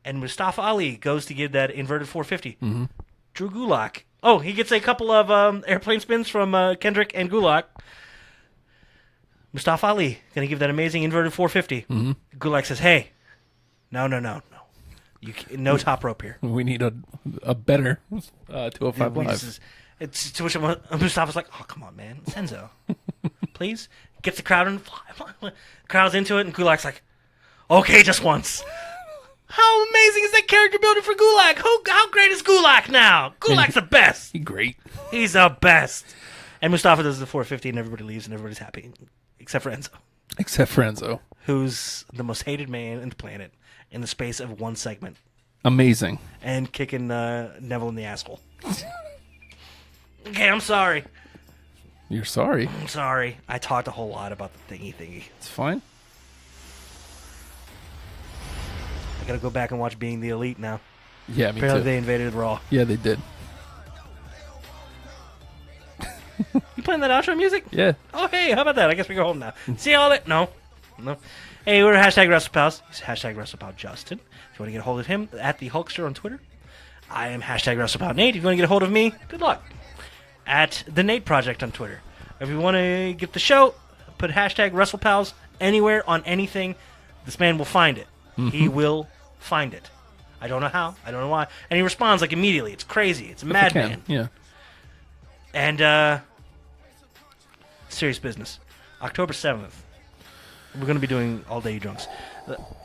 And Mustafa Ali goes to give that inverted 450. Drew Gulak. Oh, he gets a couple of airplane spins from Kendrick and Gulak. Mustafa Ali going to give that amazing inverted 450. Gulak says, hey, no. No top rope here. We need a better 205 Live. It's to which Mustafa's like, oh, come on, man. It's Enzo. Please? Gets the crowd in. Crowd's into it, and Gulak's like, okay, just once. How amazing is that character building for Gulak? How great is Gulak now? Gulak's the best. He's great. He's the best. And Mustafa does the 450, and everybody leaves, and everybody's happy. Except for Enzo. Who's the most hated man in the planet in the space of one segment. Amazing. And kicking Neville in the asshole. Okay, I'm sorry. You're sorry. I'm sorry. I talked a whole lot about the thingy. It's fine. I gotta go back and watch Being the Elite now. Yeah, me Apparently too. they invaded Raw. Yeah, they did. You playing that outro music? Yeah. Oh, hey, how about that? I guess we go home now. See all that? No. Hey, we're hashtag Wrestlepals. He's hashtag Wrestlepal Justin. If you want to get a hold of him, at the Hulkster on Twitter. I am hashtag Wrestlepal Nate. If you want to get a hold of me, good luck. At the Nate Project on Twitter. If you want to get the show, put hashtag Wrestlepals anywhere on anything. This man will find it. He will find it. I don't know how. I don't know why. And he responds like immediately. It's crazy. It's a madman. Yeah. And serious business. October 7th. We're going to be doing All Day Drunks.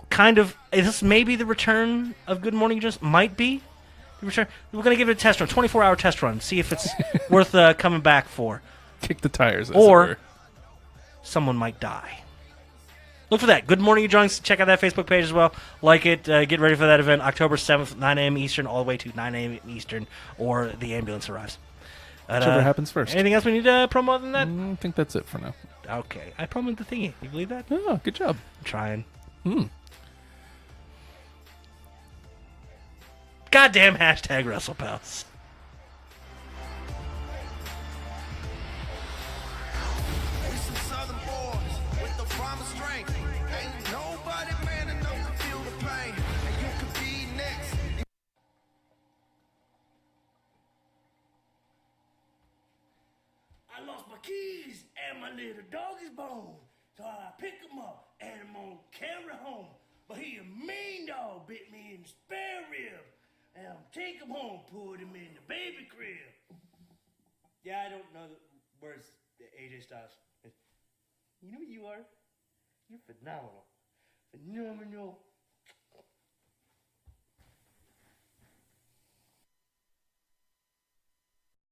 Kind of, is this maybe the return of Good Morning Just? Might be the return. We're going to give it a test run, 24-hour test run, see if it's worth coming back for. Kick the tires. As it Or were. someone might die. Look for that. Good Morning, You Drunks. Check out that Facebook page as well. Like it. Get ready for that event, October 7th, 9 a.m. Eastern, all the way to 9 a.m. Eastern, or the ambulance arrives. Whichever happens first. Anything else we need to promo other than that? I think that's it for now. Okay. I promoted the thingy. You believe that? Oh, good job. I'm trying. Goddamn hashtag Wrestlepals. I lost my keys and my little doggy's bone. So I pick him up and I'm gonna carry home. But he a mean dog, bit me in the spare rib. And I'm take him home, put him in the baby crib. Yeah, I don't know where's AJ Styles. You know who you are? You're phenomenal. Phenomenal.